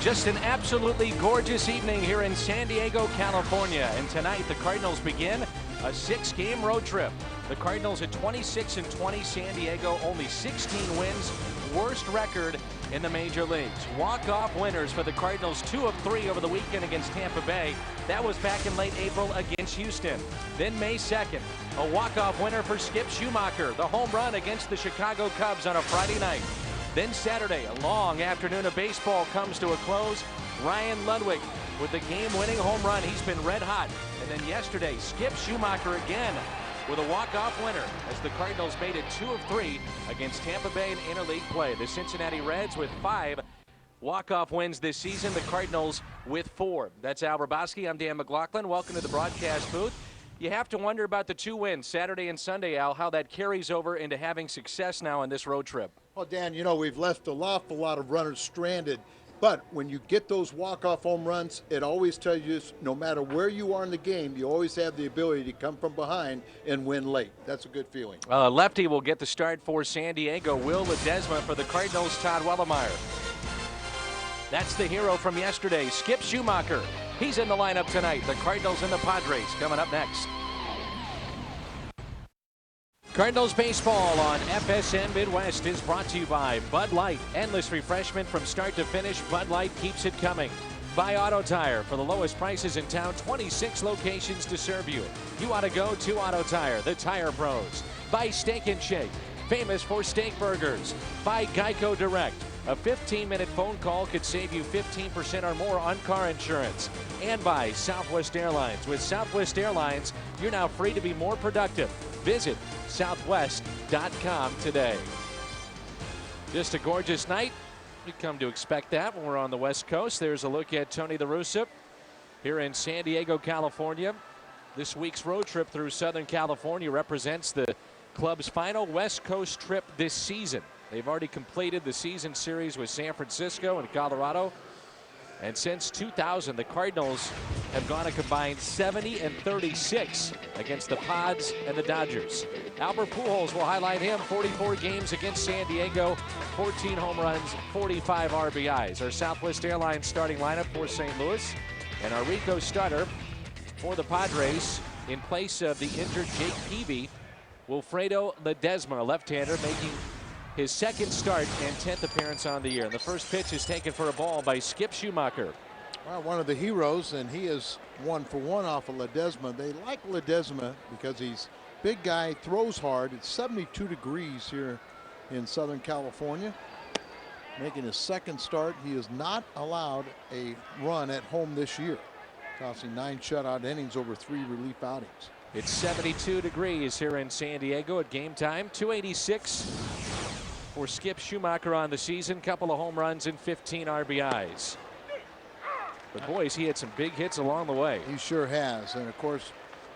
Just an absolutely gorgeous evening here in San Diego, California. And tonight the Cardinals begin a 6-game road trip. The Cardinals at 26-20, San Diego only 16 wins, worst record in the major leagues. Walk-off winners for the Cardinals, 2 of 3 over the weekend against Tampa Bay. That was back in late April against Houston. Then May 2nd, a walk-off winner for Skip Schumaker, the home run against the Chicago Cubs on a Friday night. Then Saturday, a long afternoon of baseball comes to a close. Ryan Ludwig with the game-winning home run. He's been red hot. And then yesterday, Skip Schumaker again with a walk-off winner as the Cardinals made it 2 of 3 against Tampa Bay in interleague play. The Cincinnati Reds with 5 walk-off wins this season. The Cardinals with 4. That's Al Hrabosky. I'm Dan McLaughlin. Welcome to the broadcast booth. You have to wonder about the 2 wins Saturday and Sunday, Al, how that carries over into having success now in this road trip. Well, Dan, you know, we've left an awful lot of runners stranded, but when you get those walk-off home runs, it always tells you no matter where you are in the game, you always have the ability to come from behind and win late. That's a good feeling. Lefty will get the start for San Diego. Will Ledesma for the Cardinals, Todd Wellemeyer. That's the hero from yesterday, Skip Schumaker. He's in the lineup tonight. The Cardinals and the Padres coming up next. Cardinals baseball on FSN Midwest is brought to you by Bud Light. Endless refreshment from start to finish. Bud Light keeps it coming. By Auto Tire. For the lowest prices in town, 26 locations to serve you. You ought to go to Auto Tire, the tire pros. By Steak and Shake, famous for steak burgers. By Geico Direct. A 15-minute phone call could save you 15% or more on car insurance. And by Southwest Airlines. With Southwest Airlines, you're now free to be more productive. Visit southwest.com today. Just a gorgeous night. We come to expect that when we're on the West Coast. There's a look at Tony La Russa here in San Diego, California. This week's road trip through Southern California represents the club's final West Coast trip this season. They've already completed the season series with San Francisco and Colorado. And since 2000, the Cardinals have gone a combined 70-36 against the Pods and the Dodgers. Albert Pujols will highlight him. 44 games against San Diego, 14 home runs, 45 RBIs. Our Southwest Airlines starting lineup for St. Louis. And our Rico starter for the Padres in place of the injured Jake Peavy, Wilfredo Ledesma, a left-hander, making his second start and 10th appearance on the year. And the first pitch is taken for a ball by Skip Schumaker. Well, one of the heroes, and he is 1-for-1 off of Ledesma. They like Ledesma because he's a big guy, throws hard. It's 72 degrees here in Southern California. Making his second start. He is not allowed a run at home this year, tossing 9 shutout innings over 3 relief outings. It's 72 degrees here in San Diego at game time. 286 for Skip Schumaker on the season. Couple of home runs and 15 RBIs. But boys, he had some big hits along the way. He sure has. And of course,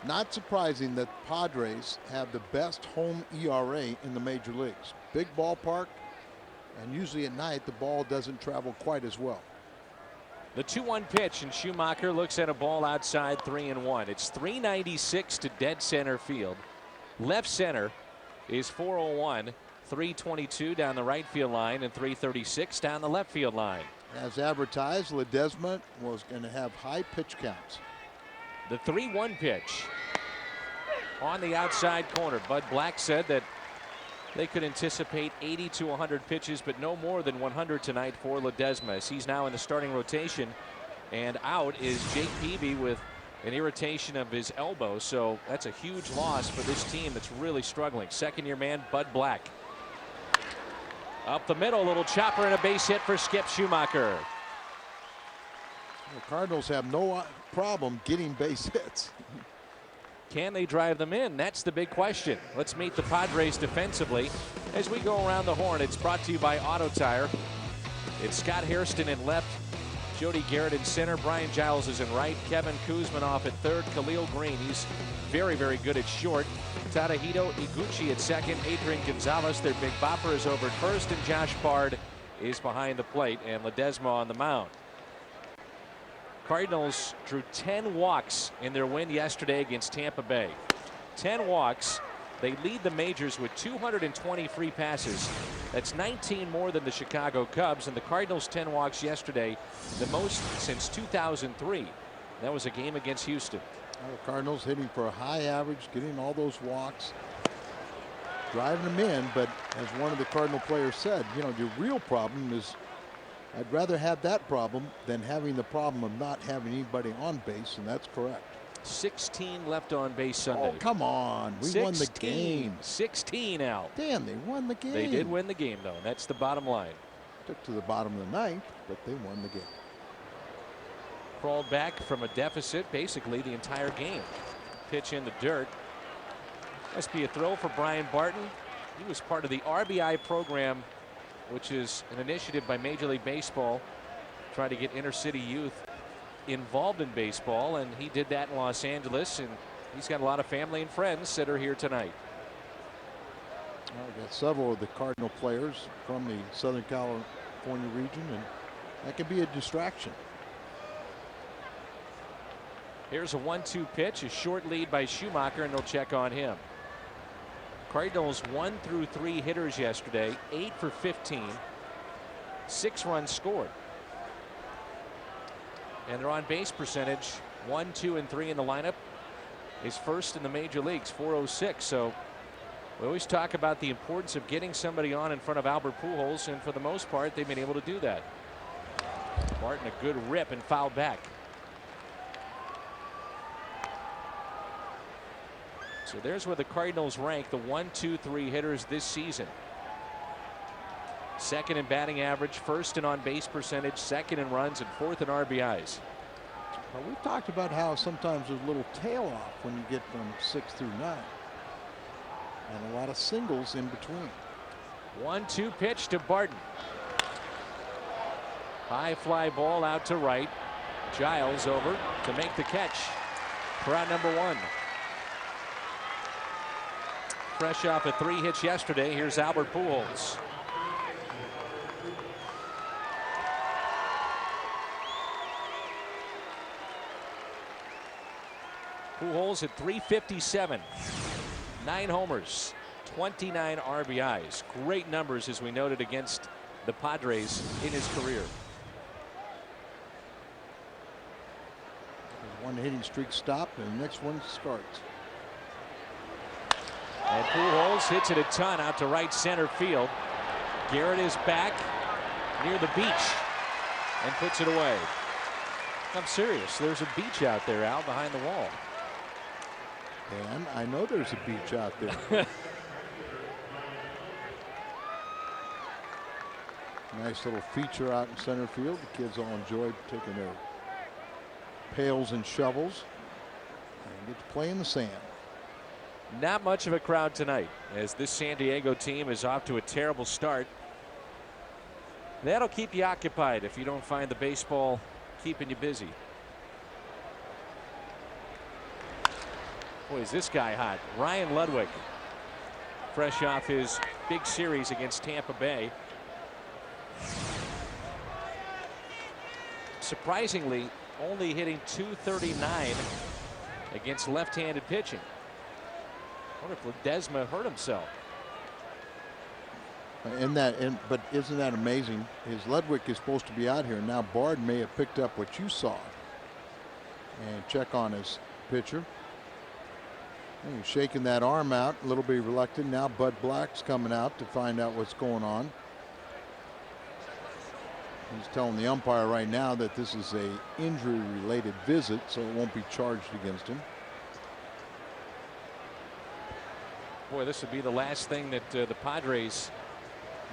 not surprising that Padres have the best home ERA in the major leagues. Big ballpark, and usually at night the ball doesn't travel quite as well. The 2-1 pitch, and Schumaker looks at a ball outside 3-1. It's 396 to dead center field. Left center is 401. 322 down the right field line and 336 down the left field line. As advertised, Ledesma was going to have high pitch counts. The 3-1 pitch on the outside corner. Bud Black said that they could anticipate 80 to 100 pitches, but no more than 100 tonight for Ledesma, as he's now in the starting rotation. And out is Jake Peavy with an irritation of his elbow, so that's a huge loss for this team that's really struggling. Second-year man Bud Black. Up the middle, little chopper and a base hit for Skip Schumaker. The Cardinals have no problem getting base hits. Can they drive them in? That's the big question. Let's meet the Padres defensively as we go around the horn. It's brought to you by Auto Tire. It's Scott Hairston in left, Jody Garrett in center, Brian Giles is in right, Kevin Kuzman off at third, Khalil Green, he's very, very good at short. Tadahito Iguchi at second, Adrian Gonzalez, their big bopper, is over at first, and Josh Bard is behind the plate, and Ledesma on the mound. Cardinals drew 10 walks in their win yesterday against Tampa Bay. 10 walks, They lead the majors with 220 free passes. That's 19 more than the Chicago Cubs, and the Cardinals 10 walks yesterday, the most since 2003. That was a game against Houston. The Cardinals hitting for a high average, getting all those walks, driving them in. But as one of the Cardinal players said, you know, the real problem is I'd rather have that problem than having the problem of not having anybody on base, and that's correct. 16 left on base Sunday. Oh, come on. We won the game. 16 out. Damn, they won the game. They did win the game, though. That's the bottom line. Took to the bottom of the ninth, but they won the game. Crawled back from a deficit basically the entire game. Pitch in the dirt. Must be a thrill for Brian Barton. He was part of the RBI program, which is an initiative by Major League Baseball trying to get inner city youth involved in baseball, and he did that in Los Angeles, and he's got a lot of family and friends that are here tonight. Well, we got several of the Cardinal players from the Southern California region, and that could be a distraction. Here's a 1-2 pitch, a short lead by Schumacher, and they'll check on him. Cardinals 1 through 3 hitters yesterday, 8 for 15, 6 runs scored. And their on base percentage 1, 2, and 3 in the lineup is first in the major leagues, 406. So we always talk about the importance of getting somebody on in front of Albert Pujols, and for the most part they've been able to do that. Martin a good rip and foul back. So there's where the Cardinals rank the 1, 2, 3 hitters this season. Second in batting average, first in on base percentage, second in runs, and fourth in RBIs. Well, we've talked about how sometimes there's a little tail off when you get from 6 through 9, and a lot of singles in between. 1-2 pitch to Barton. High fly ball out to right. Giles over to make the catch for out number 1. Fresh off of 3 hits yesterday, here's Albert Pujols. Pujols at 357, 9 homers, 29 RBIs. Great numbers, as we noted, against the Padres in his career. One hitting streak stopped, and the next one starts. And Pujols hits it a ton out to right center field. Garrett is back near the beach and puts it away. I'm serious. There's a beach out there, Al, behind the wall. And I know there's a beach out there. Nice little feature out in center field. The kids all enjoyed taking their pails and shovels and get to play in the sand. Not much of a crowd tonight, as this San Diego team is off to a terrible start. That'll keep you occupied if you don't find the baseball keeping you busy. Boy, is this guy hot. Ryan Ludwig, fresh off his big series against Tampa Bay. Surprisingly, only hitting .239 against left-handed pitching. I wonder if Ledesma hurt himself. But isn't that amazing? His Ludwig is supposed to be out here. Now Bard may have picked up what you saw. And check on his pitcher. And he's shaking that arm out, a little bit reluctant. Now Bud Black's coming out to find out what's going on. He's telling the umpire right now that this is a injury-related visit, so it won't be charged against him. Boy, this would be the last thing that the Padres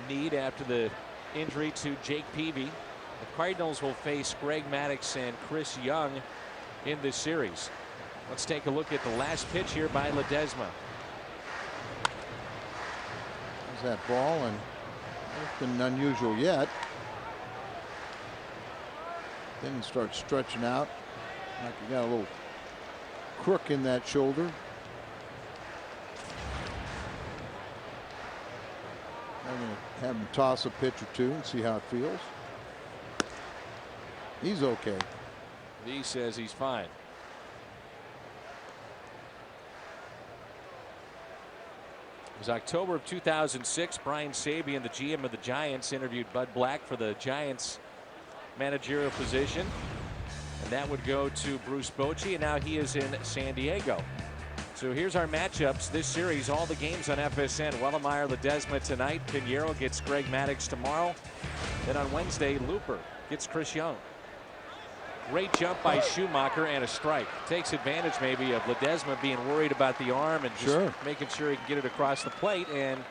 need after the injury to Jake Peavy. The Cardinals will face Greg Maddux and Chris Young in this series. Let's take a look at the last pitch here by Ledesma. There's that ball, and nothing unusual yet. Then he starts stretching out like he got a little crook in that shoulder. I'm going to have him toss a pitch or two and see how it feels. He's okay. He says he's fine. was October of 2006. Brian Sabian, the GM of the Giants, interviewed Bud Black for the Giants managerial position. And that would go to Bruce Bochy, and now he is in San Diego. So here's our matchups this series, all the games on FSN. Wellemeyer, Ledesma tonight. Pinheiro gets Greg Maddux tomorrow. Then on Wednesday, Looper gets Chris Young. Great jump by Schumacher and a strike. Takes advantage maybe of Ledesma being worried about the arm and just making sure he can get it across the plate, and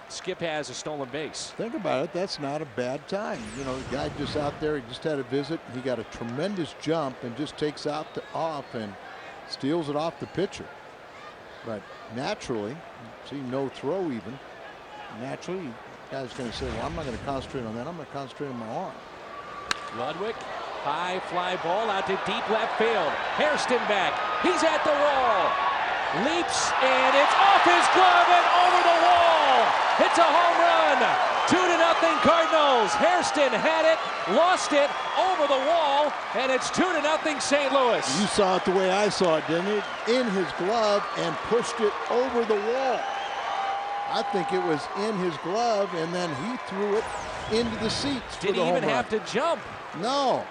Skip has a stolen base. Think about it. That's not a bad time. You know, the guy just out there, he just had a visit. He got a tremendous jump and just takes out off and steals it off the pitcher. But naturally, see no throw even. Naturally, the guy's going to say, well, I'm not going to concentrate on that. I'm going to concentrate on my arm. Ludwig, high fly ball out to deep left field. Hairston back. He's at the wall. Leaps, and it's off his glove and over the wall. It's a home run. 2-0 Cardinals. Hairston had it, lost it, over the wall, and it's 2-0 St. Louis. You saw it the way I saw it, didn't you? In his glove and pushed it over the wall. I think it was in his glove, and then he threw it into the seats. Did he even have to jump? No.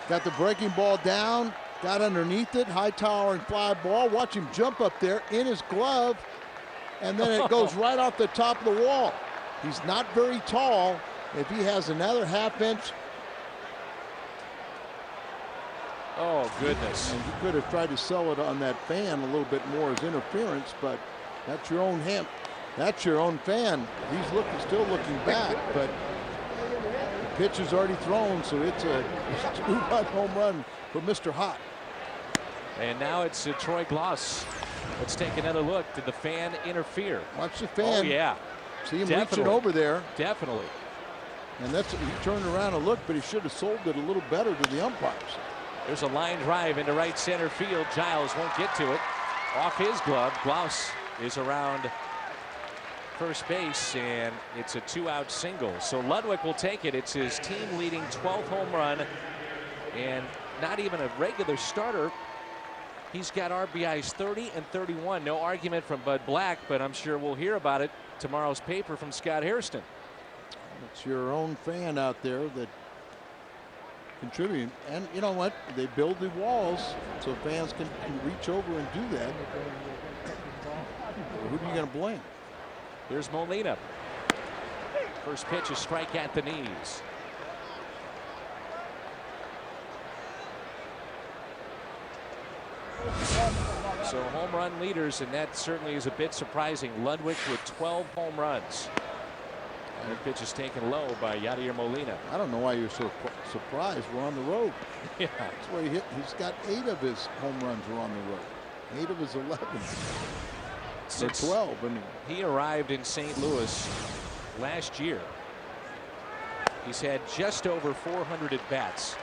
Got the breaking ball down, got underneath it, high tower and fly ball. Watch him jump up there in his glove, and then it goes right off the top of the wall. He's not very tall. If he has another half-inch. Oh, goodness. And he could have tried to sell it on that fan a little bit more as interference, but that's your own hand. That's your own fan. He's still looking back, but the pitch is already thrown, so it's a 2-run home run for Mr. Hot. And now it's Troy Gloss. Let's take another look. Did the fan interfere? Watch the fan. Oh, yeah. See him reaching over there. Definitely. And he turned around and looked, but he should have sold it a little better to the umpires. There's a line drive into right center field. Giles won't get to it. Off his glove. Gloss is around first base, and it's a 2-out single. So Ludwig will take it. It's his team-leading 12th home run, and not even a regular starter. He's got RBIs 30 and 31. No argument from Bud Black, but I'm sure we'll hear about it tomorrow's paper from Scott Hairston. It's your own fan out there that contribute, and you know what? They build the walls so fans can reach over and do that. Who are you going to blame? Here's Molina. First pitch, a strike at the knees. So home run leaders, and that certainly is a bit surprising. Ludwig with 12 home runs. And the pitch is taken low by Yadier Molina. I don't know why you're so surprised. We're on the road. Yeah. That's where he's got 8 of his home runs are on the road. 8 of his 11. Since 12. I mean, he arrived in St. Louis last year, he's had just over 400 at bats.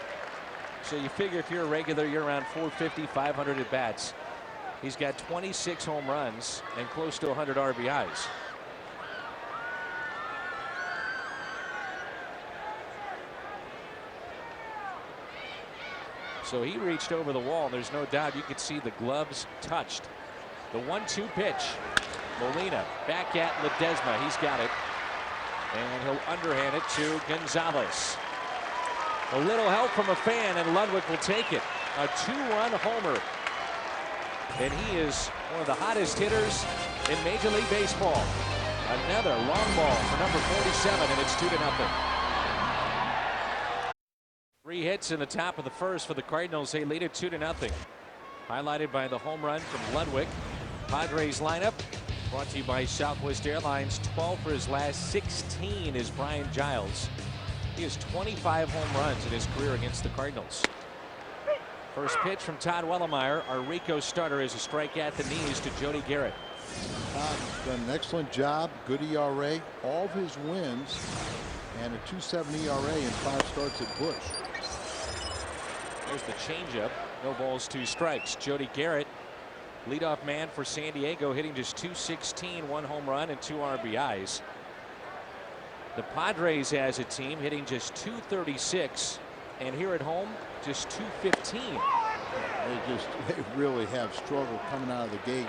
So you figure if you're a regular, you're around 450, 500 at bats. He's got 26 home runs and close to 100 RBIs. So he reached over the wall, and there's no doubt you could see the gloves touched. The 1-2 pitch. Molina back at Ledesma. He's got it. And he'll underhand it to Gonzalez. A little help from a fan, and Ludwig will take it. A 2-run homer. And he is one of the hottest hitters in Major League Baseball. Another long ball for number 47, and it's 2-0. 3 hits in the top of the first for the Cardinals. They lead it 2-0. Highlighted by the home run from Ludwig. Padres lineup brought to you by Southwest Airlines. 12 for his last 16 is Brian Giles. He has 25 home runs in his career against the Cardinals. First pitch from Todd Wellemeyer. Our Rico starter is a strike at the knees to Jody Garrett. Todd's done an excellent job. Good ERA. All of his wins and a 2.7 ERA in 5 starts at Busch. There's the changeup. No balls, 2 strikes. Jody Garrett, leadoff man for San Diego, hitting just .216, 1 home run and 2 RBIs. The Padres as a team hitting just .236, and here at home just .215. They really have struggled coming out of the gate,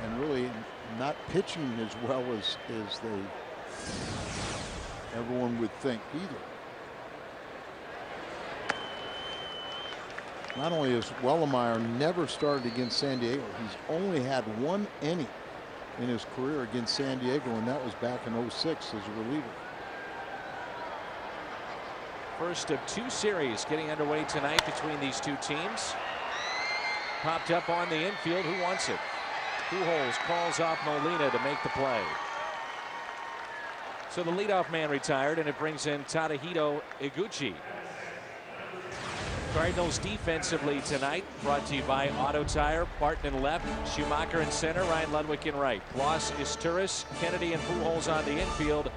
and really not pitching as well as everyone would think either. Not only has Wellemeyer never started against San Diego, he's only had 1 inning in his career against San Diego, and that was back in '06 as a reliever. First of 2 series getting underway tonight between these two teams. Popped up on the infield. Who wants it? Pujols calls off Molina to make the play. So the leadoff man retired, and it brings in Tadahito Iguchi. Cardinals defensively tonight brought to you by Auto Tire. Barton in left, Schumacher in center, Ryan Ludwig in right. Bloss, Isturis, Kennedy and Pujols on the infield,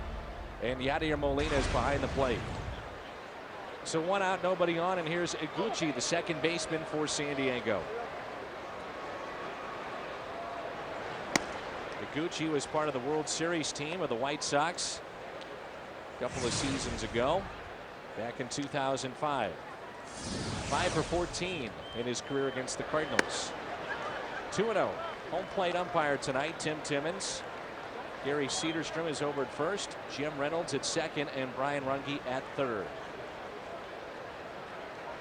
and Yadier Molina is behind the plate. So 1 out, nobody on, and here's Iguchi, the second baseman for San Diego. Iguchi was part of the World Series team of the White Sox a couple of seasons ago, back in 2005. 5 for 14 in his career against the Cardinals. 2-0. Home plate umpire tonight, Tim Timmons. Gary Cederstrom is over at first, Jim Reynolds at second, and Brian Runge at third.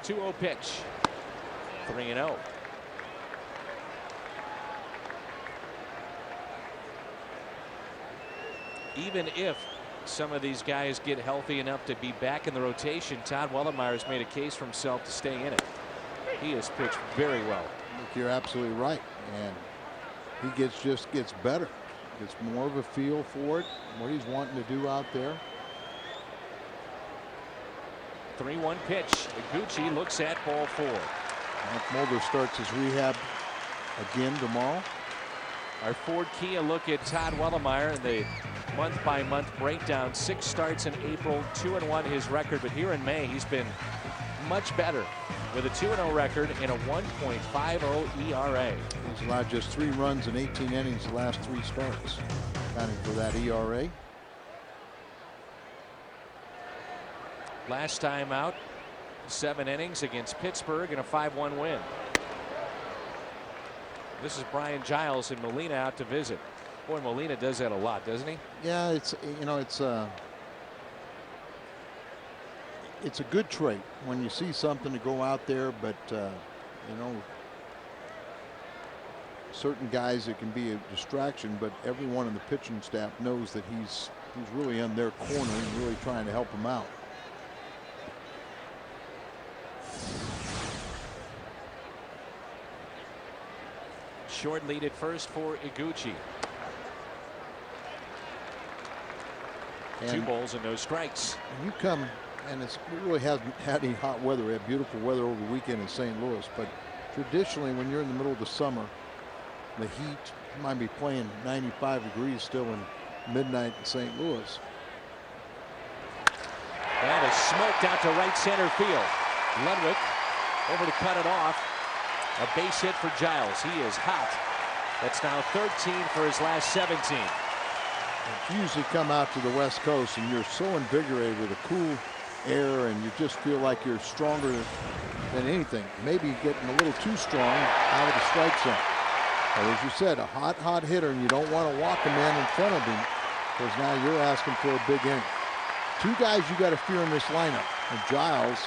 2-0 pitch. 3-0. Even if some of these guys get healthy enough to be back in the rotation, Todd Wellemeyer has made a case for himself to stay in it. He has pitched very well. Look, you're absolutely right, and he just gets better. Gets more of a feel for it, what he's wanting to do out there. 3-1 pitch. Iguchi looks at ball 4. Mike Mulder starts his rehab again tomorrow. Our Ford Kia look at Todd Wellemeyer and the month-by-month breakdown. 6 starts in April, 2-1 his record, but here in May he's been much better with a 2-0 record and a 1.50 ERA. He's allowed just 3 runs in 18 innings the last 3 starts, accounting for that ERA. Last time out, 7 innings against Pittsburgh and a 5-1 win. This is Brian Giles and Molina out to visit. Boy, Molina does that a lot, doesn't he? Yeah, it's a good trait when you see something to go out there, but certain guys it can be a distraction, but everyone in the pitching staff knows that he's really in their corner and really trying to help them out. Short lead at first for Iguchi. 2 balls and no strikes. You come, and it really hasn't had any hot weather. We had beautiful weather over the weekend in St. Louis, but traditionally when you're in the middle of the summer, the heat might be playing 95 degrees still in midnight in St. Louis. That is smoked out to right center field. Ludwig over to cut it off. A base hit for Giles. He is hot. That's now 13 for his last 17. You usually come out to the West Coast and you're so invigorated with the cool air, and you just feel like you're stronger than anything. Maybe getting a little too strong out of the strike zone. But as you said, a hot hitter, and you don't want to walk a man in front of him because now you're asking for a big inning. 2 guys you got to fear in this lineup, and Giles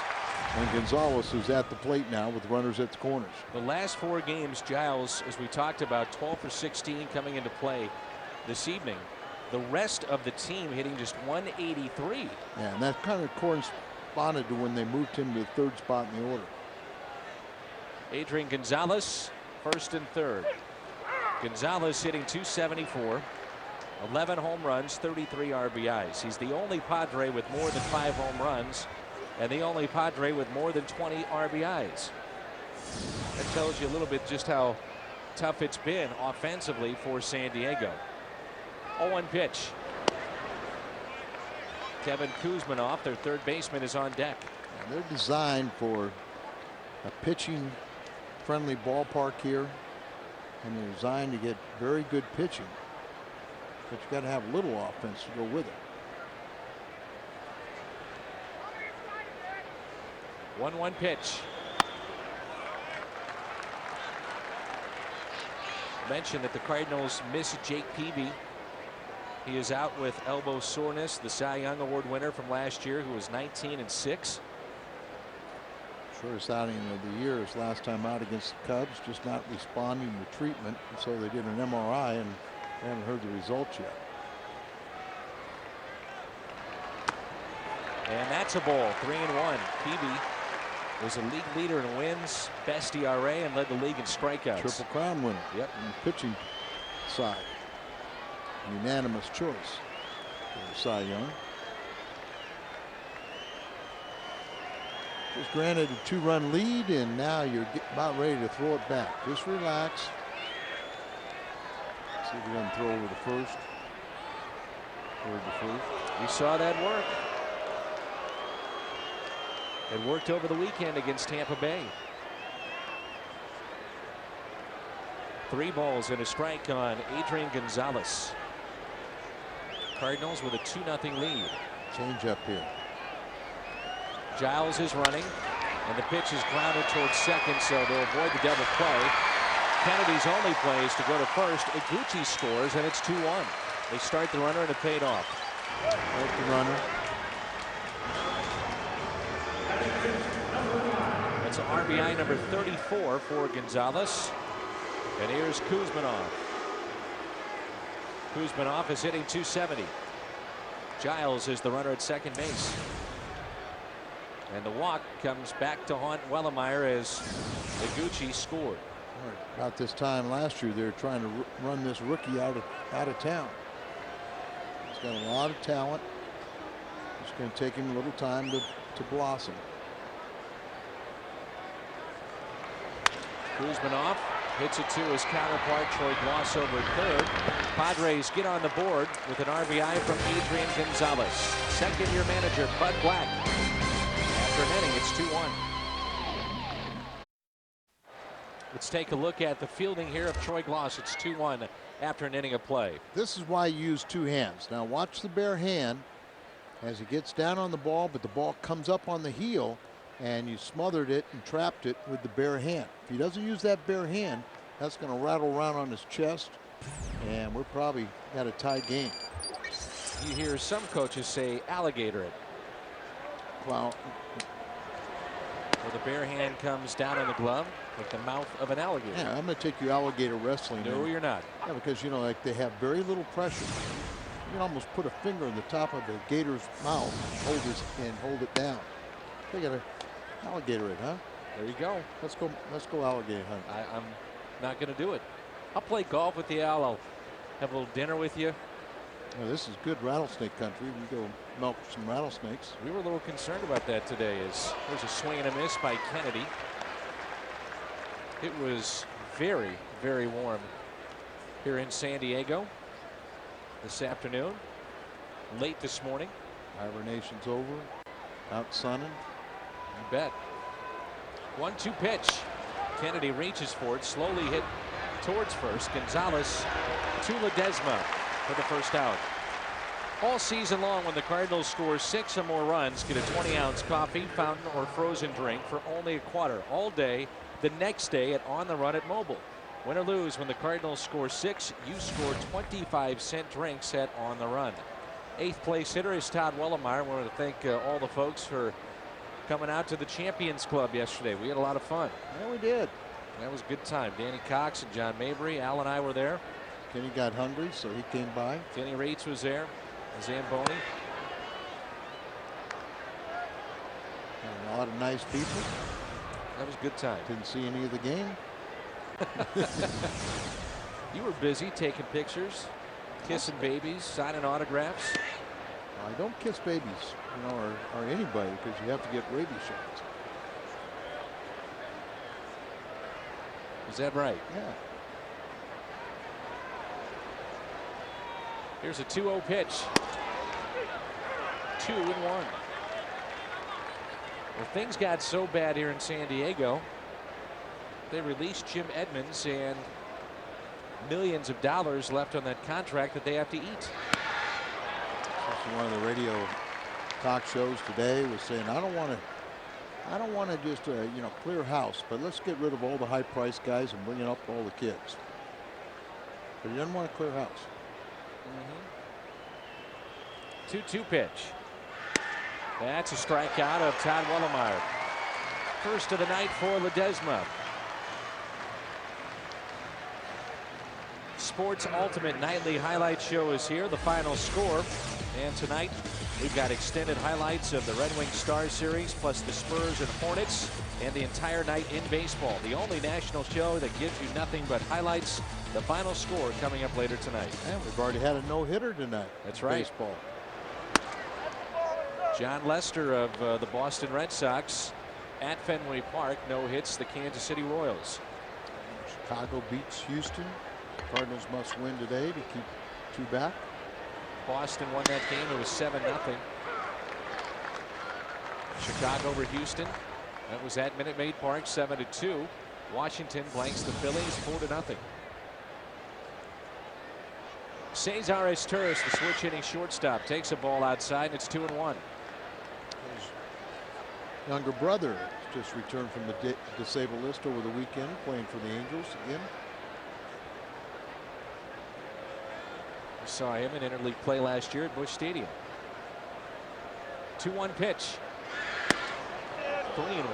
and Gonzalez, who's at the plate now with runners at the corners. The last 4 games, Giles, as we talked about, 12 for 16 coming into play this evening. The rest of the team hitting just 183. Yeah, and that kind of corresponded to when they moved him to the 3rd spot in the order. Adrian Gonzalez, 1st and 3rd. Gonzalez hitting .274, 11 home runs, 33 RBIs. He's the only Padre with more than 5 home runs, and the only Padre with more than 20 RBIs. That tells you a little bit just how tough it's been offensively for San Diego. 0-1 pitch. Kevin Kuzminoff, their 3rd baseman, is on deck. And they're designed for a pitching friendly ballpark here, and they're designed to get very good pitching, but you got to have a little offense to go with it. 1-1 pitch. Mentioned that the Cardinals miss Jake Peavy. He is out with elbow soreness. The Cy Young Award winner from last year, who was 19-6. Shortest outing of the year. His last time out against the Cubs, just not responding to treatment. And so they did an MRI and they haven't heard the results yet. And that's a ball. 3-1. Peavy was a league leader in wins, best ERA, and led the league in strikeouts. Triple Crown winner. Yep. On the pitching side. Unanimous choice for Cy Young. Just granted a 2-run lead, and now you're about ready to throw it back. Just relax. See if you're going to throw over the first. Toward the first. We saw that work. It worked over the weekend against Tampa Bay. 3 balls and a strike on Adrian Gonzalez. Cardinals with a 2-0 lead. Change up here. Giles is running, and the pitch is grounded towards second, so they'll avoid the double play. Kennedy's only play is to go to first. Iguchi scores, and it's 2-1. They start the runner, and it paid off. There's the runner. That's RBI number 34 for Gonzalez. And here's Kuzmanov. Kuzmanov is hitting .270. Giles is the runner at second base. And the walk comes back to haunt Wellemeyer as Iguchi scored. About this time last year, they were trying to run this rookie out of town. He's got a lot of talent. It's going to take him a little time to blossom. Kuzmanov hits it to his counterpart Troy Glaus over at third. Padres get on the board with an RBI from Adrian Gonzalez. Second-year manager Bud Black. After an inning, it's 2-1. Let's take a look at the fielding here of Troy Glaus. It's 2-1 after an inning of play. This is why you use 2 hands. Now watch the bare hand as he gets down on the ball, but the ball comes up on the heel, and you smothered it and trapped it with the bare hand. If he doesn't use that bare hand, that's going to rattle around on his chest, and we're probably at a tie game. You hear some coaches say alligator it. Well, where the bare hand comes down on the glove like the mouth of an alligator. Yeah, I'm going to take you alligator wrestling. No, you're not. Yeah, because, you know, like they have very little pressure. You can almost put a finger in the top of the gator's mouth, hold it down. They got to alligator it, huh? There you go. Let's go alligator hunt. I'm not going to do it. I'll play golf with you, Al. I'll have a little dinner with you. Well, this is good rattlesnake country. We go milk some rattlesnakes. We were a little concerned about that today. As there's a swing and a miss by Kennedy. It was very, very warm here in San Diego this afternoon. Late this morning. Hibernation's over. Out sunning. You bet. 1-2 pitch. Kennedy reaches for it. Slowly hit towards first. Gonzalez to Ledesma for the first out. All season long, when the Cardinals score 6 or more runs, get a 20-ounce coffee, fountain, or frozen drink for only $1. All day, the next day at On the Run at Mobile. Win or lose, when the Cardinals score 6, you score 25-cent drinks at On the Run. 8th place hitter is Todd Wellemeyer. I want to thank all the folks for coming out to the Champions Club yesterday. We had a lot of fun. Yeah, we did. That was a good time. Danny Cox and John Mabry. Al and I were there. Kenny got hungry, so he came by. Kenny Reitz was there. Zamboni. And a lot of nice people. That was a good time. Didn't see any of the game. You were busy taking pictures, kissing babies, signing autographs. I don't kiss babies, you know, or anybody, because you have to get rabies shots. Is that right? Yeah. Here's a 2-0 pitch. 2-1. Well, things got so bad here in San Diego, they released Jim Edmonds, and millions of dollars left on that contract that they have to eat. One of the radio talk shows today was saying, I don't want to just you know, clear house, but let's get rid of all the high-priced guys and bring up all the kids. but he doesn't want to clear house. 2-2 pitch. That's a strikeout of Todd Wellemeyer. First of the night for Ledesma. Sports Ultimate Nightly Highlight Show is here. The final score. And tonight we've got extended highlights of the Red Wings Star Series, plus the Spurs and Hornets, and the entire night in baseball. The only national show that gives you nothing but highlights. The final score coming up later tonight. And we've already had a no-hitter tonight. That's right. Baseball. John Lester of the Boston Red Sox at Fenway Park no-hits the Kansas City Royals. Chicago beats Houston. Cardinals must win today to keep 2 back. Boston won that game. It was 7-0. Chicago over Houston. That was at Minute Maid Park, 7-2. Washington blanks the Phillies 4-0. Cesar Turris, the switch hitting shortstop, takes a ball outside, and it's 2-1. His younger brother just returned from the disabled list over the weekend, playing for the Angels again. We saw him in interleague play last year at Busch Stadium. 2-1 pitch. 3-1.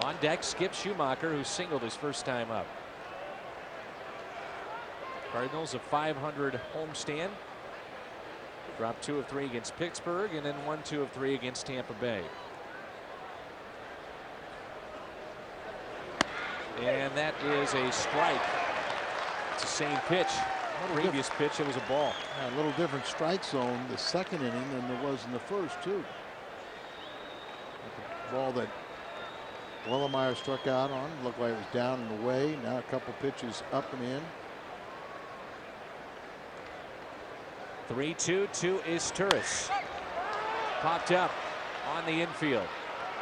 On deck, Skip Schumacher, who singled his first time up. Cardinals a .500 homestand. Dropped 2 of 3 against Pittsburgh, and then won 2 of 3 against Tampa Bay. And that is a strike. It's the same pitch. Previous pitch, it was a ball. A little different strike zone the second inning than there was in the first, too. The ball that Wellemeyer struck out on looked like it was down and away. Now a couple pitches up and in. 3-2 is Turris. Popped up on the infield.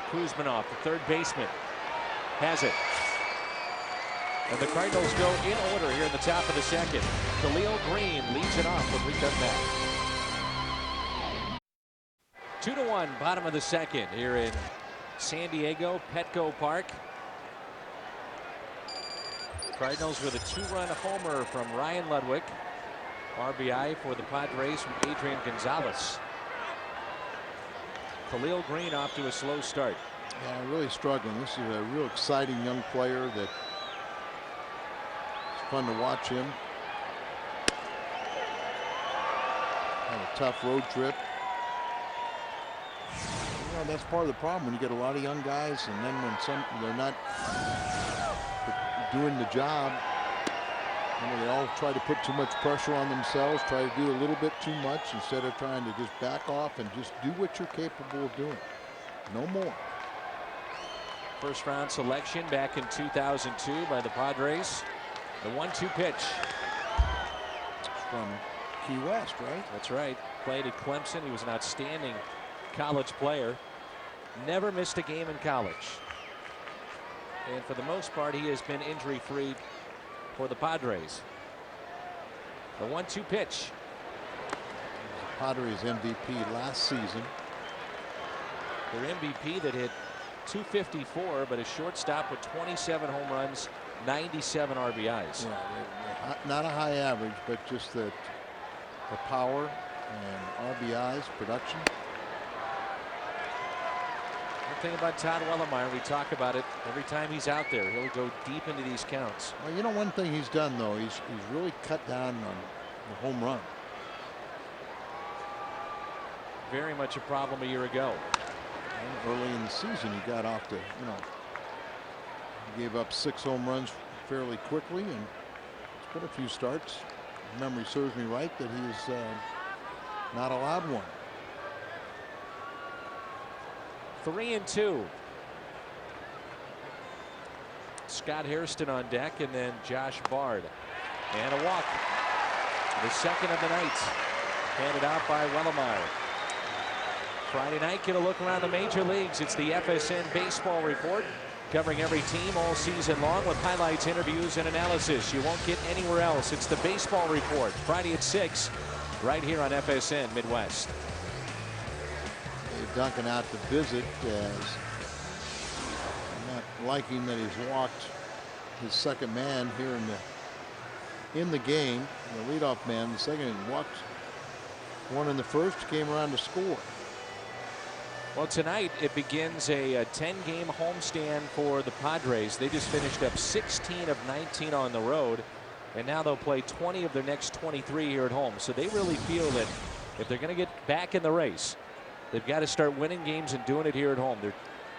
Kuzmanov, the third baseman, has it. And the Cardinals go in order here in the top of the second. Khalil Green leads it off when we come back. 2-1, bottom of the second here in San Diego, Petco Park. Cardinals with a 2-run homer from Ryan Ludwig. RBI for the Padres from Adrian Gonzalez. Khalil Green off to a slow start. Yeah, really struggling. This is a real exciting young player that it's fun to watch him. Had a tough road trip. You know, that's part of the problem when you get a lot of young guys, and then when they're not doing the job. You know, they all try to put too much pressure on themselves, try to do a little bit too much instead of trying to just back off and just do what you're capable of doing. No more. First round selection back in 2002 by the Padres. The 1-2 pitch. From Key West, right? That's right. Played at Clemson. He was an outstanding college player. Never missed a game in college. And for the most part, he has been injury-free for the Padres. The 1-2 pitch. Padres MVP last season. Their MVP that hit .254, but a shortstop with 27 home runs, 97 RBIs. Yeah, not a high average, but just the power and RBIs, production. One thing about Todd Wellemeyer, we talk about it every time he's out there. He'll go deep into these counts. Well, you know, one thing he's done though, he's really cut down on the home run. Very much a problem a year ago. And early in the season, he got off to, you know, he gave up 6 home runs fairly quickly, and it's been a few starts. If memory serves me right, that he's not allowed one. 3-2. Scott Hairston on deck, and then Josh Bard. And a walk. The second of the night. Handed out by Wellemeyer. Friday night, get a look around the major leagues. It's the FSN Baseball Report, covering every team all season long with highlights, interviews, and analysis you won't get anywhere else. It's the Baseball Report, Friday at 6, right here on FSN Midwest. Dave Duncan out to visit, as not liking that he's walked his second man here in the in the game. The leadoff man, the second inning, walked one in the first, came around to score. Well, tonight it begins a 10-game homestand for the Padres. They just finished up 16 of 19 on the road, and now they'll play 20 of their next 23 here at home. So they really feel that if they're going to get back in the race, they've got to start winning games and doing it here at home. They're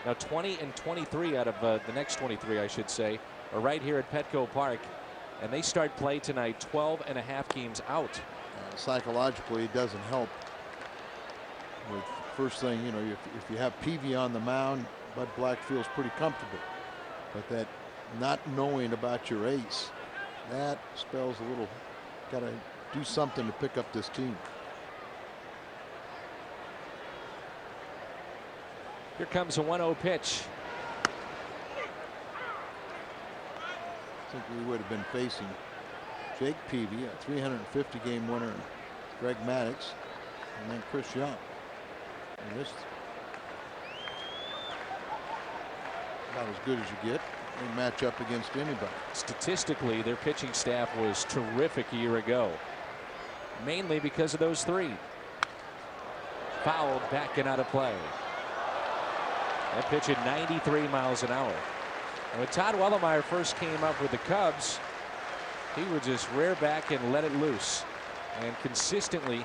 now 20 and 23 out of the next 23, I should say, are right here at Petco Park, and they start play tonight 12 and a half games out. Psychologically, it doesn't help. With first thing, you know, if you have Peavy on the mound, Bud Black feels pretty comfortable. But that not knowing about your ace, that spells a little, got to do something to pick up this team. Here comes a 1-0 pitch. I think we would have been facing Jake Peavy, a 350-game winner, and Greg Maddux, and then Chris Young. And this about as good as you get. They match up against anybody. Statistically, their pitching staff was terrific a year ago, mainly because of those three. Fouled back and out of play. That pitch at 93 miles an hour. And when Todd Wellemeyer first came up with the Cubs, he would just rear back and let it loose. And consistently,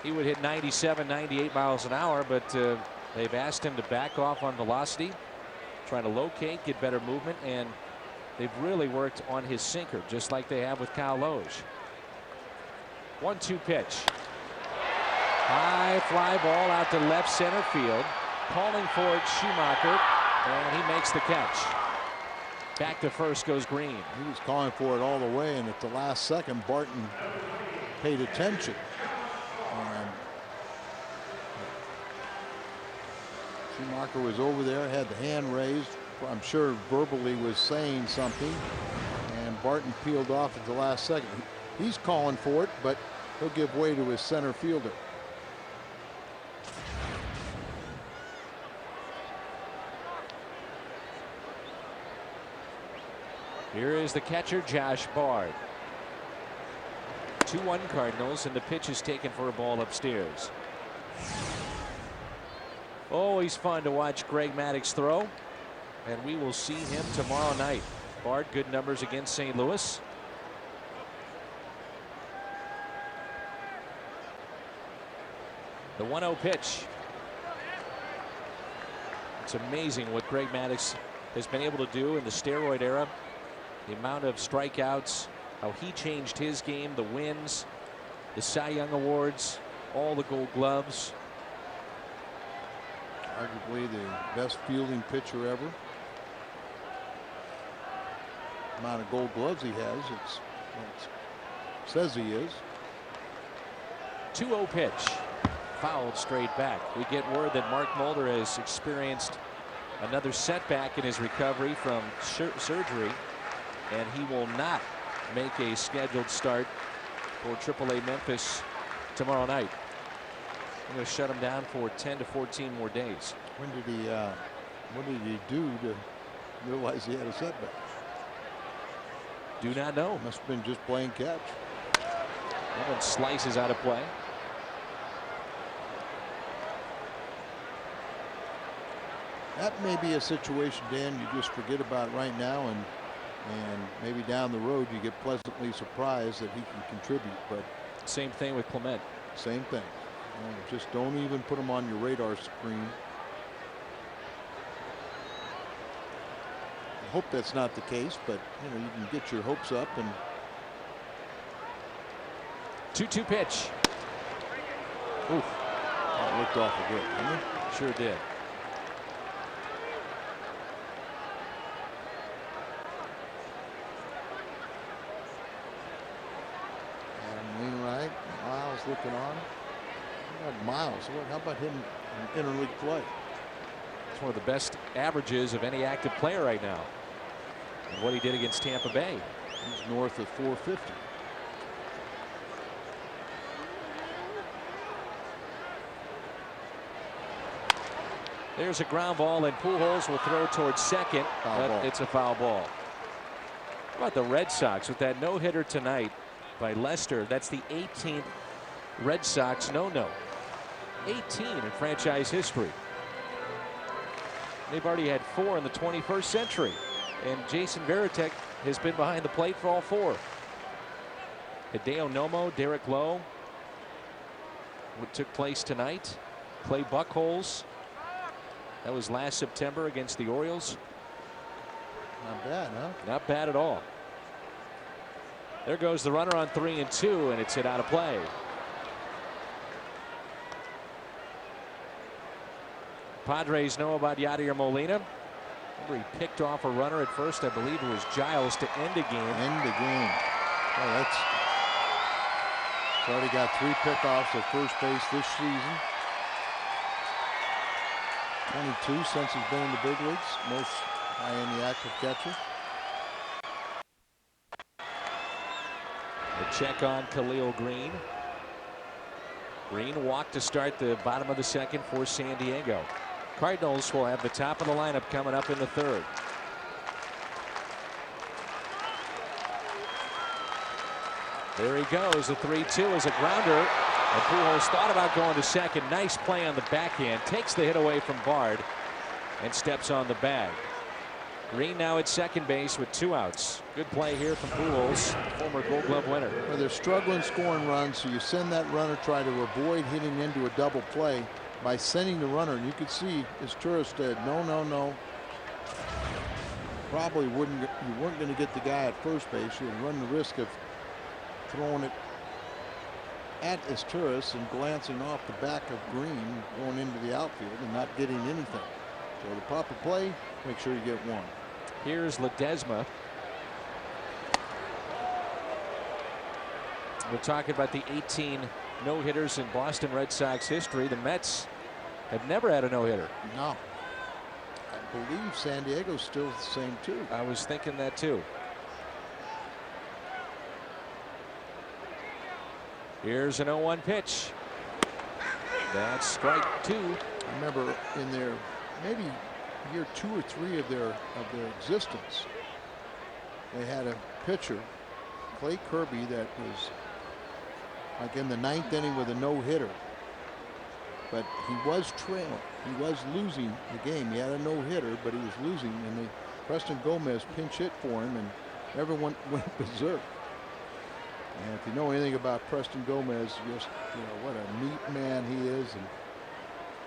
he would hit 97, 98 miles an hour, but they've asked him to back off on velocity, trying to locate, get better movement, and they've really worked on his sinker, just like they have with Kyle Loge. 1-2 pitch. High fly ball out to left center field. Calling for it, Schumacher, and he makes the catch. Back to first goes Green. He was calling for it all the way, and at the last second, Barton paid attention. And Schumacher was over there, had the hand raised. I'm sure verbally was saying something, and Barton peeled off at the last second. He's calling for it, but he'll give way to his center fielder. Here is the catcher, Josh Bard. 2-1 Cardinals, and the pitch is taken for a ball upstairs. Always fun to watch Greg Maddux throw, and we will see him tomorrow night. Bard, good numbers against St. Louis. The 1-0 pitch. It's amazing what Greg Maddux has been able to do in the steroid era. The amount of strikeouts, how he changed his game, the wins, the Cy Young Awards, all the Gold Gloves. Arguably the best fielding pitcher ever. The amount of Gold Gloves he has, it says he is. 2-0 pitch. Fouled straight back. We get word that Mark Mulder has experienced another setback in his recovery from surgery, and he will not make a scheduled start for AAA Memphis tomorrow night. I'm going to shut him down for 10 to 14 more days. When did he what did he do to realize he had a setback? Do not know. Must have been just playing catch. That one slices out of play. That may be a situation, Dan, you just forget about right now, and maybe down the road you get pleasantly surprised that he can contribute. But same thing with Clement. Same thing. Just don't even put him on your radar screen. I hope that's not the case, but you can get your hopes up. And 2-2 pitch. Oof. That looked awful good, didn't it? Sure did. Miles looking on. How about Miles? How about him in interleague play? It's one of the best averages of any active player right now. And what he did against Tampa Bay. He's north of 450. There's a ground ball, and Pujols will throw towards second, Foul but ball. it's a foul ball. How about the Red Sox with that no-hitter tonight by Lester? That's the 18th Red Sox no-no. 18 in franchise history. They've already had 4 in the 21st century. And Jason Varitek has been behind the plate for all 4. Hideo Nomo, Derek Lowe. What took place tonight? Clay Buchholz. That was last September against the Orioles. Not bad, huh? Not bad at all. There goes the runner on 3 and 2, and it's hit out of play. Padres know about Yadier Molina. Remember, he picked off a runner at first. I believe it was Giles to end the game. End the game. Oh, he's already got 3 pickoffs at first base this season. 22 since he's been in the big leagues. Most high in the active catcher. A check on Khalil Green. Green walked to start the bottom of the second for San Diego. Cardinals will have the top of the lineup coming up in the 3rd. There he goes. The 3-2 is a grounder. And Pujols thought about going to second. Nice play on the backhand. Takes the hit away from Bard and steps on the bag. Green now at second base with 2 outs. Good play here from Pujols, former Gold Glove winner. Well, they're struggling scoring runs, so you send that runner, try to avoid hitting into a double play by sending the runner. And you could see Izturis said, no, no, no. Probably you weren't going to get the guy at first base. You'd run the risk of throwing it at Izturis and glancing off the back of Green going into the outfield and not getting anything. So the proper play, make sure you get 1. Here's Ledesma. We're talking about the 18 no-hitters in Boston Red Sox history. The Mets have never had a no-hitter. No. I believe San Diego's still the same too. I was thinking that too. Here's an 0-1 pitch. That's strike 2. I remember in their maybe year 2 or 3 of their existence, they had a pitcher, Clay Kirby, that was like in the 9th inning with a no-hitter. But he was trailing. He was losing the game. He had a no-hitter, but he was losing. And Preston Gomez pinch hit for him, and everyone went berserk. And if you know anything about Preston Gomez, just what a neat man he is. And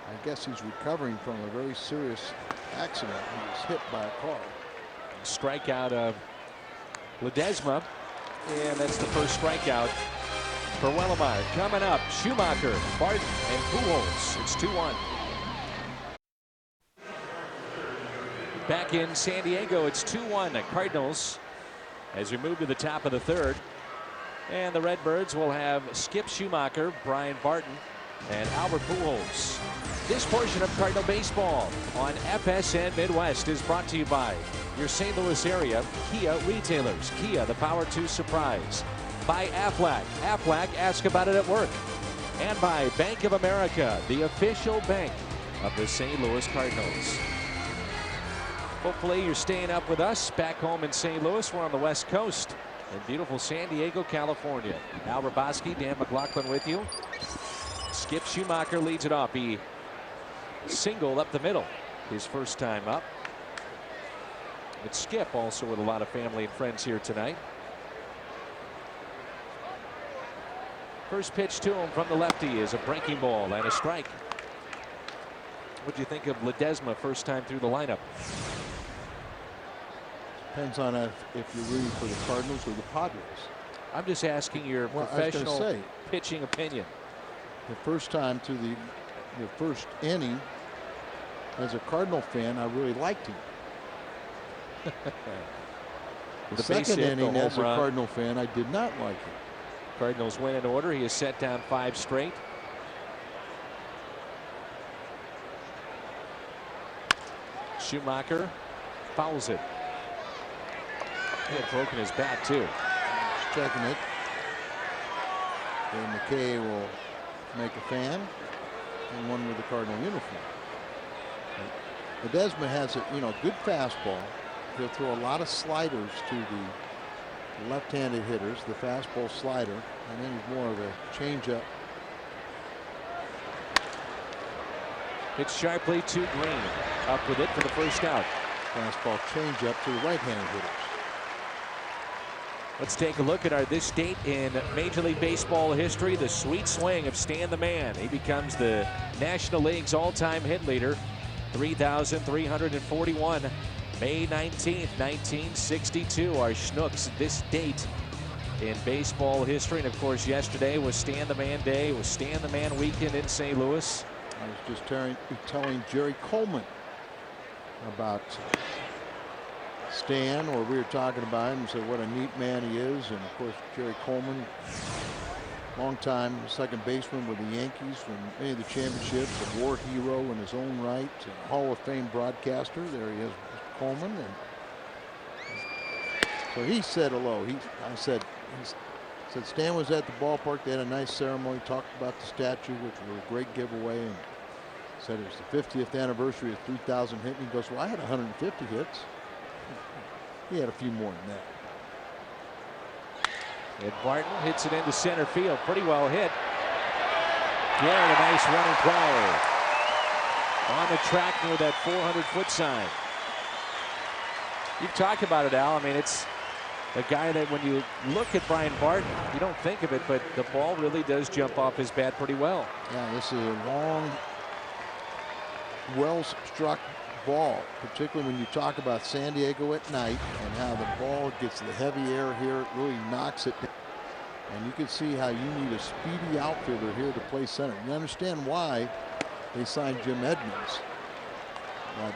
I guess he's recovering from a very serious accident. He was hit by a car. Strikeout of Ledesma, and that's the first strikeout for Wellemeyer. Coming up, Schumacher, Barton, and Pujols. It's 2-1. Back in San Diego, it's 2-1. The Cardinals as we move to the top of the 3rd. And the Redbirds will have Skip Schumacher, Brian Barton, and Albert Pujols. This portion of Cardinal Baseball on FSN Midwest is brought to you by your St. Louis area Kia retailers. Kia, the power to surprise. By Aflac. Aflac, ask about it at work. And by Bank of America, the official bank of the St. Louis Cardinals. Hopefully you're staying up with us back home in St. Louis. We're on the West Coast in beautiful San Diego, California. Al Raboski, Dan McLaughlin with you. Skip Schumacher leads it off. He singled up the middle his first time up. But Skip also with a lot of family and friends here tonight. First pitch to him from the lefty is a breaking ball and a strike. What do you think of Ledesma first time through the lineup? Depends on if you're rooting for the Cardinals or the Padres. I'm just asking your professional pitching opinion. The first time to the first inning, as a Cardinal fan, I really liked him. The second inning, as a Cardinal fan, I did not like him. Cardinals win in order. He has set down 5 straight. Schumacher fouls it. He had broken his bat too. He's checking it. And McKay will make a fan and one with the Cardinal uniform. Ledesma has a good fastball. He'll throw a lot of sliders to the left-handed hitters, the fastball, slider, and then he's more of a changeup. Hits sharply to Green. Up with it for the first out. Fastball, changeup to the right-handed hitters. Let's take a look at this date in Major League Baseball history. The sweet swing of Stan the Man. He becomes the National League's all-time hit leader. 3,341. May 19th, 1962. Our Schnooks, this date in baseball history. And of course, yesterday was Stan the Man Day. It was Stan the Man weekend in St. Louis. I was just telling Jerry Coleman about Stan, or we were talking about him and said what a neat man he is. And of course, Jerry Coleman, longtime second baseman with the Yankees, from many of the championships, a war hero in his own right, a Hall of Fame broadcaster. There he is, Mr. Coleman. And so he said hello. He said Stan was at the ballpark. They had a nice ceremony, talked about the statue, which was a great giveaway, and said it was the 50th anniversary of 3,000 hits. And he goes, well, I had 150 hits. He had a few more than that. And Barton hits it into center field. Pretty well hit. Garrett, a nice running play. On the track near that 400-foot sign. You've talked about it, Al. I mean, it's a guy that when you look at Brian Barton, you don't think of it, but the ball really does jump off his bat pretty well. Yeah, this is a long, well-struck ball, particularly when you talk about San Diego at night and how the ball gets the heavy air here. It really knocks it down. And you can see how you need a speedy outfielder here to play center. You understand why they signed Jim Edmonds. But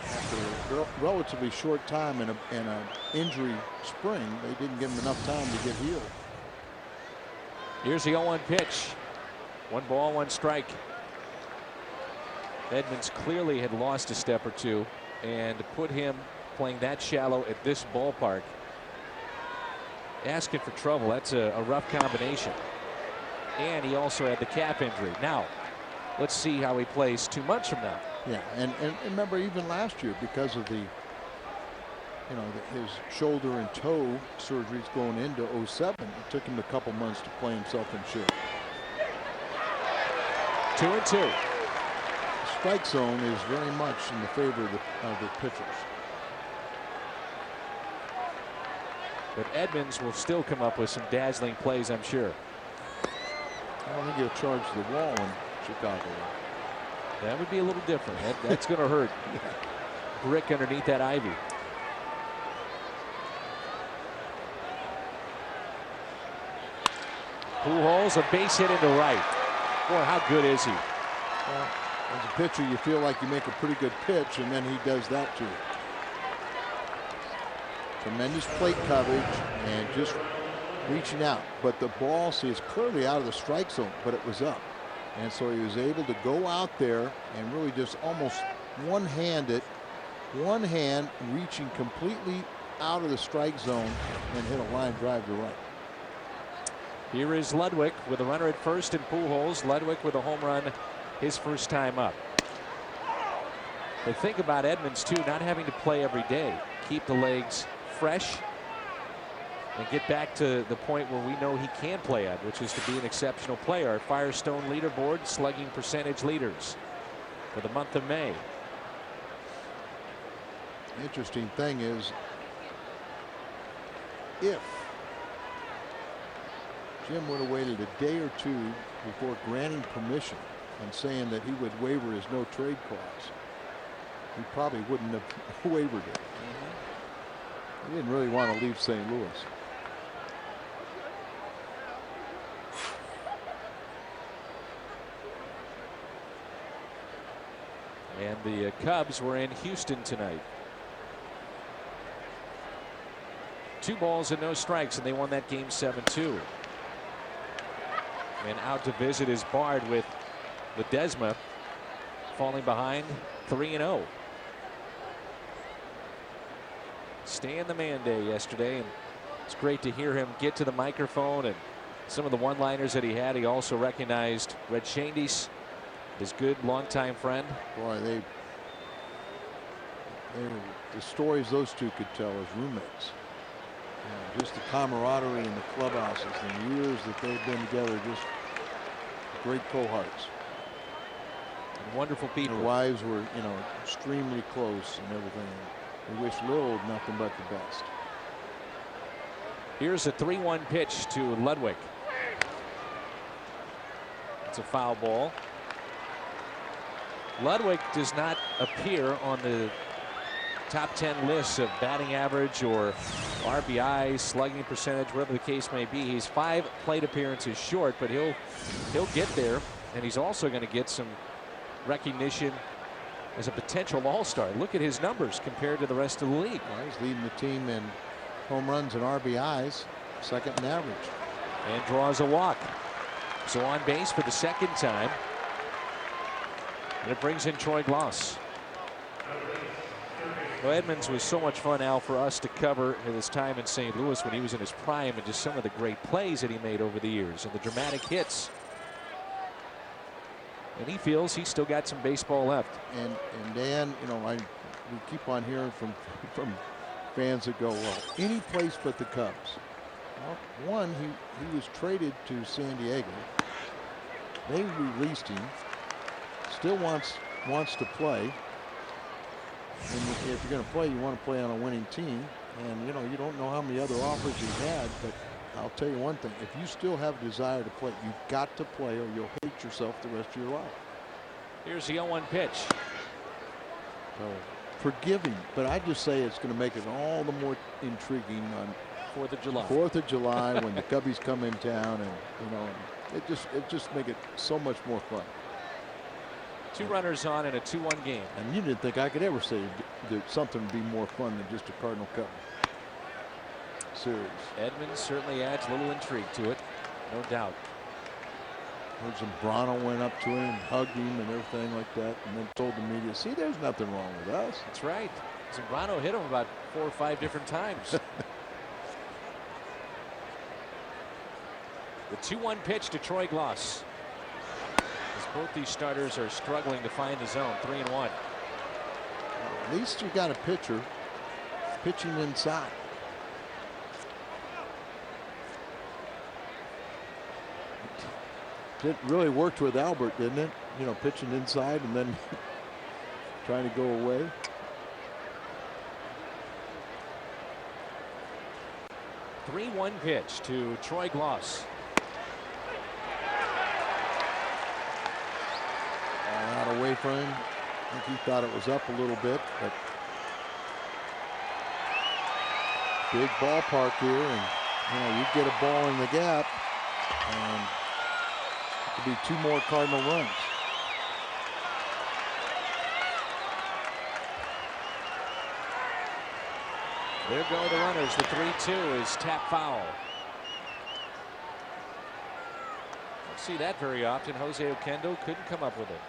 after a relatively short time in an injury spring, they didn't give him enough time to get healed. Here's the 0-1 pitch. 1 ball, 1 strike. Edmonds clearly had lost a step or two, and to put him playing that shallow at this ballpark, asking for trouble, that's a rough combination. And he also had the calf injury. Now, let's see how he plays 2 months from now. Yeah, and remember, even last year, because of the, his shoulder and toe surgeries going into 07, it took him a couple months to play himself in shape. 2-2. Strike zone is very much in the favor of the pitchers. But Edmonds will still come up with some dazzling plays, I'm sure. I don't think he'll charge the wall in Chicago. That would be a little different. That's going to hurt. Brick underneath that ivy. Pujols, a base hit into right. Boy, how good is he? Well, as a pitcher, you feel like you make a pretty good pitch, and then he does that to you. Tremendous plate coverage and just reaching out. But the ball, see, it's clearly out of the strike zone, but it was up. And so he was able to go out there and really just almost one-handed, one hand reaching completely out of the strike zone and hit a line drive to right. Here is Ludwig with a runner at first and Pujols. Ludwig with a home run his first time up. But think about Edmonds too, not having to play every day. Keep the legs fresh and get back to the point where we know he can play at, which is to be an exceptional player. Our Firestone leaderboard, slugging percentage leaders for the month of May. The interesting thing is, if Jim would have waited a day or two before granting permission and saying that he would waiver his no trade clause, he probably wouldn't have wavered it. He didn't really want to leave St. Louis. And the Cubs were in Houston tonight. 2 balls and no strikes, and they won that game 7-2. And out to visit is Bard with Ledesma falling behind 3-0. Stan the Man Day yesterday, and it's great to hear him get to the microphone and some of the one-liners that he had. He also recognized Red Shandies, his good longtime friend. Boy, the stories those two could tell as roommates. Just the camaraderie in the clubhouses and the years that they've been together, just great cohorts. And wonderful people. Their wives were, extremely close and everything. We wish Lil nothing but the best. Here's a 3-1 pitch to Ludwig. It's a foul ball. Ludwig does not appear on the top 10 lists of batting average or RBI, slugging percentage, whatever the case may be. He's 5 plate appearances short, but he'll get there, and he's also going to get some recognition as a potential all-star. Look at his numbers compared to the rest of the league. Well, he's leading the team in home runs and RBIs, second in average. And draws a walk. So on base for the second time. And it brings in Troy Gloss. Well, Edmonds was so much fun, Al, for us to cover at his time in St. Louis when he was in his prime, and just some of the great plays that he made over the years and the dramatic hits. And he feels he's still got some baseball left. And Dan, we keep on hearing from fans that go, well, any place but the Cubs. Well, one, he was traded to San Diego. They released him. Still wants to play. And if you're going to play, you want to play on a winning team. And you don't know how many other offers he's had, but I'll tell you one thing: if you still have a desire to play, you've got to play, or you'll hate yourself the rest of your life. Here's the 0-1 pitch. So forgiving, but I just say it's going to make it all the more intriguing on 4th of July. 4th of July when the Cubbies come in town, and it just make it so much more fun. 2 runners on in a 2-1 game. And you didn't think I could ever say that something would be more fun than just a Cardinal Cup series. Edmonds certainly adds a little intrigue to it, no doubt. Heard Zambrano went up to him and hugged him and everything like that, and then told the media, see, there's nothing wrong with us. That's right. Zambrano hit him about 4 or 5 different times. The 2-1 pitch to Troy Gloss. As both these starters are struggling to find the zone. 3-1. At least you got a pitcher pitching inside. It really worked with Albert, didn't it? Pitching inside and then trying to go away. The 3-1 pitch to Troy Gloss. Out away from him. I think he thought it was up a little bit, but big ballpark here, and you get a ball in the gap, and it could be 2 more Cardinal runs. There go the runners. The 3-2 is tap foul. Don't see that very often. Jose Oquendo couldn't come up with it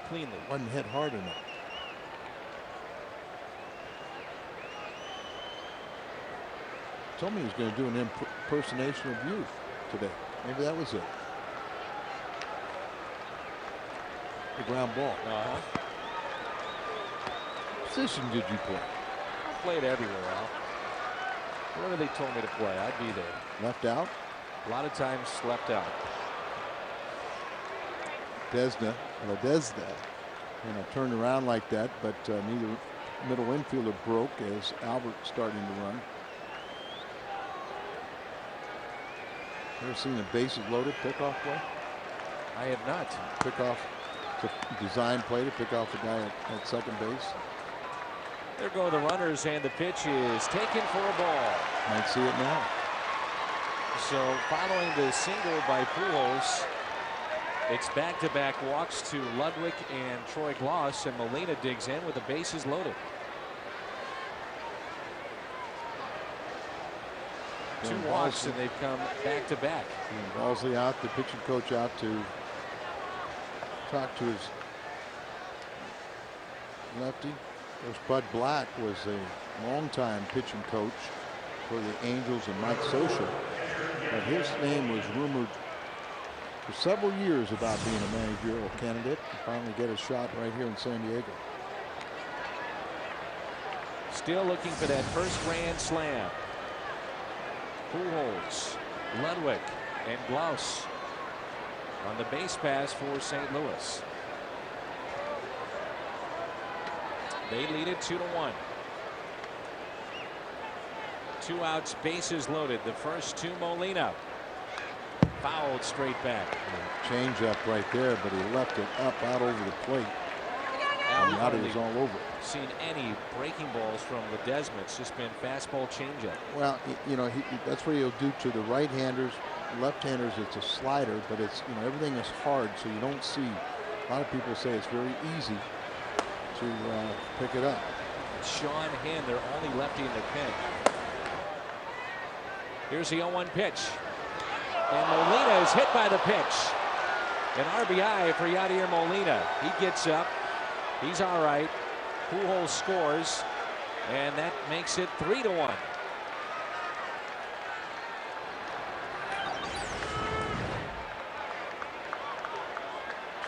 cleanly. Wasn't hit hard enough. Told me he was going to do an impersonation of you today. Maybe that was it. The ground ball. What position did you play? I played everywhere, Al. Wherever they told me to play, I'd be there. Left out? A lot of times left out. Ledesma, turned around like that, but neither middle infielder broke as Albert starting to run. Ever seen a bases loaded pickoff play? I have not. Pickoff, it's a design play to pick off the guy at second base. There go the runners, and the pitch is taken for a ball. Might see it now. So following the single by Pujols, it's back-to-back walks to Ludwig and Troy Gloss, and Molina digs in with the bases loaded. 2 walks, and they've come back-to-back. Balsley out, the pitching coach out to talk to his lefty. Of course, Bud Black was a longtime pitching coach for the Angels and Mike Scioscia, but his name was rumored for several years about being a managerial candidate, and finally get a shot right here in San Diego. Still looking for that first grand slam. Pujols, Ludwig, and Glaus on the base pass for St. Louis. They lead it 2-1. 2 outs, bases loaded. The first to Molina. Fouled straight back. Change up right there, but he left it up out over the plate. And now he was all over it. Seen any breaking balls from Ledesma. It's just been fastball changeup. Well, you know, that's what he'll do to the right-handers. Left-handers, it's a slider, but it's, you know, everything is hard, so you don't see. A lot of people say it's very easy to pick it up. Sean Hinn, their only lefty in the pen. Here's the 0-1 pitch. And Molina is hit by the pitch. An RBI for Yadier Molina. He gets up. He's all right. Pujols scores. And that makes it 3-1.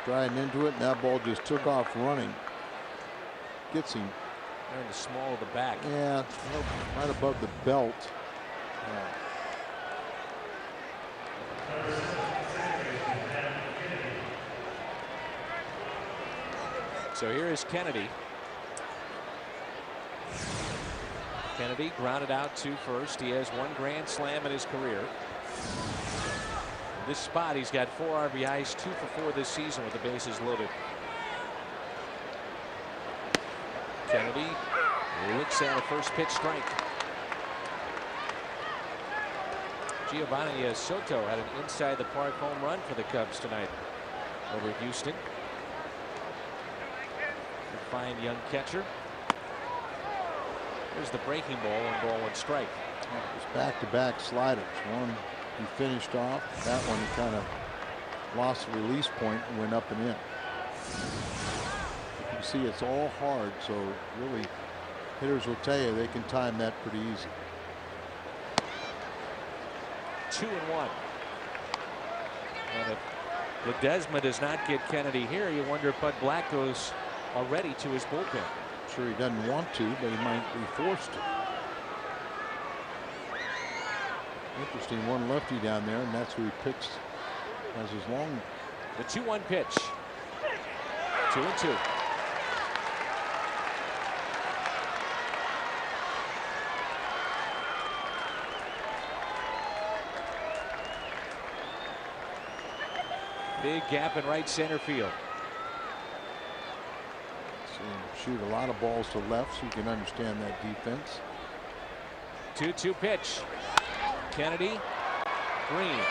Striding into it, and that ball just took off running. Gets him. They're in the small of the back. Yeah, right above the belt. So here is Kennedy. Kennedy grounded out to first. He has 1 grand slam in his career. In this spot, he's got 4 RBIs, 2 for 4 this season with the bases loaded. Kennedy looks at a first pitch strike. Giovanni Soto had an inside the park home run for the Cubs tonight over Houston. A fine young catcher. Here's the breaking ball, 1 ball, 1 strike. It was back-to-back sliders. One he finished off. That one he kind of lost the release point and went up and in. You can see it's all hard, so really hitters will tell you they can time that pretty easy. 2-1. And if Ledesma does not get Kennedy here, you wonder if Bud Black goes already to his bullpen. Sure, he doesn't want to, but he might be forced to. Interesting, 1 lefty down there, and that's who he picks as his long. The 2-1 pitch. 2-2. Big gap in right center field. So shoot a lot of balls to left, so you can understand that defense. 2-2 pitch. Kennedy, Green,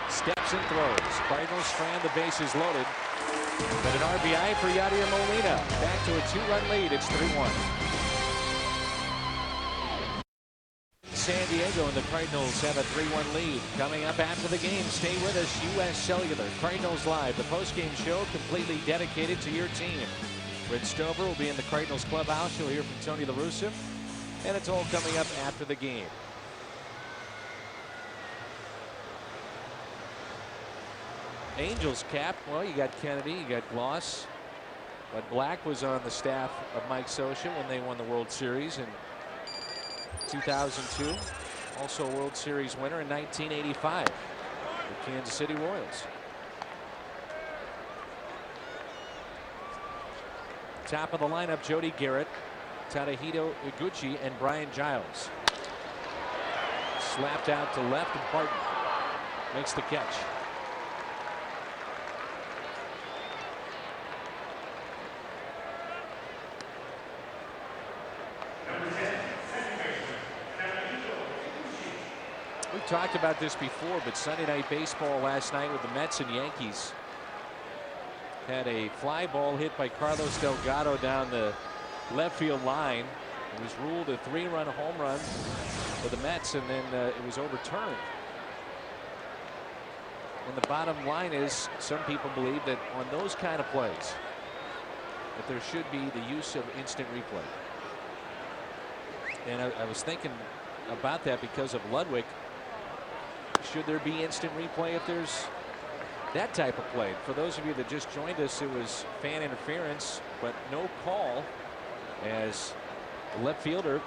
steps and throws. Cardinals strand, the bases loaded. But an RBI for Yadier Molina. Back to a 2-run lead. It's 3-1. San Diego and the Cardinals have a 3-1 lead. Coming up after the game, stay with us. U.S. Cellular, Cardinals Live, the postgame show completely dedicated to your team. Fred Stover will be in the Cardinals clubhouse. You'll hear from Tony La Russa. And it's all coming up after the game. Angels cap. Well, you got Kennedy, you got Glaus. But Black was on the staff of Mike Scioscia when they won the World Series in 2002. Also a World Series winner in 1985. The Kansas City Royals. Top of the lineup, Jody Garrett, Tadahito Iguchi, and Brian Giles. Slapped out to left, and Barton makes the catch. We talked about this before, but Sunday Night Baseball last night with the Mets and Yankees had a fly ball hit by Carlos Delgado down the left field line. It was ruled a 3-run home run for the Mets, and then it was overturned. And the bottom line is, some people believe that on those kind of plays that there should be the use of instant replay. And I was thinking about that because of Ludwig. Should there be instant replay if there's that type of play? For those of you that just joined us, it was fan interference, but no call, as the left fielder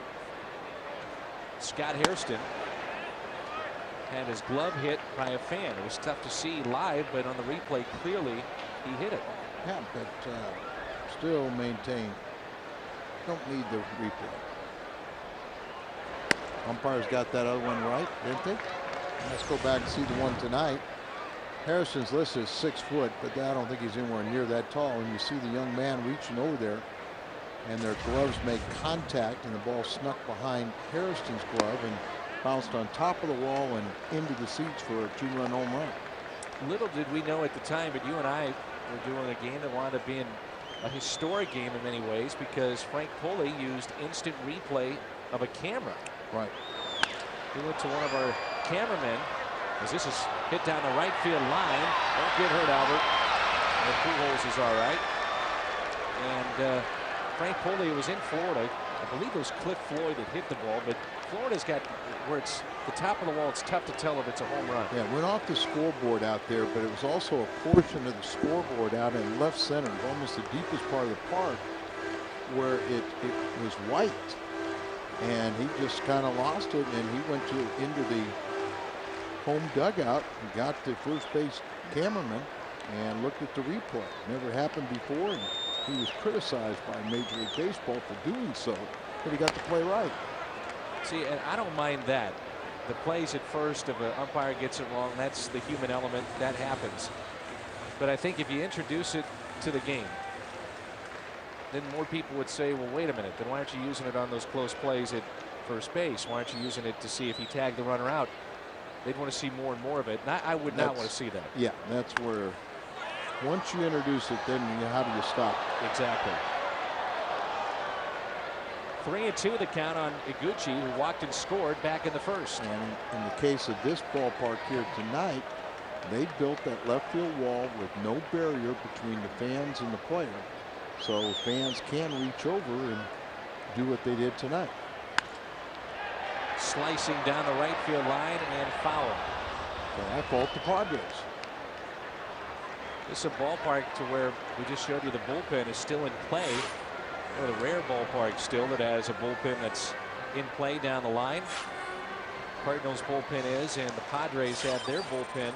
Scott Hairston had his glove hit by a fan. It was tough to see live, but on the replay, clearly he hit it. Yeah, but still maintain. Don't need the replay. Umpires got that other one right, didn't they? Let's go back and see the one tonight. Harrison's listed as 6 foot, but I don't think he's anywhere near that tall. And you see the young man reaching over there, and their gloves make contact, and the ball snuck behind Harrison's glove and bounced on top of the wall and into the seats for a 2-run home run. Little did we know at the time, but you and I were doing a game that wound up being a historic game in many ways because Frank Pulley used instant replay of a camera. Right. We went to one of our cameramen as this is hit down the right field line. Don't get hurt, Albert. And Pujols is all right. And Frank Pulley was in Florida. I believe it was Cliff Floyd that hit the ball, but Florida's got where it's the top of the wall. It's tough to tell if it's a home run. Yeah, it went off the scoreboard out there, but it was also a portion of the scoreboard out in left center, almost the deepest part of the park, where it was white. And he just kind of lost it, and he went into the home dugout and got the first base cameraman and looked at the replay. Never happened before, and he was criticized by Major League Baseball for doing so, but he got the play right. See, and I don't mind that. The plays at first, if an umpire gets it wrong, that's the human element. That happens. But I think if you introduce it to the game, then more people would say, well, wait a minute, then why aren't you using it on those close plays at first base? Why aren't you using it to see if he tagged the runner out? They'd want to see more and more of it. And I would not want to see that. Yeah, that's where once you introduce it, then how do you stop? Exactly. 3-2 the count on Iguchi, who walked and scored back in the first. And in the case of this ballpark here tonight, they built that left field wall with no barrier between the fans and the player. So fans can reach over and do what they did tonight. Slicing down the right field line and foul. So I fault the Padres. This is a ballpark to where we just showed you the bullpen is still in play. One of the rare ballparks still that has a bullpen that's in play down the line. Cardinals bullpen is, and the Padres have their bullpen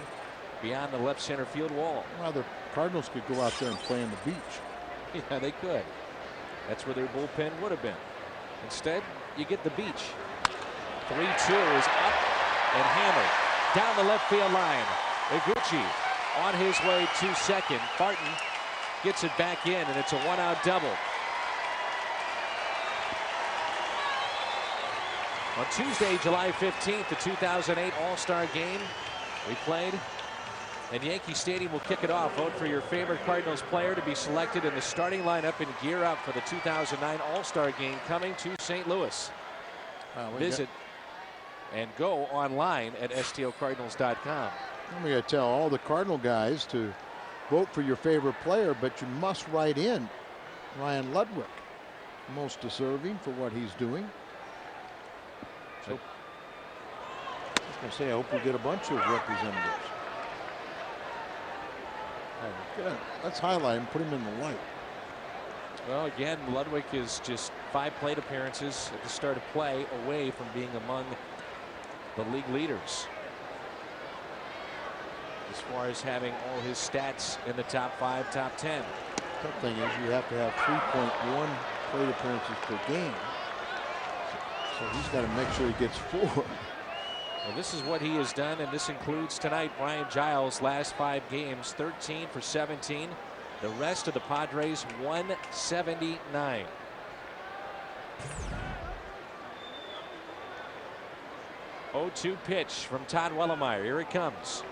beyond the left center field wall. Well, the Cardinals could go out there and play on the beach. Yeah, they could. That's where their bullpen would have been. Instead, you get the beach. 3-2 is up and hammered down the left field line. Iguchi on his way to second. Barton gets it back in, and it's a 1-out double. On Tuesday, July 15th, the 2008 All-Star Game we played, and Yankee Stadium will kick it off. Vote for your favorite Cardinals player to be selected in the starting lineup and gear up for the 2009 All-Star Game coming to St. Louis. Visit and go online at STLCardinals.com. We got to tell all the Cardinal guys to vote for your favorite player, but you must write in Ryan Ludwig, most deserving for what he's doing. So, I was going to say, I hope we get a bunch of representatives. Let's highlight him, put him in the light. Well, again, Ludwig is just 5 plate appearances at the start of play away from being among the league leaders as far as having all his stats in the top 5, top 10. Tough thing is you have to have 3.1 plate appearances per game. So he's got to make sure he gets 4. Well, this is what he has done, and this includes tonight. Brian Giles, last 5 games, 13 for 17. The rest of the Padres, 179. Oh-2 pitch from Todd Wellemeyer. Here it comes.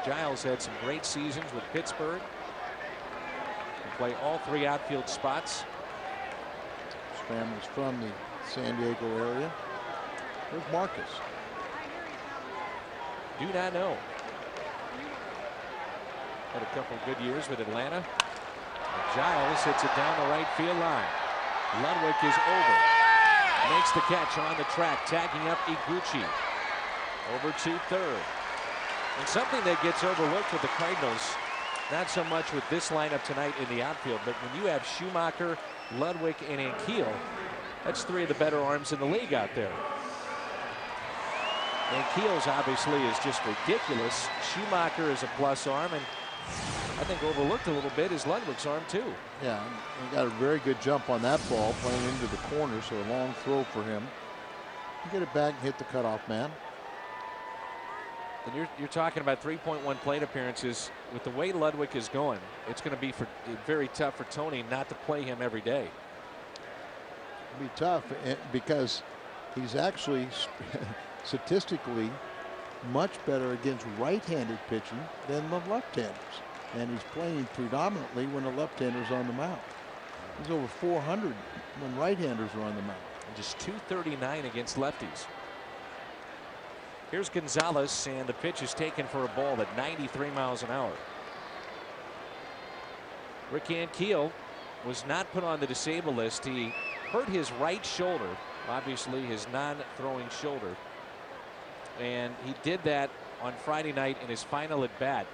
Giles had some great seasons with Pittsburgh. He play all 3 outfield spots. Family's from the San Diego area. Where's Marcus? Do not know. Had a couple of good years with Atlanta. And Giles hits it down the right field line. Ludwig is over. Makes the catch on the track, tagging up Iguchi. Over to third. And something that gets overlooked with the Cardinals, not so much with this lineup tonight in the outfield, but when you have Schumacher, Ludwig, and Ankiel, That's 3 of the better arms in the league out there. And Keel's obviously is just ridiculous. Schumacher is a plus arm, and I think overlooked a little bit is Ludwig's arm too. Yeah, he got a very good jump on that ball, playing into the corner, so a long throw for him. Get it back and hit the cutoff man. And you're talking about 3.1 plate appearances. With the way Ludwig is going, it's going to be very tough for Tony not to play him every day. It'll be tough because he's actually statistically much better against right-handed pitching than the left-handers. And he's playing predominantly when the left-handers on the mound. He's over 400 when right-handers are on the mound. Just 239 against lefties. Here's Gonzalez, and the pitch is taken for a ball at 93 miles an hour. Rick Ankiel was not put on the disabled list. He hurt his right shoulder, obviously his non-throwing shoulder. And he did that on Friday night in his final at bat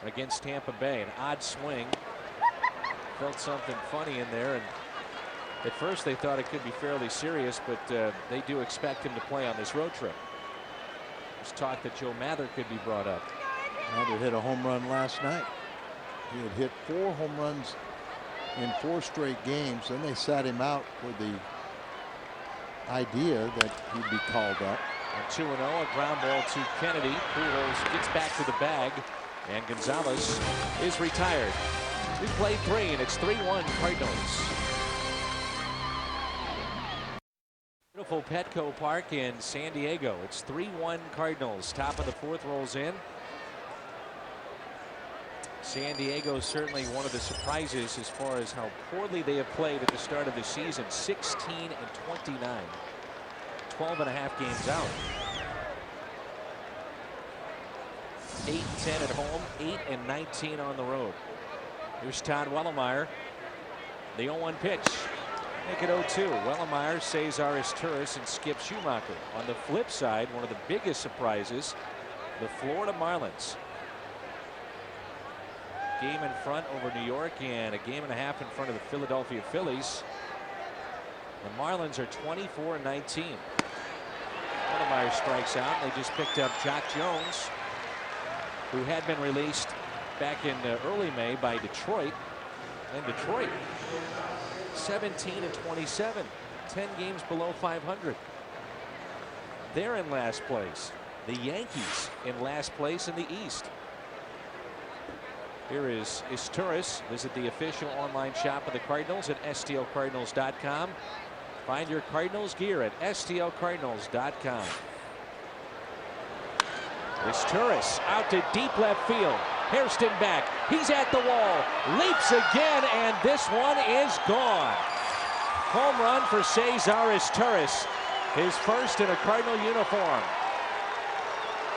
against Tampa Bay. An odd swing. Felt something funny in there, and at first they thought it could be fairly serious, but they do expect him to play on this road trip. There's talk that Joe Mather could be brought up. Mather hit a home run last night. He had hit 4 home runs in 4 straight games. Then they sat him out with the idea that he'd be called up. On 2-0, a ground ball to Kennedy. Pujols gets back to the bag, and Gonzalez is retired. We played 3, and it's 3-1 Cardinals. Beautiful Petco Park in San Diego. It's 3-1 Cardinals. Top of the 4th rolls in. San Diego is certainly one of the surprises as far as how poorly they have played at the start of the season. 16-29. 12.5 games out. 8-10 at home, 8-19 on the road. Here's Todd Wellemeyer. The 0-1 pitch. Make it 0-2. Wellemeyer, Cesar Izturis, and Skip Schumacher. On the flip side, one of the biggest surprises, the Florida Marlins. Game in front over New York and a game and a half in front of the Philadelphia Phillies. The Marlins are 24-19. Wellemeyer strikes out. They just picked up Jock Jones, who had been released back in early May by Detroit. And Detroit 17-27, 10 games below 500. They're in last place. The Yankees in last place in the East. Here is Izturis. Visit the official online shop of the Cardinals at stlcardinals.com. Find your Cardinals gear at stlcardinals.com. Izturis out to deep left field. Hairston back. He's at the wall. Leaps again, and this one is gone. Home run for Cesar Izturis. His first in a Cardinal uniform.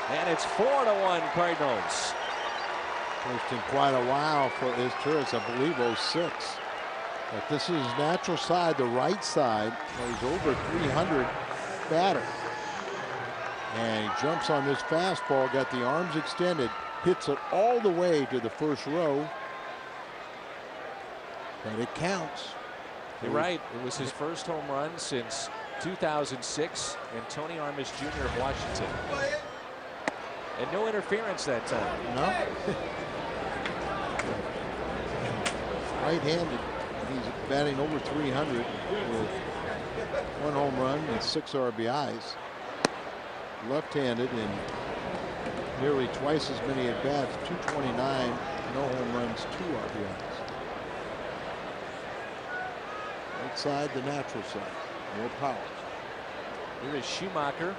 And it's 4-1 Cardinals. First in quite a while for Izturis, I believe 06. But this is his natural side, the right side. He's over 300 batter. And he jumps on this fastball, got the arms extended, hits it all the way to the first row. But it counts. You're right. It was his first home run since 2006 and Tony Armas Jr. of Washington. And no interference that time. No. Right-handed. He's batting over 300 with 1 home run and 6 RBIs. Left-handed and nearly twice as many at bats, 229, no home runs, 2 RBIs. Outside the natural side, more power. Here is Schumacher.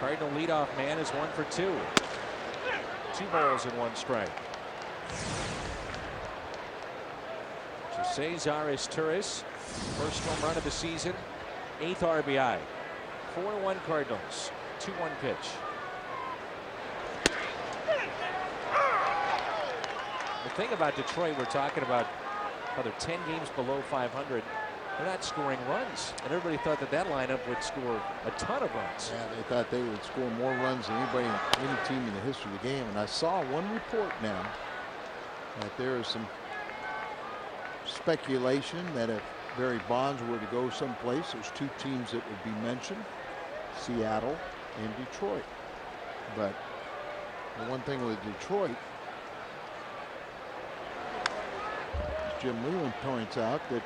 Cardinal leadoff man is 1 for 2. 2 balls and 1 strike. So Cesar Izturis, first home run of the season, 8th RBI. 4-1 Cardinals. 2-1 pitch. The thing about Detroit, we're talking about how they're 10 games below 500. They're not scoring runs, and everybody thought that that lineup would score a ton of runs. Yeah, they thought they would score more runs than anybody, any team in the history of the game. And I saw one report now that there is some speculation that if Barry Bonds were to go someplace, there's two teams that would be mentioned, Seattle and Detroit. But the one thing with Detroit, Jim Leland points out that,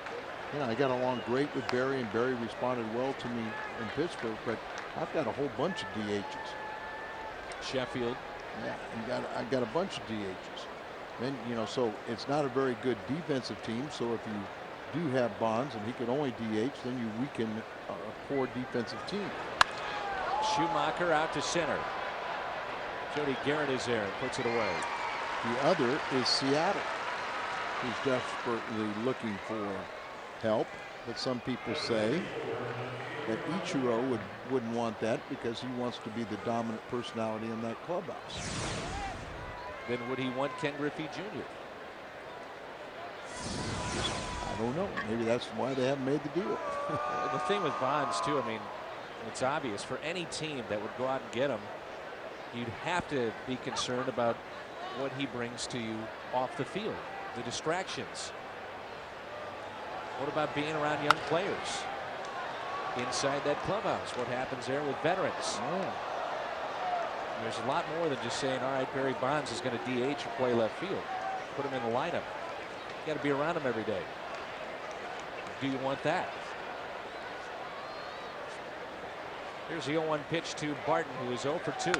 I got along great with Barry, and Barry responded well to me in Pittsburgh, but I've got a whole bunch of DHs. Sheffield. Yeah, I've got a bunch of DHs. Then, so it's not a very good defensive team. So if you do have Bonds and he can only DH, then you weaken a poor defensive team. Schumacher out to center. Jody Garrett is there and puts it away. The other is Seattle, who's desperately looking for help. But some people say that Ichiro wouldn't want that because he wants to be the dominant personality in that clubhouse. Then would he want Ken Griffey Jr.? I don't know. Maybe that's why they haven't made the deal. The thing with Bonds too, it's obvious for any team that would go out and get him, you'd have to be concerned about what he brings to you off the field, the distractions. What about being around young players inside that clubhouse? What happens there with veterans? Oh. There's a lot more than just saying, all right, Barry Bonds is going to DH or play left field. Put him in the lineup. You got to be around him every day. Do you want that? Here's the 0-1 pitch to Barton, who is 0 for 2.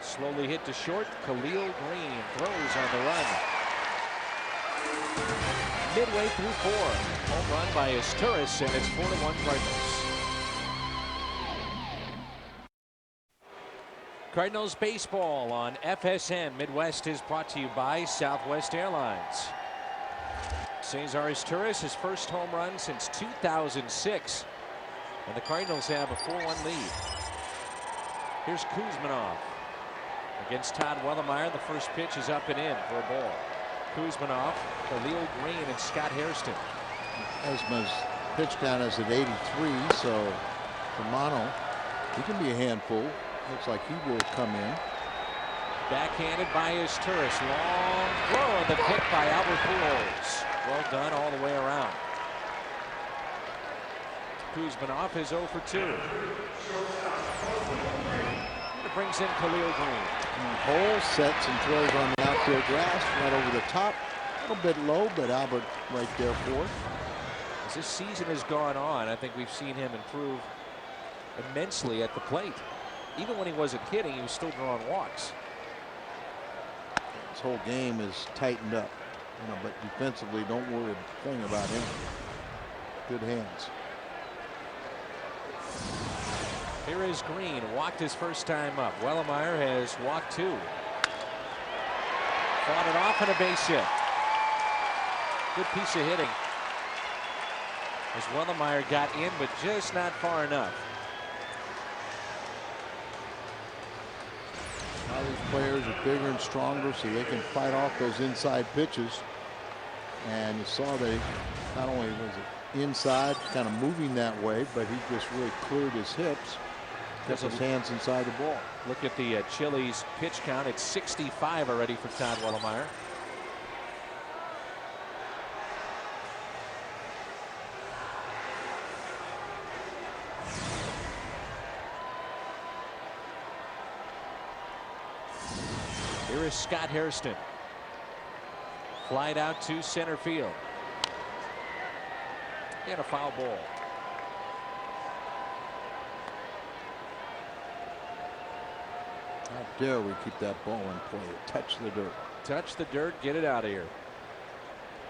Slowly hit to short. Khalil Green throws on the run. Midway through 4. Home run by Asturias, and it's 4-1 Cardinals. Cardinals baseball on FSN Midwest is brought to you by Southwest Airlines. Cesar Asturias, his first home run since 2006. And the Cardinals have a 4-1 lead. Here's Kuzmanov against Todd Wellemeyer. The first pitch is up and in for a ball. Kuzmanov, Khalil Green, and Scott Hairston. Esma's pitch count is at 83, so Romano, he can be a handful. Looks like he will come in. Backhanded by Asturias. Long throw, and the pick by Albert Pujols. Well done all the way around. Kuzmanov is 0 for 2. It brings in Khalil Green. Hole sets and throws on the outfield grass, right over the top. A little bit low, but Albert right there for it. As this season has gone on, I think we've seen him improve immensely at the plate. Even when he wasn't hitting, he was still drawing walks. His whole game is tightened up, but defensively, don't worry a thing about him. Good hands. Here is Green, walked his first time up. Wellemeyer has walked 2. Fought it off and a base hit. Good piece of hitting. As Wellemeyer got in, but just not far enough. Now these players are bigger and stronger, so they can fight off those inside pitches. And you saw they not only was it inside, kind of moving that way, but he just really cleared his hips, kept his hands inside the ball. Look at the Chili's pitch count. It's 65 already for Todd Wellemeyer. Here is Scott Hairston. Flied out to center field. And a foul ball. How dare we keep that ball in play? Touch the dirt. Touch the dirt, get it out of here.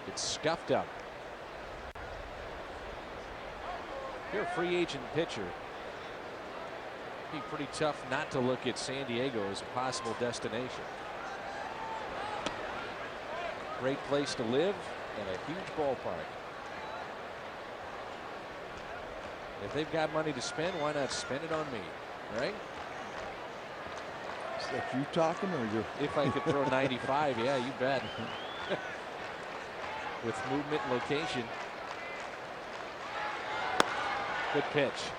It's scuffed up. You're a free agent pitcher. It'd be pretty tough not to look at San Diego as a possible destination. Great place to live and a huge ballpark. If they've got money to spend, why not spend it on me, right? Is that you talking, or you? If I could throw 95, yeah, you bet. With movement and location. Good pitch.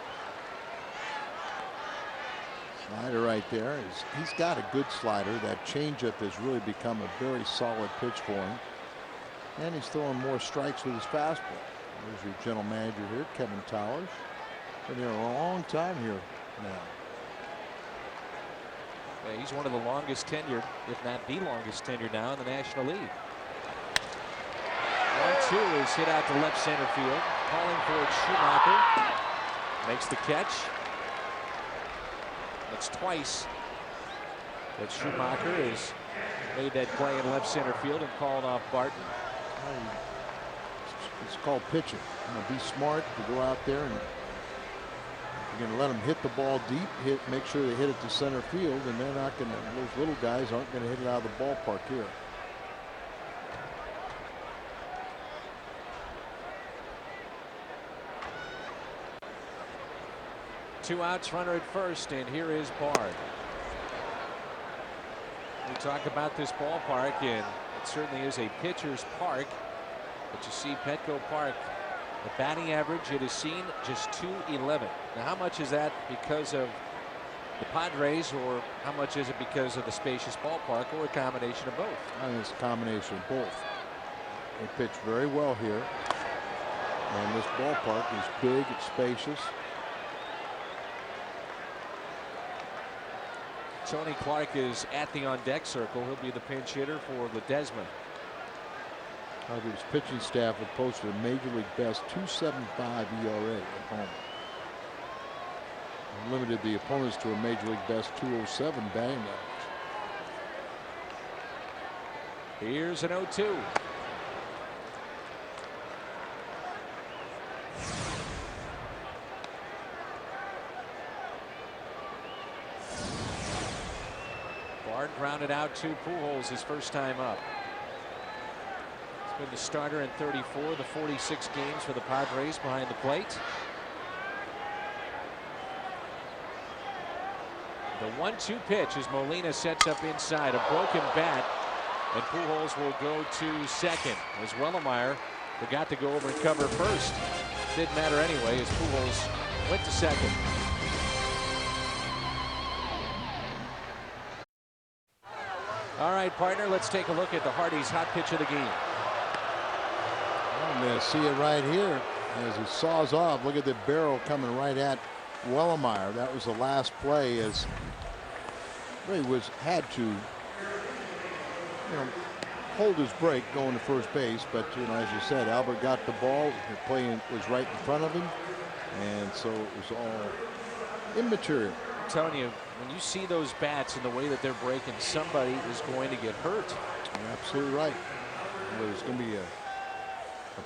Slider right there. He's got a good slider. That changeup has really become a very solid pitch for him. And he's throwing more strikes with his fastball. There's your general manager here, Kevin Towers. Been here a long time here now. Yeah, he's one of the longest tenured, if not the longest tenured now in the National League. 1-2 is hit out to left center field. Calling for it, Schumacher. Makes the catch. That's twice that Schumacher has made that play in left center field and called off Barton. It's called pitching. Be smart to go out there, and you're going to let them hit the ball deep, make sure they hit it to center field, and they're not going to, those little guys aren't going to hit it out of the ballpark here. Two outs, runner at first, and here is Bard. We talk about this ballpark, and it certainly is a pitcher's park. But you see Petco Park, the batting average it has seen just .211. Now, how much is that because of the Padres, or how much is it because of the spacious ballpark, or a combination of both? I think it's a combination of both. They pitch very well here, and this ballpark is big, it's spacious. Tony Clark is at the on-deck circle. He'll be the pinch hitter for Ledesma. His pitching staff had posted a major league best .275 ERA at home. And limited the opponents to a major league best .207 batting average. Here's an 0-2. Bard grounded out to Pujols his first time up. He's been the starter in 34, the 46 games for the Padres behind the plate. The 1-2 pitch as Molina sets up inside, a broken bat, and Pujols will go to second as Wellemeyer forgot to go over and cover first. Didn't matter anyway as Pujols went to second. All right, partner, let's take a look at the Hardy's hot pitch of the game. I'm going to see it right here as he saws off. Look at the barrel coming right at Wellemeyer. That was the last play, as really had to, hold his break going to first base. But as you said, Albert got the ball. The play was right in front of him, and so it was all immaterial. I'm telling you, when you see those bats and the way that they're breaking, somebody is going to get hurt. You're absolutely right. Whether it's going to be a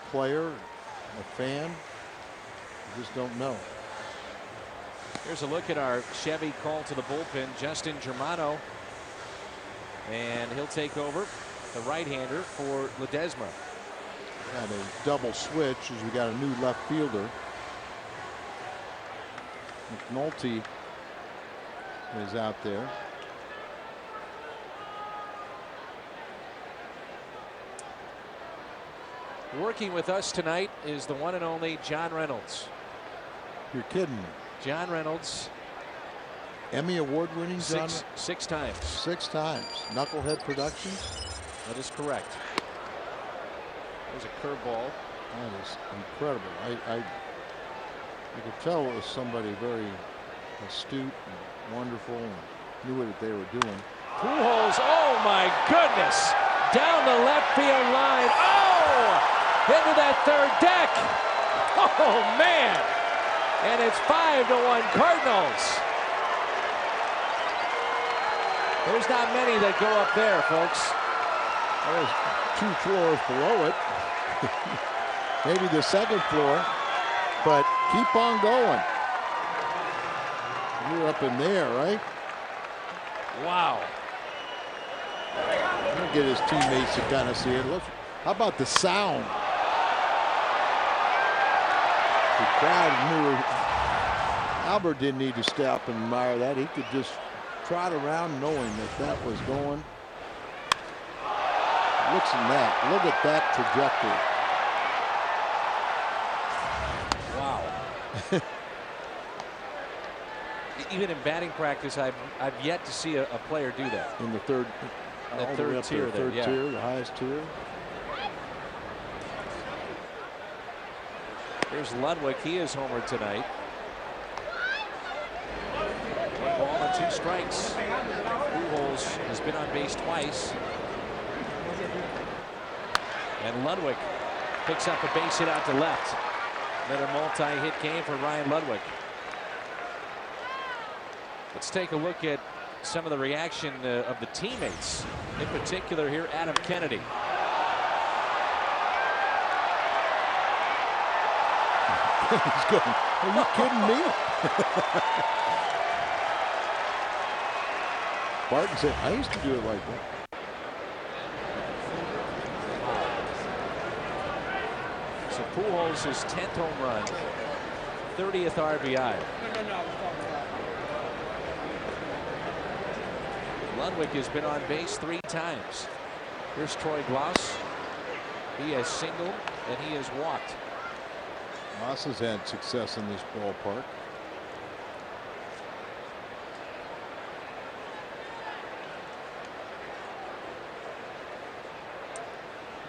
player, a fan, you just don't know. Here's a look at our Chevy call to the bullpen, Justin Germano, and he'll take over, the right-hander for Ledesma. Got a double switch as we got a new left fielder. McNulty is out there. Working with us tonight is the one and only John Reynolds. You're kidding me. John Reynolds. Emmy award-winning John? Six times. 6 times. Knucklehead Productions? That is correct. There's a curveball. That is incredible. I could tell it was somebody very astute and wonderful and knew what they were doing. Pujols, oh my goodness! Down the left field line. Oh! Into that third deck. Oh man! And it's 5-1 Cardinals. There's not many that go up there, folks. There's 2 floors below it. Maybe the 2nd floor, but keep on going. You're up in there, right? Wow. He'll get his teammates to kind of see it. Look, how about the sound? The crowd knew. Albert didn't need to stop and admire that. He could just trot around knowing that that was going. Listen at that. Look at that trajectory. Wow. Even in batting practice, I've yet to see a player do that. In the third tier, the highest tier. Here's Ludwig. He is homered tonight. 1 ball and 2 strikes. Pujols has been on base twice. And Ludwig picks up a base hit out to left. Another multi-hit game for Ryan Ludwig. Let's take a look at some of the reaction of the teammates. In particular here, Adam Kennedy. He's going, are you kidding me? Barton said, I used to do it like that. So Pujols' 10th home run, 30th RBI. Ludwig has been on base 3 times. Here's Troy Glaus. He has singled and he has walked. Moss has had success in this ballpark.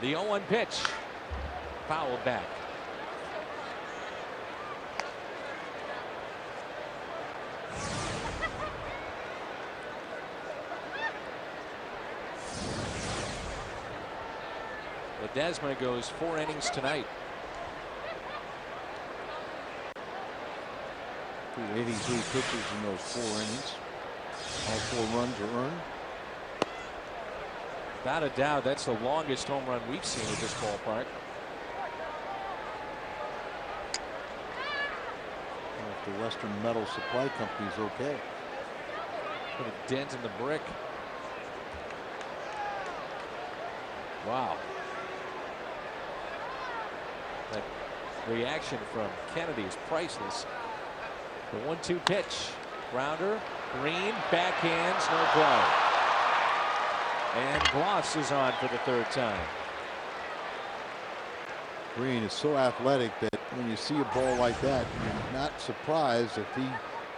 The 0-1 pitch. Fouled back. Ledesma goes 4 innings tonight. 283 pitches in those 4 innings. All 4 runs are earned. Without a doubt, that's the longest home run we've seen at this ballpark. If the Western Metal Supply Company is okay. Put a dent in the brick. Wow. That reaction from Kennedy is priceless. The 1-2 pitch. Grounder. Green. Backhands. No play. And Glaus is on for the 3rd time. Green is so athletic that when you see a ball like that, you're not surprised if he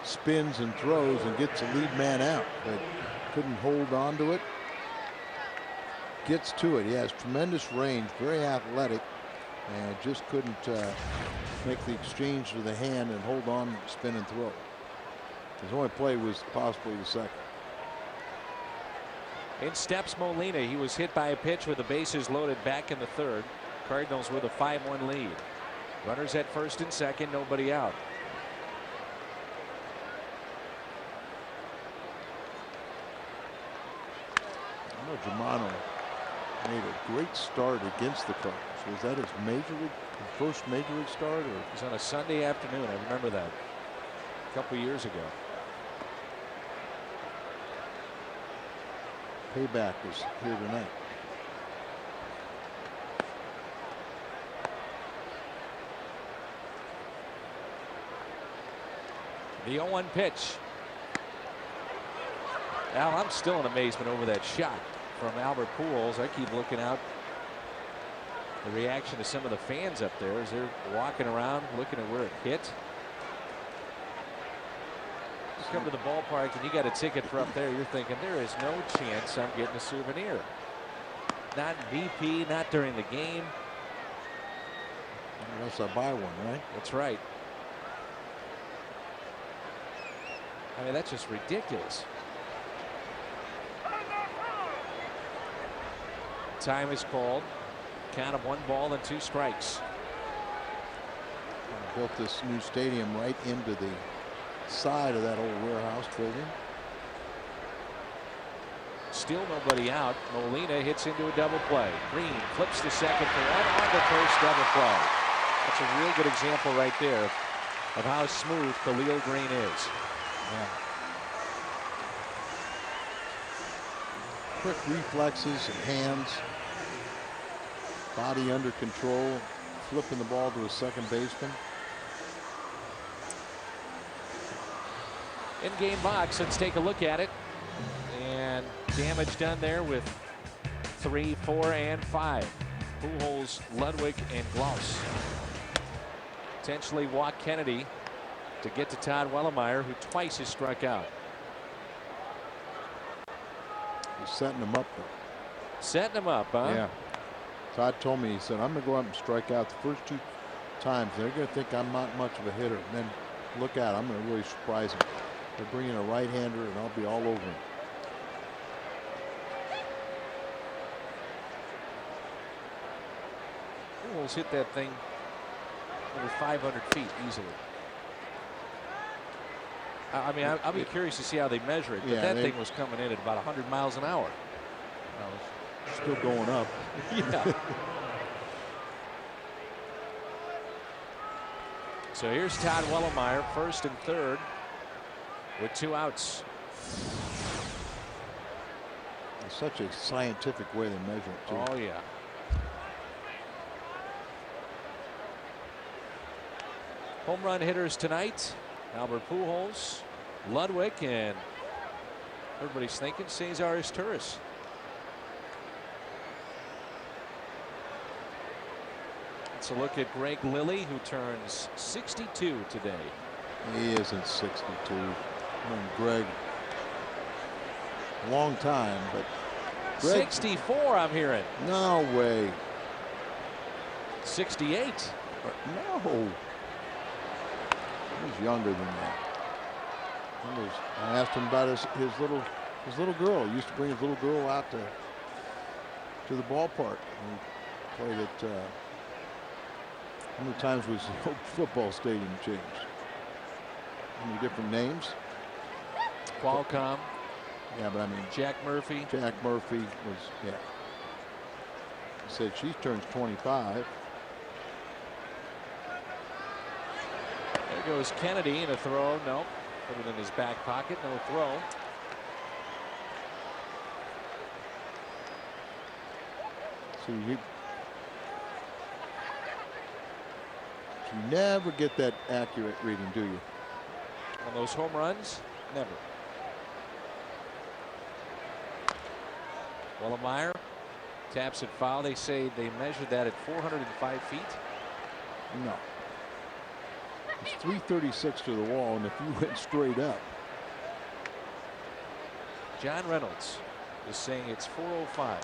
spins and throws and gets a lead man out, but couldn't hold on to it. Gets to it. He has tremendous range, very athletic, and just couldn't make the exchange to the hand and hold on, spin and throw. His only play was possibly the second. In steps Molina. He was hit by a pitch with the bases loaded back in the 3rd. Cardinals with a 5-1 lead. Runners at 1st and 2nd, nobody out. I know Germano made a great start against the Cardinals. Was that his first major league start? Or? It was on a Sunday afternoon. I remember that a couple years ago. Payback was here tonight. The 0-1 pitch. Al, I'm still in amazement over that shot from Albert Pujols. I keep looking out the reaction to some of the fans up there as they're walking around looking at where it hit. You come to the ballpark and you got a ticket for up there, you're thinking there is no chance I'm getting a souvenir. Not BP, not during the game. Unless I buy one, right? That's right. I mean, that's just ridiculous. Time is called. Count of 1 ball and 2 strikes. Built this new stadium right into the side of that old warehouse building. Still nobody out. Molina hits into a double play. Green flips to second for 1 on the first double play. That's a real good example right there of how smooth Khalil Green is. Yeah. Quick reflexes and hands. Body under control. Flipping the ball to a second baseman. In-game box. Let's take a look at it. And damage done there with 3, 4, and 5. Pujols, Ludwig, and Glaus. Potentially walk Kennedy to get to Todd Wellemeyer, who twice has struck out. He's setting him up, though. Setting him up, huh? Yeah. Todd told me, he said, I'm going to go out and strike out the first times. They're going to think I'm not much of a hitter. And then look out, I'm going to really surprise them. They're bringing a right-hander, and I'll be all over him. Pujols hit that thing over 500 feet easily. I mean, I'll be curious to see how they measure it. But that thing was coming in at about 100 miles an hour. Still going up. Yeah. So here's Todd Wellemeyer, first and third, with 2 outs. It's such a scientific way they measure it, too. Oh, yeah. Home run hitters tonight: Albert Pujols, Ludwig, and everybody's thinking Cesar Izturis. Let's look at Greg Lilly, who turns 62 today. He isn't 62. Greg, a long time, but Greg, 64, I'm hearing. No way. 68. No. He's younger than that. I asked him about his little girl. He used to bring his little girl out to the ballpark. He played at how many times was the old football stadium changed? How many different names? Qualcomm. Yeah, but I mean Jack Murphy. Jack Murphy was, yeah. He said she turns 25. There goes Kennedy in a throw. No. Put it in his back pocket. No throw. So you never get that accurate reading, do you? On those home runs? Never. Wellemeyer taps it foul. They say they measured that at 405 feet. No. It's 336 to the wall, and if you went straight up. John Reynolds is saying it's 405.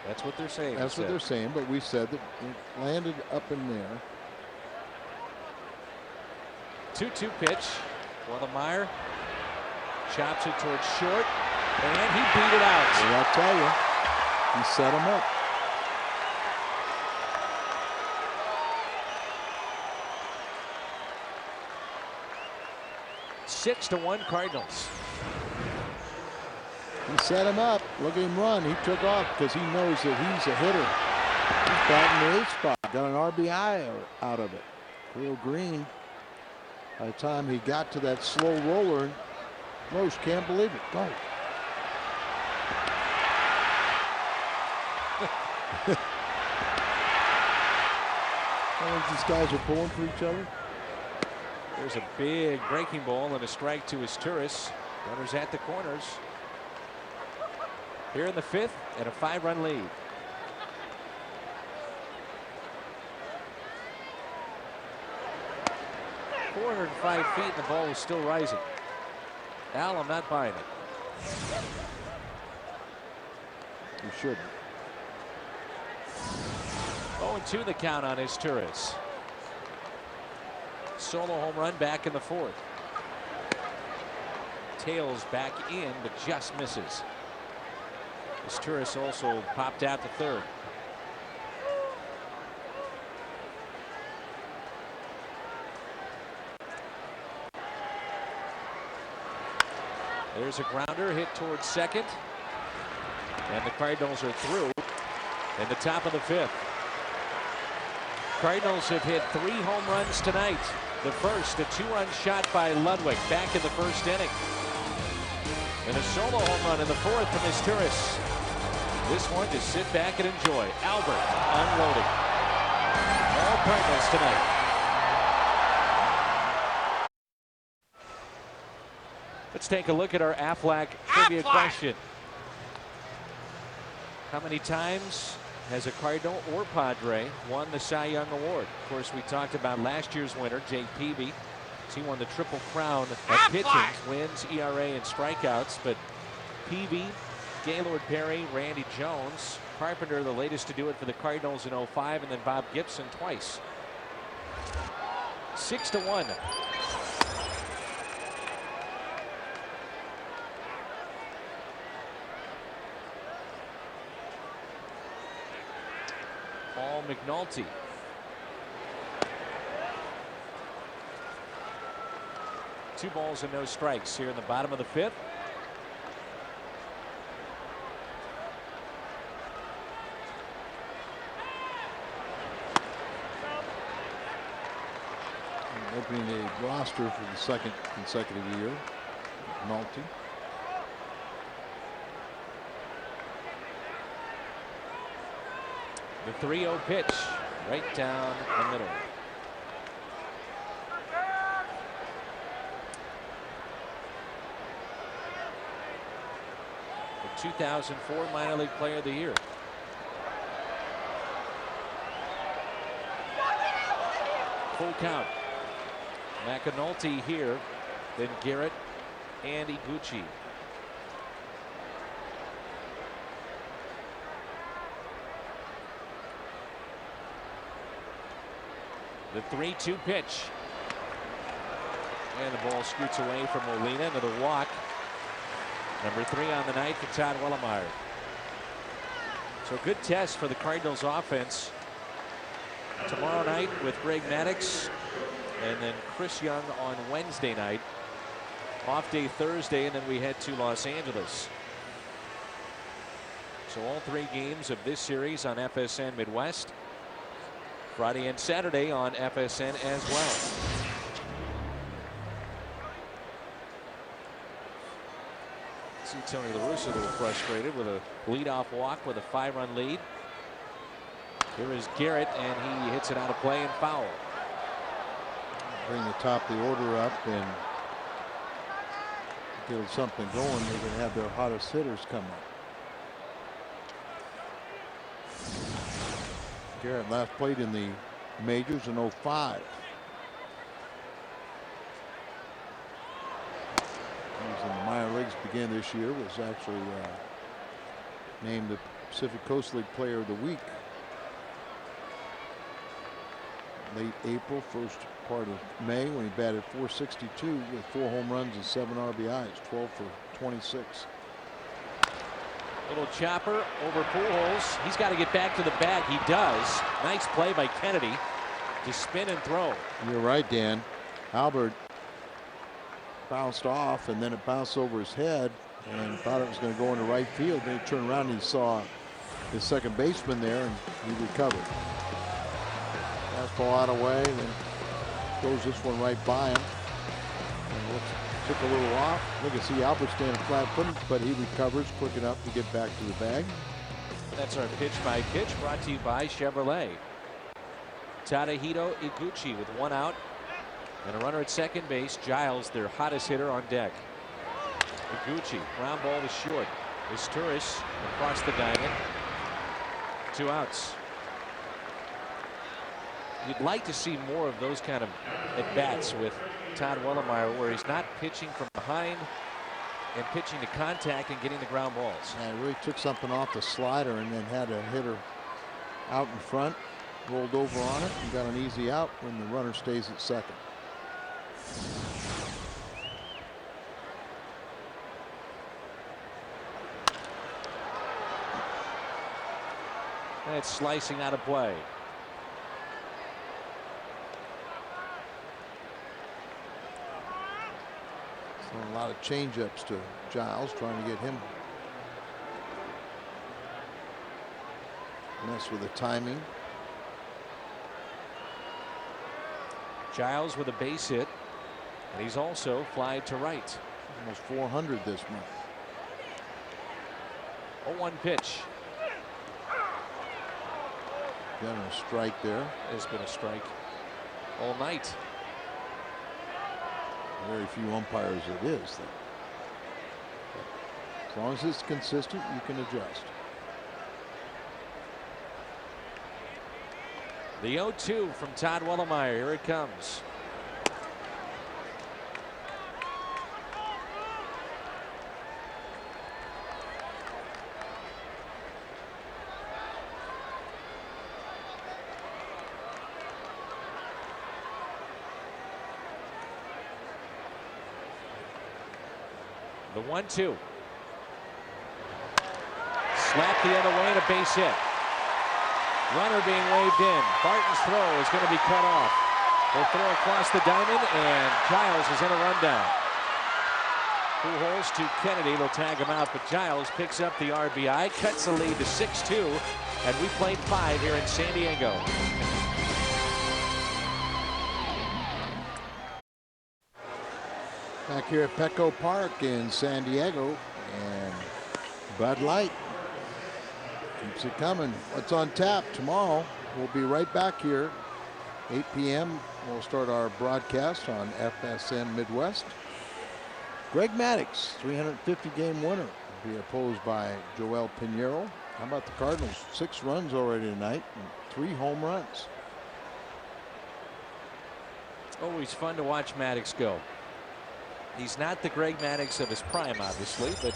That's what they're saying. That's what they're saying, but we said that it landed up in there. 2-2 pitch. Wellemeyer chops it towards short, and he beat it out. Well, I'll tell you, he set him up. Six to 1 Cardinals. He set him up. Look at him run. He took off because he knows that he's a hitter. He's batting the 8th spot. Got an RBI out of it. Real Green. By the time he got to that slow roller, Roche can't believe it. Go. These guys are pulling for each other. There's a big breaking ball and a strike to Izturis. Runners at the corners. Here in the 5th and a 5-run lead. .405 feet and the ball was still rising. Al, I'm not buying it. You shouldn't. 0-2 the count on Izturis. Solo home run back in the 4th. Tails back in, but just misses. Izturis also popped out to 3rd. There's a grounder hit towards 2nd. And the Cardinals are through in the top of the 5th. Cardinals have hit 3 home runs tonight. The first, a 2-run shot by Ludwig back in the 1st inning. And a solo home run in the 4th from Izturis. This one to sit back and enjoy. Albert unloading. All Cardinals tonight. Let's take a look at our Aflac trivia question. How many times has a Cardinal or Padre won the Cy Young Award? Of course, we talked about last year's winner, Jake Peavy. He won the Triple Crown of pitching, wins, ERA, and strikeouts. But Peavy, Gaylord Perry, Randy Jones, Carpenter, the latest to do it for the Cardinals in '05, and then Bob Gibson twice 6-1. Paul McNulty. Two balls and no strikes here in the bottom of the fifth. Opening a roster for the second consecutive year. McNulty. The 3-0 pitch right down the middle. The 2004 Minor League Player of the Year. Full count. McNulty here, then Garrett and Iguchi. The 3-2 pitch. And the ball scoots away from Molina into the walk. Number 3 on the night for Todd Wellemeyer. So a good test for the Cardinals offense tomorrow night with Greg Maddux and then Chris Young on Wednesday night. Off day Thursday, and then we head to Los Angeles. So all 3 games of this series on FSN Midwest. Friday and Saturday on FSN as well. See Tony La Russa a little frustrated with a leadoff walk with a 5-run lead. Here is Garrett, and he hits it out of play and foul. Bring the top of the order up and get something going. They're going to have their hottest hitters come up. Garrett last played in the majors in 05. He was in the minor leagues, began this year, was actually named the Pacific Coast League Player of the Week. Late April, first part of May, when he batted .462 with 4 home runs and 7 RBIs, 12 for 26. Little chopper over Pujols. He's got to get back to the bag. He does. Nice play by Kennedy to spin and throw. You're right, Dan. Albert bounced off, and then it bounced over his head, and thought it was going to go into right field. Then he turned around and he saw his second baseman there, and he recovered. Fastball out of the way, then goes this one right by him. And took a little off. Look at see Albert standing flat-footed, but he recovers quick enough to get back to the bag. That's our pitch by pitch, brought to you by Chevrolet. Tadahito Iguchi with 1 out and a runner at second base. Giles, their hottest hitter, on deck. Iguchi, ground ball to short. Turris across the diamond. 2 outs. You'd like to see more of those kind of at-bats with Todd Wellemeyer, where he's not pitching from behind and pitching to contact and getting the ground balls. Yeah, he really took something off the slider and then had a hitter out in front, rolled over on it, and got an easy out when the runner stays at second. That's slicing out of play. So a lot of change-ups to Giles, trying to get him mess with the timing. Giles with a base hit, and he's also flied to right. Almost 400 this month. 0-1 pitch. Got a strike there. There's been a strike all night. Very few umpires it is, though. As long as it's consistent, you can adjust. The 0-2 from Todd Wellemeyer. Here it comes. The 1-2. Slapped the other way and a base hit. Runner being waved in. Barton's throw is going to be cut off. They'll throw across the diamond, and Giles is in a rundown. Pujols to Kennedy. They'll tag him out, but Giles picks up the RBI, cuts the lead to 6-2, and we played 5 here in San Diego. Back here at Petco Park in San Diego, and Bud Light keeps it coming. What's on tap tomorrow? We'll be right back here. 8 p.m. We'll start our broadcast on FSN Midwest. Greg Maddux, 350-game winner, will be opposed by Joel Pinheiro. How about the Cardinals? 6 runs already tonight and 3 home runs. Always fun to watch Maddux go. He's not the Greg Maddux of his prime, obviously, but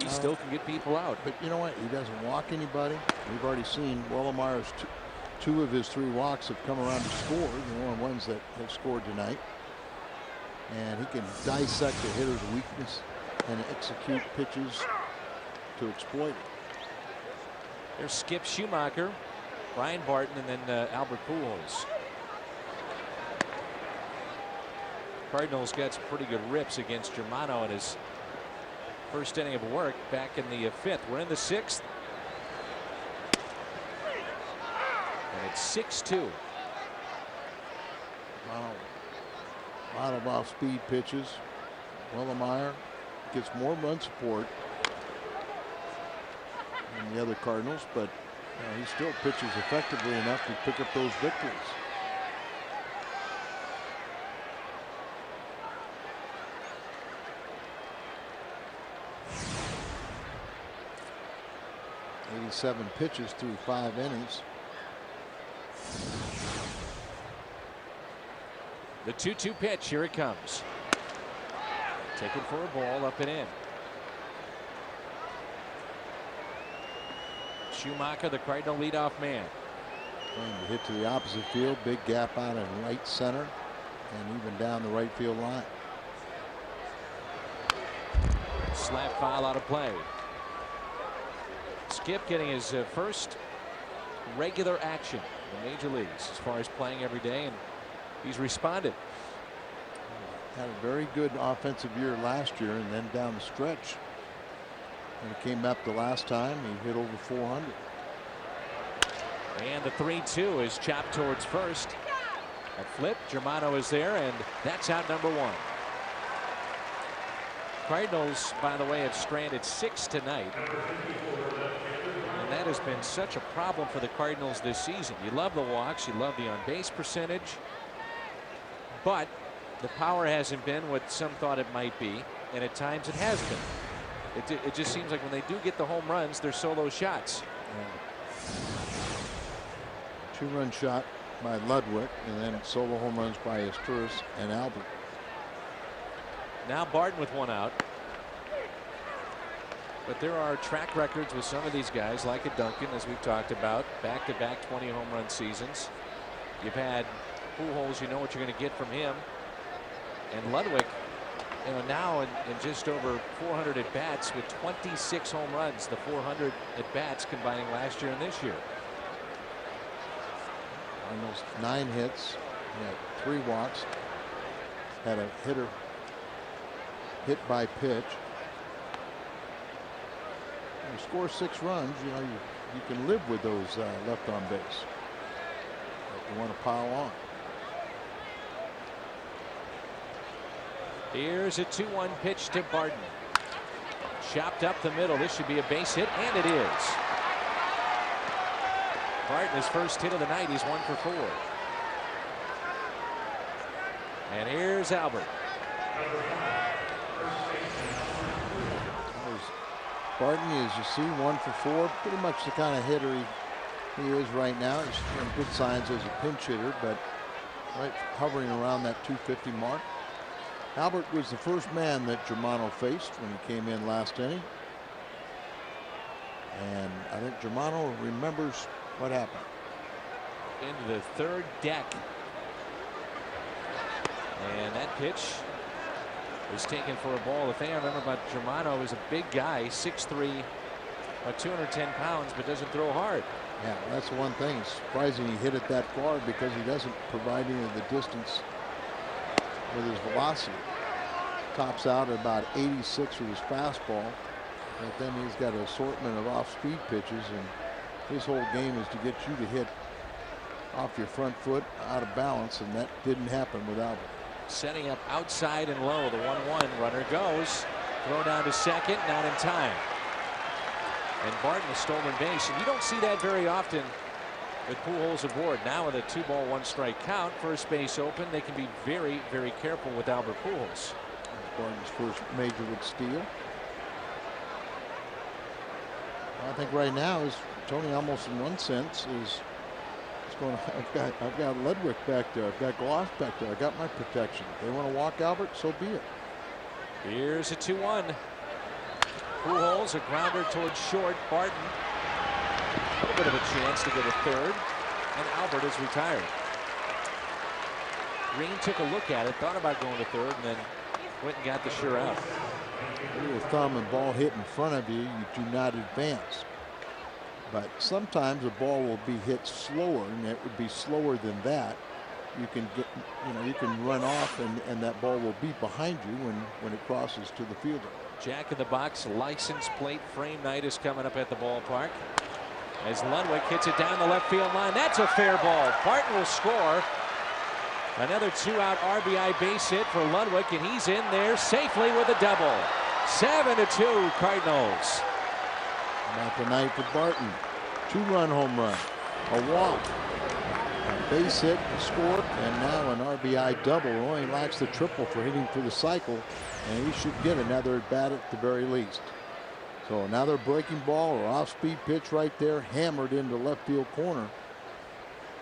he still can get people out. But you know what? He doesn't walk anybody. We've already seen Wellemeier's two of his 3 walks have come around to score. The only ones that have scored tonight. And he can dissect the hitter's weakness and execute pitches to exploit it. There's Skip Schumacher, Brian Barton, and then Albert Pujols. Cardinals got some pretty good rips against Germano in his first inning of work back in the 5th. We're in the 6th. And it's 6-2. Wow. A lot of off-speed pitches. Wellemeier gets more run support than the other Cardinals, but he still pitches effectively enough to pick up those victories. Seven pitches through 5 innings. The 2-2 pitch. Here it comes. Taken for a ball, up and in. Schumacher, the Cardinal leadoff man. Trying to hit to the opposite field. Big gap out in right center and even down the right field line. Slap foul out of play. Skip getting his first regular action in the major leagues as far as playing every day, and he's responded. Had a very good offensive year last year, and then down the stretch when he came up the last time he hit over 400. And the 3-2 is chopped towards first. A flip. Germano is there, and that's out number 1. Cardinals, by the way, have stranded 6 tonight. And that has been such a problem for the Cardinals this season. You love the walks, you love the on-base percentage, but the power hasn't been what some thought it might be, and at times it has been. It just seems like when they do get the home runs, they're solo shots. Yeah. 2-run shot by Ludwig, and then solo home runs by Esturis and Albert. Now Barton with 1 out. But there are track records with some of these guys, like a Duncan, as we've talked about, back-to-back 20 home run seasons. You've had Pujols, you know what you're going to get from him. And Ludwig, now in just over 400 at bats with 26 home runs, the 400 at bats combining last year and this year. Almost 9 hits, he had 3 walks, had a hitter hit by pitch. You score 6 runs, you can live with those left on base. But you want to pile on. Here's a 2-1 pitch to Barton. Chopped up the middle. This should be a base hit, and it is. Barton, his first hit of the night. He's 1 for 4. And here's Albert. Barton, as you see, 1 for 4. Pretty much the kind of hitter he is right now. He's showing good signs as a pinch hitter, but right hovering around that 250 mark. Albert was the first man that Germano faced when he came in last inning. And I think Germano remembers what happened. Into the 3rd deck. And that pitch is taken for a ball. The thing I remember about Germano is a big guy, 6'3", about 210 pounds, but doesn't throw hard. Yeah, that's the one thing. It's surprising he hit it that far because he doesn't provide any of the distance with his velocity. Tops out at about 86 with his fastball, but then he's got an assortment of off-speed pitches, and his whole game is to get you to hit off your front foot out of balance, and that didn't happen with Albert. Setting up outside and low. The 1-1 runner goes. Throw down to second, not in time. And Barton a stolen base, and you don't see that very often with Pujols aboard. Now with a 2-ball 1-strike count, first base open, they can be very, very careful with Albert Pujols. Barton's first major league steal. I think right now is Tony almost in one sense is going. I've got Ludwig back there. I've got Gloss back there. I got my protection. If they want to walk Albert, so be it. Here's a 2-1. Pujols, a grounder towards short. Barton, a little bit of a chance to get a third, and Albert is retired. Green took a look at it, thought about going to third, and then went and got the sure out. With your thumb and ball hit in front of you, you do not advance. But sometimes a ball will be hit slower, and it would be slower than that. You can get, you can run off, and that ball will be behind you when it crosses to the fielder. Jack in the Box license plate frame night is coming up at the ballpark as Ludwig hits it down the left field line. That's a fair ball. Barton will score. Another 2-out RBI base hit for Ludwig, and he's in there safely with a double. 7-2 Cardinals. Not the night for Barton. 2-run home run, a walk, a base hit, a score, and now an RBI double. Only lacks the triple for hitting for the cycle, and he should get another at bat at the very least. So another breaking ball or off-speed pitch right there, hammered into left field corner.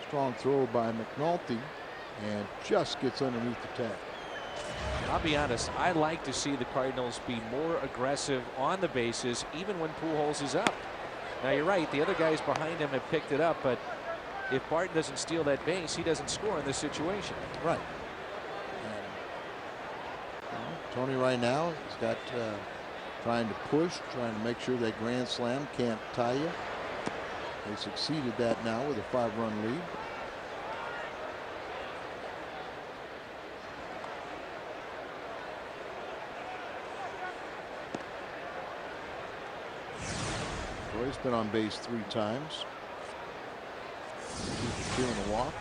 Strong throw by McNulty, and just gets underneath the tag. I'll be honest, I like to see the Cardinals be more aggressive on the bases even when Pujols is up. Now you're right, the other guys behind him have picked it up, but if Barton doesn't steal that base, he doesn't score in this situation. Right. Tony right now has got trying to push, trying to make sure that grand slam can't tie you. They succeeded that now with a 5-run lead. Roy's been on base 3 times. 2 in the walk.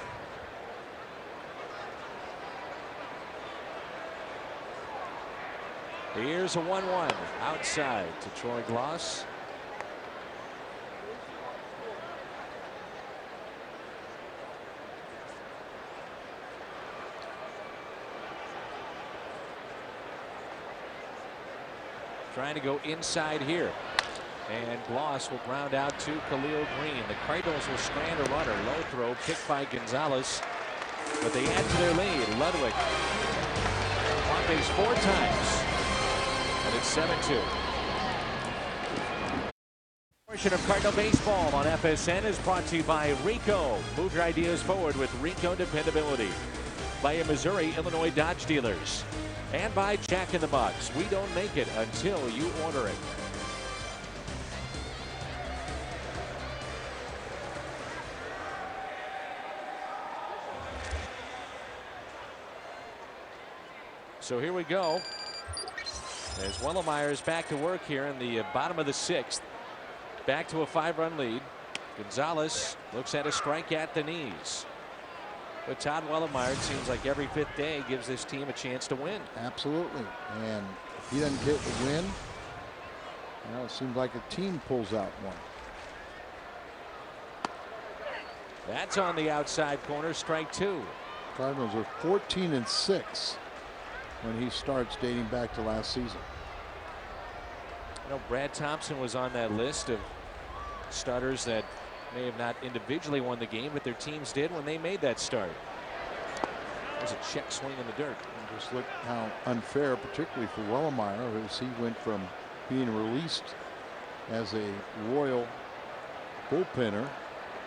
Here's a 1-1 outside to Troy Gloss. Trying to go inside here. And Gloss will ground out to Khalil Green. The Cardinals will strand a runner. Low throw picked by Gonzalez. But they add to their lead. Ludwig on base 4 times. And it's 7-2. Portion of Cardinal baseball on FSN is brought to you by Rico. Move your ideas forward with Rico dependability. By a Missouri, Illinois Dodge dealers. And by Jack in the Box. We don't make it until you order it. So here we go. As Wellemeyer's back to work here in the bottom of the 6th. Back to a 5-run lead. Gonzalez looks at a strike at the knees. But Todd Wellemeyer, it seems like every 5th day, gives this team a chance to win. Absolutely. And if he doesn't get the win, it seems like a team pulls out one. That's on the outside corner, strike 2. Cardinals are 14-6 when he starts dating back to last season. You know, Brad Thompson was on that list of starters that may have not individually won the game, but their teams did when they made that start. There's a check swing in the dirt. And just look how unfair, particularly for Wellemeyer, as he went from being released as a Royal bullpenner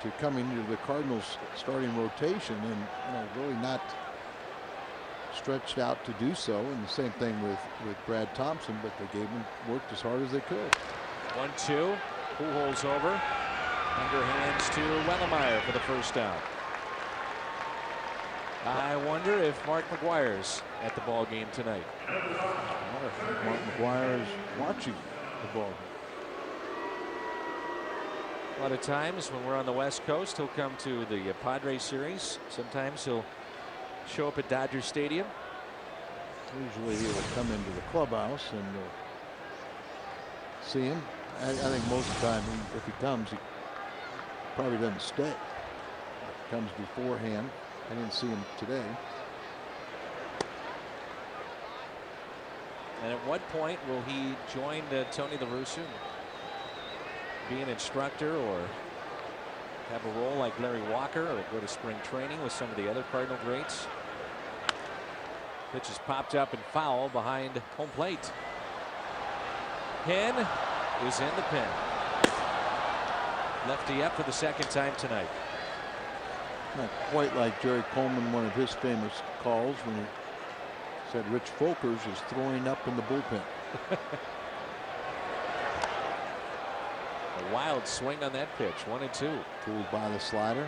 to coming into the Cardinals starting rotation and really not stretched out to do so, and the same thing with Brad Thompson, but they worked as hard as they could. 1-2. Pujols over. Underhands to Wellemeyer for the first down. I wonder if Mark McGuire's at the ball game tonight. Mark McGuire is watching the ball game. A lot of times when we're on the West Coast, he'll come to the Padres series. Sometimes he'll show up at Dodger Stadium. Usually he will come into the clubhouse and see him. I think most of the time, if he comes, he probably doesn't stay. He comes beforehand. I didn't see him today. And at what point will he join Tony La Russa, be an instructor, or have a role like Larry Walker, or go to spring training with some of the other Cardinal greats? Pitch is popped up and foul behind home plate. Hen is in the pen. Lefty up for the second time tonight. Not quite like Jerry Coleman, one of his famous calls when he said Rich Folkers is throwing up in the bullpen. A wild swing on that pitch. 1-2. Pulled by the slider.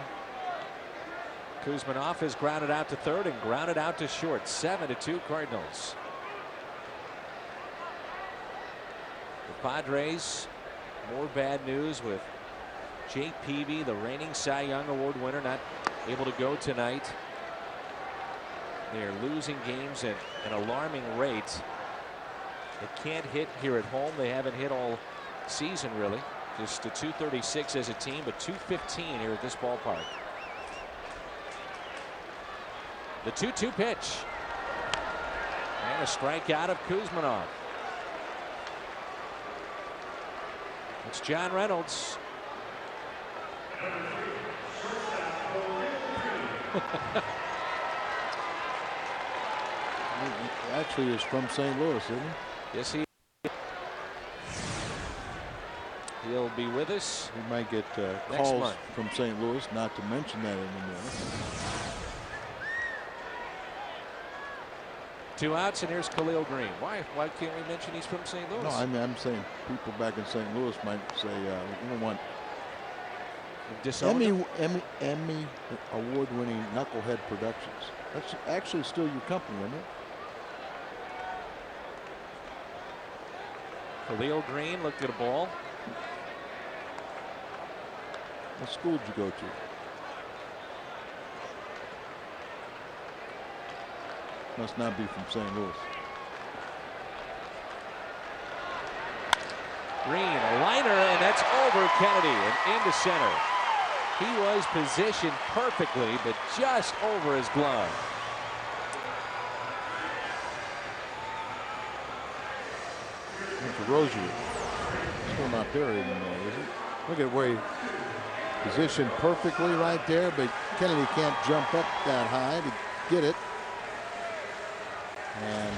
Kuzminoff is grounded out to third and grounded out to short. 7-2 Cardinals. The Padres, more bad news with Jake Peavy, the reigning Cy Young Award winner, not able to go tonight. They're losing games at an alarming rate. They can't hit here at home. They haven't hit all season, really. Just a .236 as a team, but .215 here at this ballpark. The 2-2 pitch. And a strikeout of Kuzminoff. It's John Reynolds. Actually is from St. Louis, isn't he? Yes, he'll be with us. He might get calls from St. Louis, not to mention that anymore. 2 outs, and here's Khalil Green. Why can't we mention he's from St. Louis? No, I'm saying people back in St. Louis might say, you don't want Emmy award-winning Knucklehead Productions. That's actually still your company, isn't it? Khalil Green looked at a ball. What school did you go to? Must not be from St. Louis. Green, a liner, and that's over Kennedy and into center. He was positioned perfectly, but just over his glove. That's a rosary. Still not there anymore, is it? Look at where he positioned perfectly right there, but Kennedy can't jump up that high to get it. And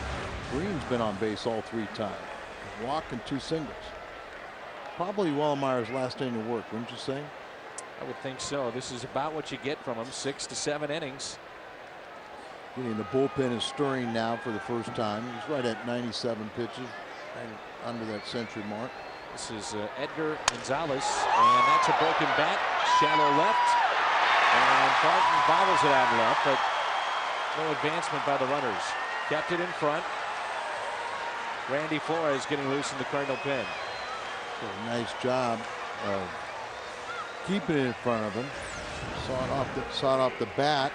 Green's been on base all 3 times. A walk and 2 singles. Probably Wellemeyer's last inning of work, wouldn't you say? I would think so. This is about what you get from him. 6 to 7 innings. The bullpen is stirring now for the first time. He's right at 97 pitches, right under that century mark. This is Edgar Gonzalez, and that's a broken bat. Shallow left, and Barton bobbles it out left, but no advancement by the runners. Kept it in front. Randy Flores getting loose in the Cardinal pen. So a nice job of keeping it in front of him. Saw it off the bat.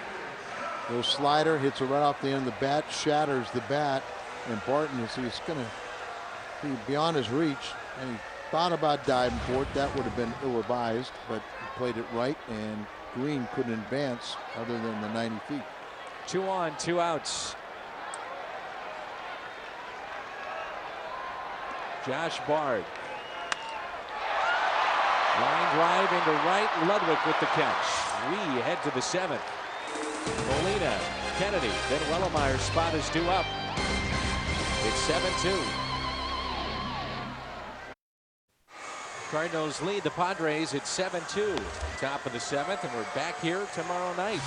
Little slider hits it right off the end of the bat, shatters the bat, and Barton is going to be beyond his reach, and he thought about diving for it. That would have been ill-advised, but he played it right, and Green couldn't advance other than the 90 feet. 2 on, 2 outs. Josh Bard. Line drive into right. Ludwig with the catch. We head to the 7th. Molina, Kennedy, then Wellemeyer's spot is due up. It's 7-2. Cardinals lead the Padres at 7-2. Top of the 7th, and we're back here tomorrow night.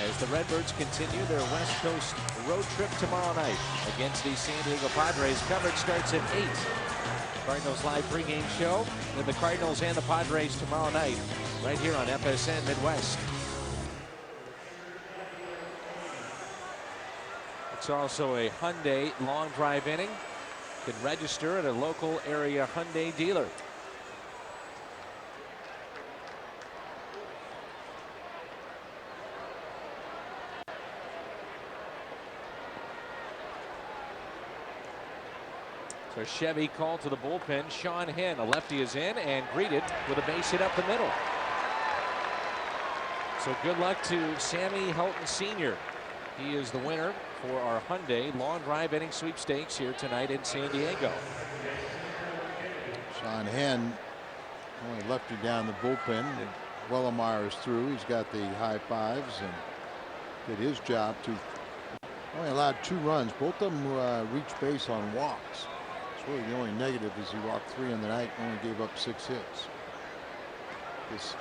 as the Redbirds continue their West Coast road trip tomorrow night against the San Diego Padres. Coverage starts at 8. Cardinals live pregame show with the Cardinals and the Padres tomorrow night right here on FSN Midwest. It's also a Hyundai long drive inning. You can register at a local area Hyundai dealer. So Chevy called to the bullpen. Sean Henn, a lefty, is in and greeted with a base hit up the middle. So good luck to Sammy Helton Sr. He is the winner for our Hyundai long drive inning sweepstakes here tonight in San Diego. Sean Henn only lefty down the bullpen. Wellemeyer is through. He's got the high fives and did his job to only allowed 2 runs. Both of them reached base on walks. It's really the only negative is he walked 3 in the night and only gave up 6 hits. This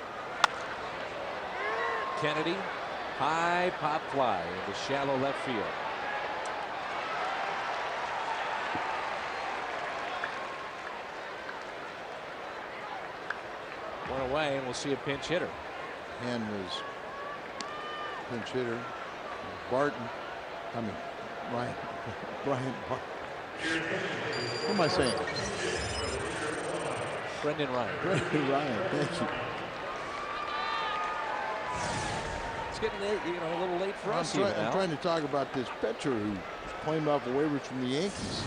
Kennedy, high pop fly into shallow left field. One away, and we'll see a pinch hitter. Henn was pinch hitter. Barton, I mean Brian Barton. What am I saying? Brendan Ryan. Brendan Ryan, thank you. It's getting late, a little late for us. I'm trying to talk about this pitcher who was claimed off of waivers from the Yankees.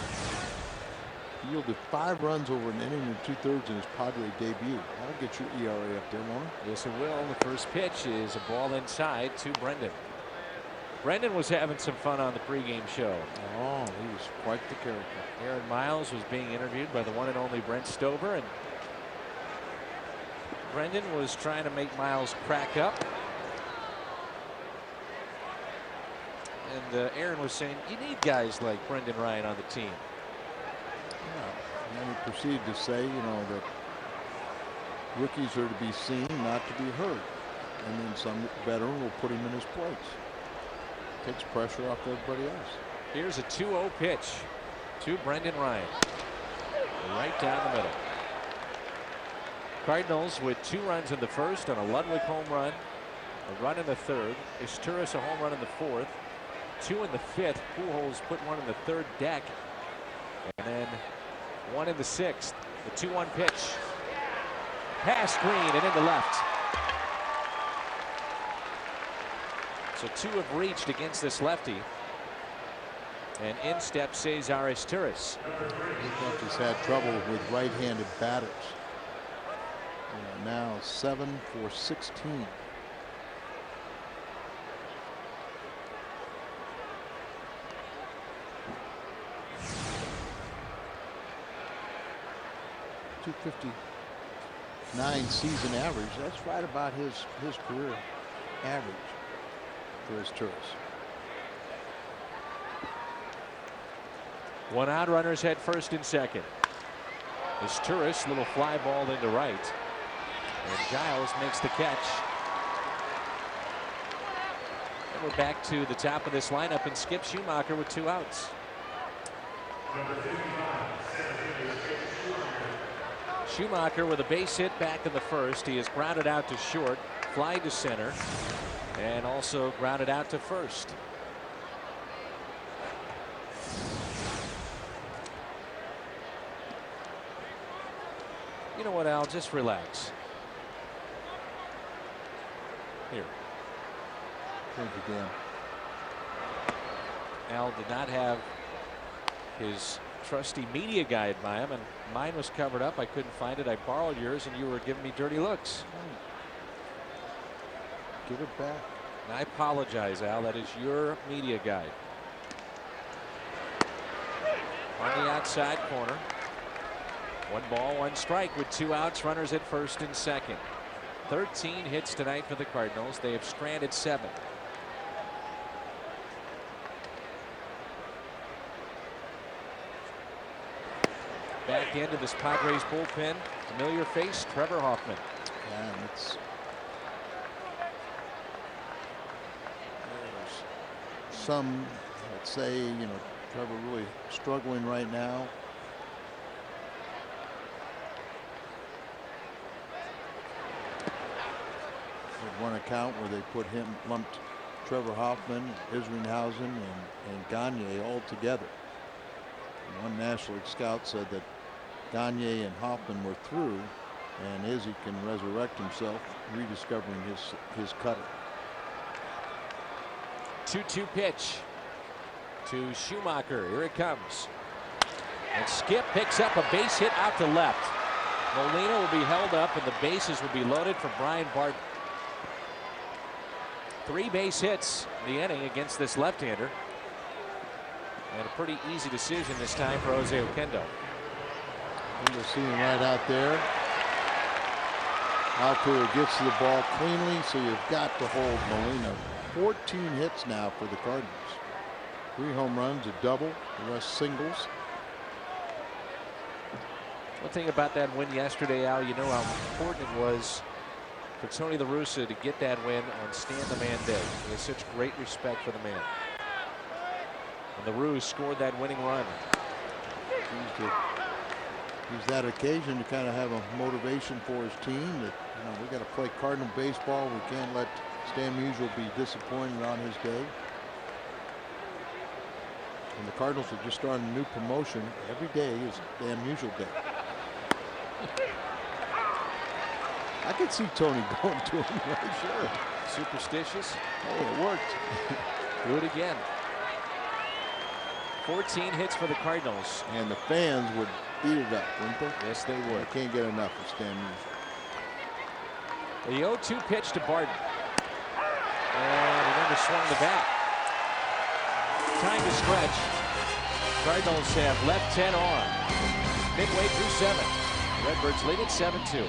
He yielded 5 runs over an inning and 2/3 in his Padre debut. That'll get your ERA up there, won't it? Yes, it will. The first pitch is a ball inside to Brendan. Brendan was having some fun on the pregame show. Oh, he was quite the character. Aaron Miles was being interviewed by the one and only Brent Stover, and Brendan was trying to make Miles crack up. And Aaron was saying, you need guys like Brendan Ryan on the team. Yeah. And then he proceeded to say, that rookies are to be seen, not to be heard. And then some veteran will put him in his place. Takes pressure off everybody else. Here's a 2-0 pitch to Brendan Ryan. Right down the middle. Cardinals with 2 runs in the first on a Ludwig home run. A run in the third. Isturis a home run in the fourth. 2 in the fifth. Pujols put 1 in the third deck. And then 1 in the sixth. The 2-1 pitch. Past Green and into left. So 2 have reached against this lefty. And in steps Cesar Isturis. He's had trouble with right-handed batters. Now 7 for 16. .259 season average. That's right about his career average for Isturis. 1 out, runners head first and second. Isturis, little fly ball into right. And Giles makes the catch. And we're back to the top of this lineup and Skip Schumacher with 2 outs. Schumacher with a base hit back in the first. He is grounded out to short, fly to center, and also grounded out to first. You know what, Al? Just relax. Here. Thank you, Dan. Al did not have his trusty media guide by him, and mine was covered up. I couldn't find it. I borrowed yours, and you were giving me dirty looks. Give it back. And I apologize, Al. That is your media guide. On the outside corner. 1 ball, 1 strike with 2 outs. Runners at first and second. 13 hits tonight for the Cardinals. They have stranded 7. Back into this Padres bullpen. Familiar face, Trevor Hoffman. Yeah, it's some that say, Trevor really struggling right now. One account where they put lumped Trevor Hoffman, Isringhausen, and Gagne all together. And one National League scout said that Gagne and Hoffman were through, and Izzy can resurrect himself, rediscovering his cutter. 2-2 pitch to Schumacher. Here it comes. And Skip picks up a base hit out to left. Molina will be held up, and the bases will be loaded for Brian Barton. 3 base hits in the inning against this left-hander. And a pretty easy decision this time for Jose Oquendo. You'll see him right out there. Altuve gets to the ball cleanly, so you've got to hold Molina. 14 hits now for the Cardinals. 3 home runs, a double, the rest singles. One thing about that win yesterday, Al, you know how important it was for Tony La Russa to get that win on Stand the Man Day. He has such great respect for the man. And the Roos scored that winning run. Use that occasion to kind of have a motivation for his team that, we got to play Cardinal baseball. We can't let Stan Musial be disappointed on his day. And the Cardinals are just starting a new promotion. Every day is Stan Musial Day. I could see Tony going to him, right? Sure. Superstitious. Hey, it worked. Do it again. 14 hits for the Cardinals. And the fans would eat it up, wouldn't they? Yes, they would. They can't get enough of Stan Musial. The 0-2 pitch to Barton. And he never swung the bat. Time to stretch. Cardinals have left 10 on. Midway through 7. Redbirds lead at 7-2.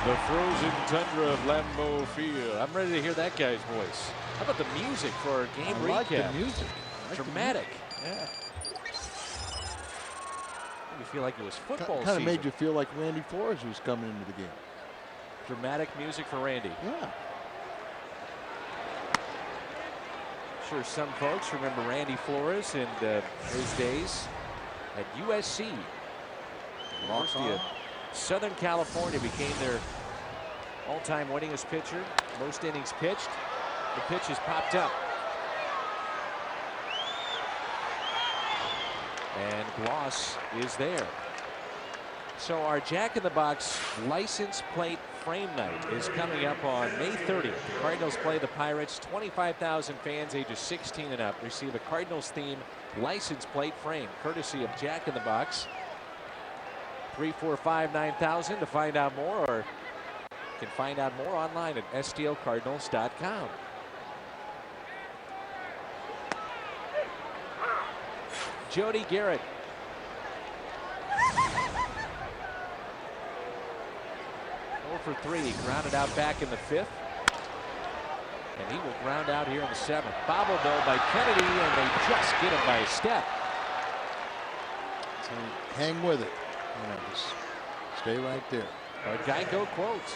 The frozen tundra of Lambeau Field. I'm ready to hear that guy's voice. How about the music for our game recap? I like the music. Dramatic. Yeah. Made me feel like it was football Kind season. of made you feel like Randy Flores was coming into the game. Dramatic music for Randy. Yeah. Sure, some folks remember Randy Flores and his days at USC. University of Southern California became their all-time winningest pitcher. Most innings pitched. The pitch has popped up. And Gloss is there. So our Jack in the Box license plate frame night is coming up on May 30th. The Cardinals play the Pirates. 25,000 fans ages 16 and up receive a Cardinals theme license plate frame courtesy of Jack in the Box. 345-9000 to find out more, or you can find out more online at stlcardinals.com. Jody Garrett. For 3, grounded out back in the 5th, and he will ground out here in the 7th. Bobbled though by Kennedy, and they just get him by a step. So hang with it. Just stay right there. A Geico quote: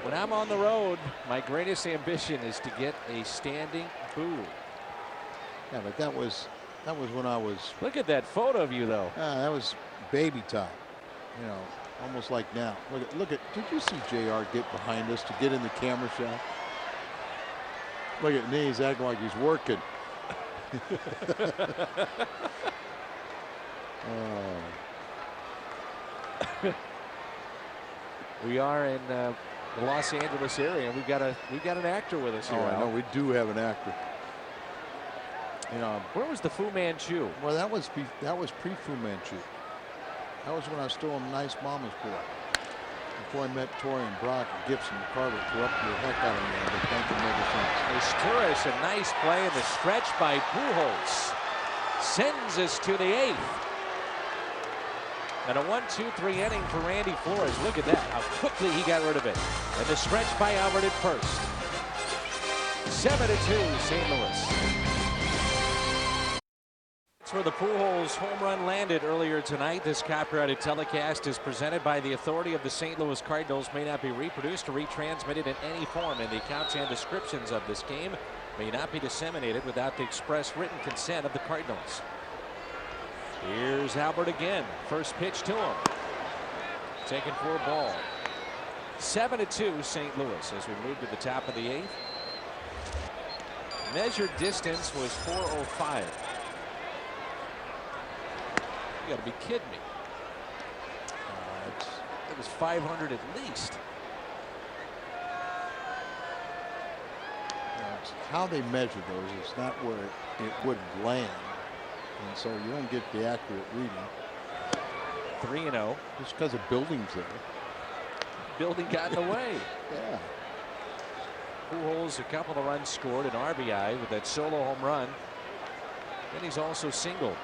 "When I'm on the road, my greatest ambition is to get a standing boo." Yeah, but that was when I was. Look at that photo of you, though. That was baby time. Almost like now. Look at. Did you see JR get behind us to get in the camera shot? Look at me. He's acting like he's working. We are in the Los Angeles area. We've got an actor with us here. I know we do have an actor. Where was the Fu Manchu? Well, that was pre-Fu Manchu. That was when I was still a nice mama's boy. Before I met Torrey and Brock and Gibson, Carver threw up the heck out of me. But thank him ever since. Turris, a nice play in the stretch by Pujols. Sends us to the 8th. And a 1-2-3 inning for Randy Flores. Look at that, how quickly he got rid of it. And the stretch by Albert at first. 7-2 St. Louis. That's where the Pujols home run landed earlier tonight. This copyrighted telecast is presented by the authority of the St. Louis Cardinals. May not be reproduced or retransmitted in any form, and the accounts and descriptions of this game may not be disseminated without the express written consent of the Cardinals. Here's Albert again. First pitch to him. Taken for a ball. 7-2 St. Louis as we move to the top of the 8th. Measured distance was 405. You got to be kidding me. It was 500 at least. It's how they measure those. It's not where it would land. And so you don't get the accurate reading. 3-0. Just because of buildings there. Building got in the way. Yeah. Pujols, a couple of runs scored, an RBI with that solo home run. Then he's also singled.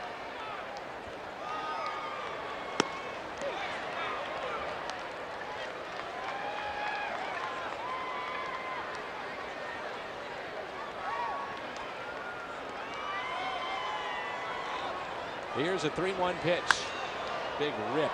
Here's a 3-1 pitch. Big rip.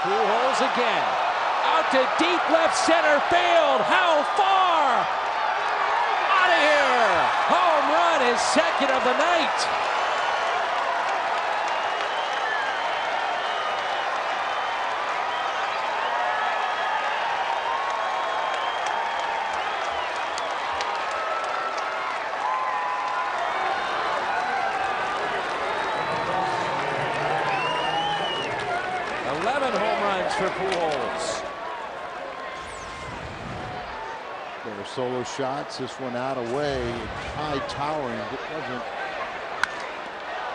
Pujols again. Out to deep left center field. How far? Out of here. Home run, his second of the night. Home runs for Pujols. There were solo shots. This one out away, high towering. It wasn't.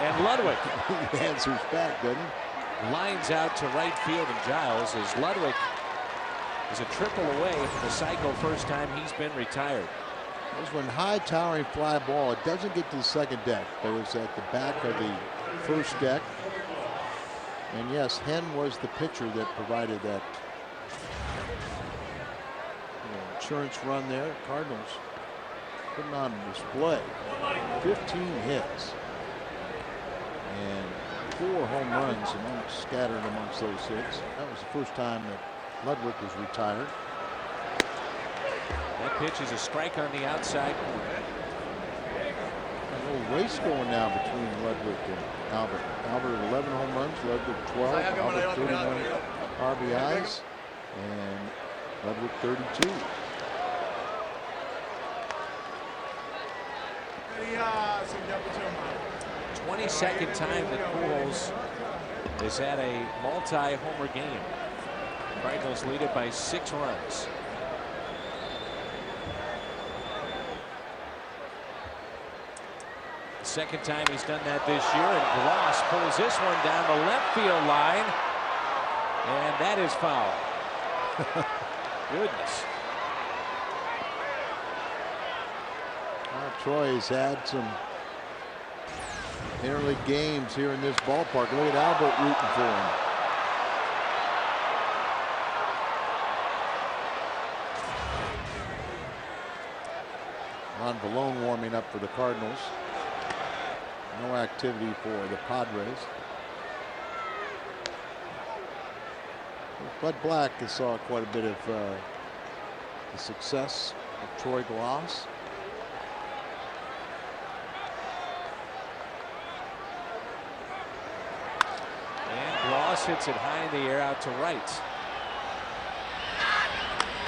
And Ludwig. He answers back, doesn't he? Lines out to right field, and Giles as Ludwig is a triple away from the cycle. First time he's been retired. This one high towering fly ball. It doesn't get to the second deck, but it's at the back of the first deck. And yes, Henn was the pitcher that provided that insurance run there. Cardinals putting on display 15 hits and 4 home runs amongst, scattered amongst those hits. That was the first time that Ludwig was retired. That pitch is a strike on the outside. A little race going now between Ludwig and Albert. Albert 11 home runs, Ludwig 12, Albert 31 RBIs, and Ludwig 32. The 22nd time that Pujols has had a multi-homer game. Cardinals lead it by 6 runs. Second time he's done that this year, and Gloss pulls this one down the left field line, and that is foul. Goodness. Troy's had some interleague games here in this ballpark. Look at Albert rooting for him. Ron Valone warming up for the Cardinals. No activity for the Padres. Bud Black saw quite a bit of the success of Troy Glass. And Glass hits it high in the air out to right.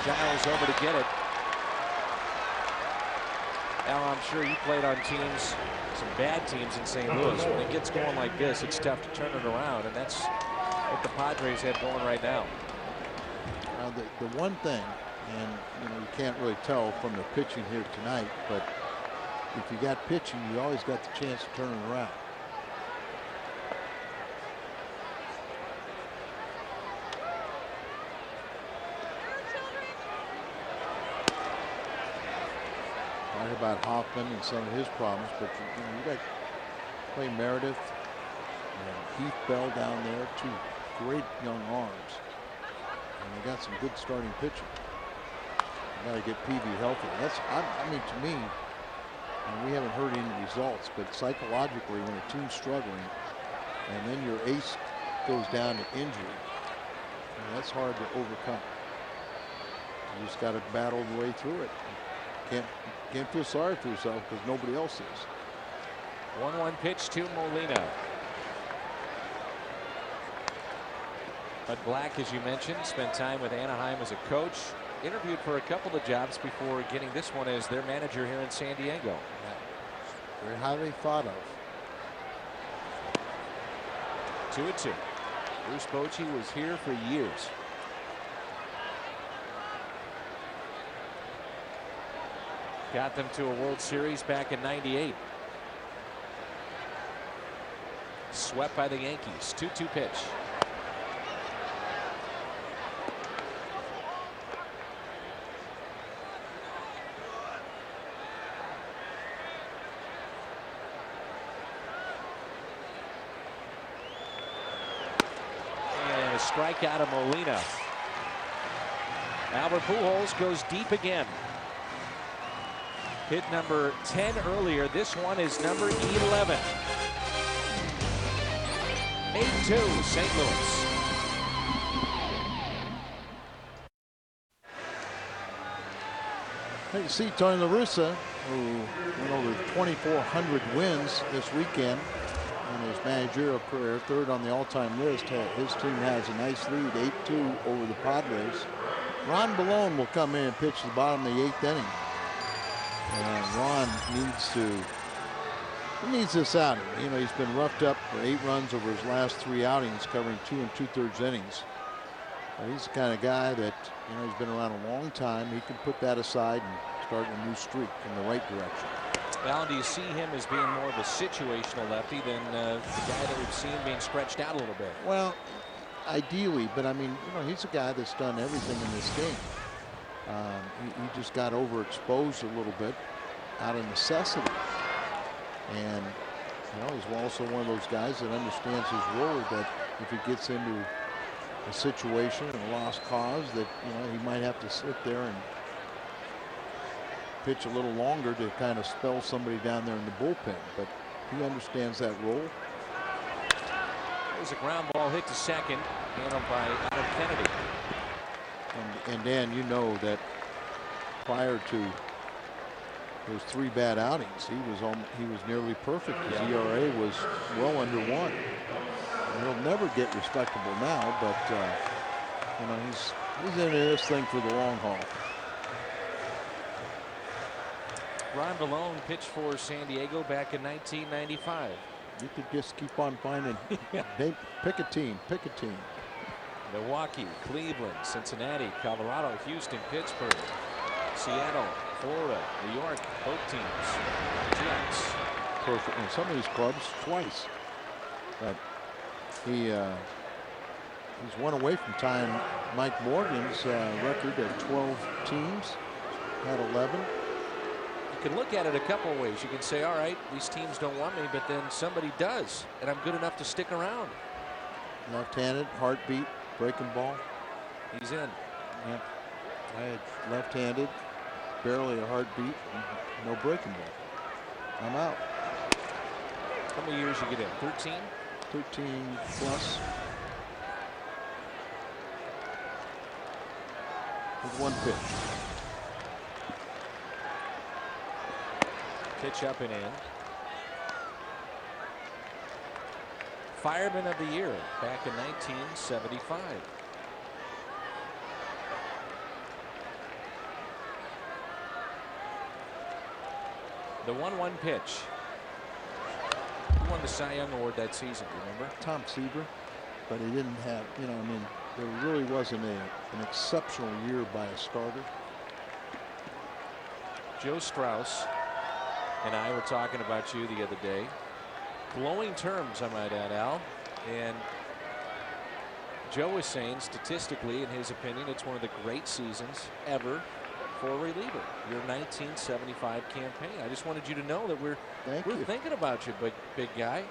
Giles over to get it. Al, I'm sure you played on teams, some bad teams in St. Louis. When it gets going like this, it's tough to turn it around, and that's what the Padres have going right now. The one thing, and you can't really tell from the pitching here tonight, but if you got pitching, you always got the chance to turn it around. Right about Hoffman and some of his problems, but you got Clay Meredith and Heath Bell down there, two great young arms, and they got some good starting pitching. You got to get Peavy healthy. I mean, to me, and we haven't heard any results, but psychologically, when a team's struggling, and then your ace goes down to injury, that's hard to overcome. You just got to battle the way through it. Can't feel sorry for yourself because nobody else is. 1-1 pitch to Molina. Bud Black, as you mentioned, spent time with Anaheim as a coach. Interviewed for a couple of jobs before getting this one as their manager here in San Diego. Very highly thought of. 2-2. Bruce Bochy was here for years. Got them to a World Series back in '98. Swept by the Yankees. 2-2 pitch. And a strikeout of Molina. Albert Pujols goes deep again. Hit number 10 earlier. This one is number 11. 8-2 St. Louis. You see Tony La Russa, who went over 2,400 wins this weekend in his managerial career, third on the all-time list. His team has a nice lead, 8-2 over the Padres. Ron Bellone will come in and pitch the bottom of the 8th inning. And Ron needs this outing. He's been roughed up for 8 runs over his last 3 outings, covering 2 2/3 innings. He's the kind of guy that, he's been around a long time. He can put that aside and start a new streak in the right direction. Well, do you see him as being more of a situational lefty than the guy that we've seen being stretched out a little bit? Well, ideally, but I mean, he's a guy that's done everything in this game. He just got overexposed a little bit out of necessity. And, he's also one of those guys that understands his role, that if he gets into a situation and a lost cause, that, he might have to sit there and pitch a little longer to kind of spell somebody down there in the bullpen. But he understands that role. There's a ground ball hit to second, handled by Adam Kennedy. And Dan, that prior to those 3 bad outings, he was nearly perfect. His ERA was well under 1. And he'll never get respectable now, but he's in this thing for the long haul. Ron Bellone pitched for San Diego back in 1995. You could just keep on finding. Pick a team. Milwaukee, Cleveland, Cincinnati, Colorado, Houston, Pittsburgh, Seattle, Florida, New York, both teams. Jets. Perfect. And some of these clubs twice. But he's one away from tying Mike Morgan's record at 12 teams. Had 11. You can look at it a couple of ways. You can say, all right, these teams don't want me, but then somebody does, and I'm good enough to stick around. Left-handed, heartbeat, breaking ball. He's in. Yep. I had left-handed, barely a heartbeat, no breaking ball. I'm out. How many years you get in? 13? 13 plus. With 1 pitch. Pitch up and in. Fireman of the Year back in 1975. The 1-1 pitch. Who won the Cy Young Award that season, remember? Tom Seaver. but he didn't have, you know, I mean, there really wasn't an exceptional year by a starter. Joe Strauss and I were talking about you the other day. Glowing terms, I might add, Al. And Joe was saying statistically, in his opinion, it's one of the great seasons ever for a reliever. Your 1975 campaign. I just wanted you to know that we're thinking about you, big guy.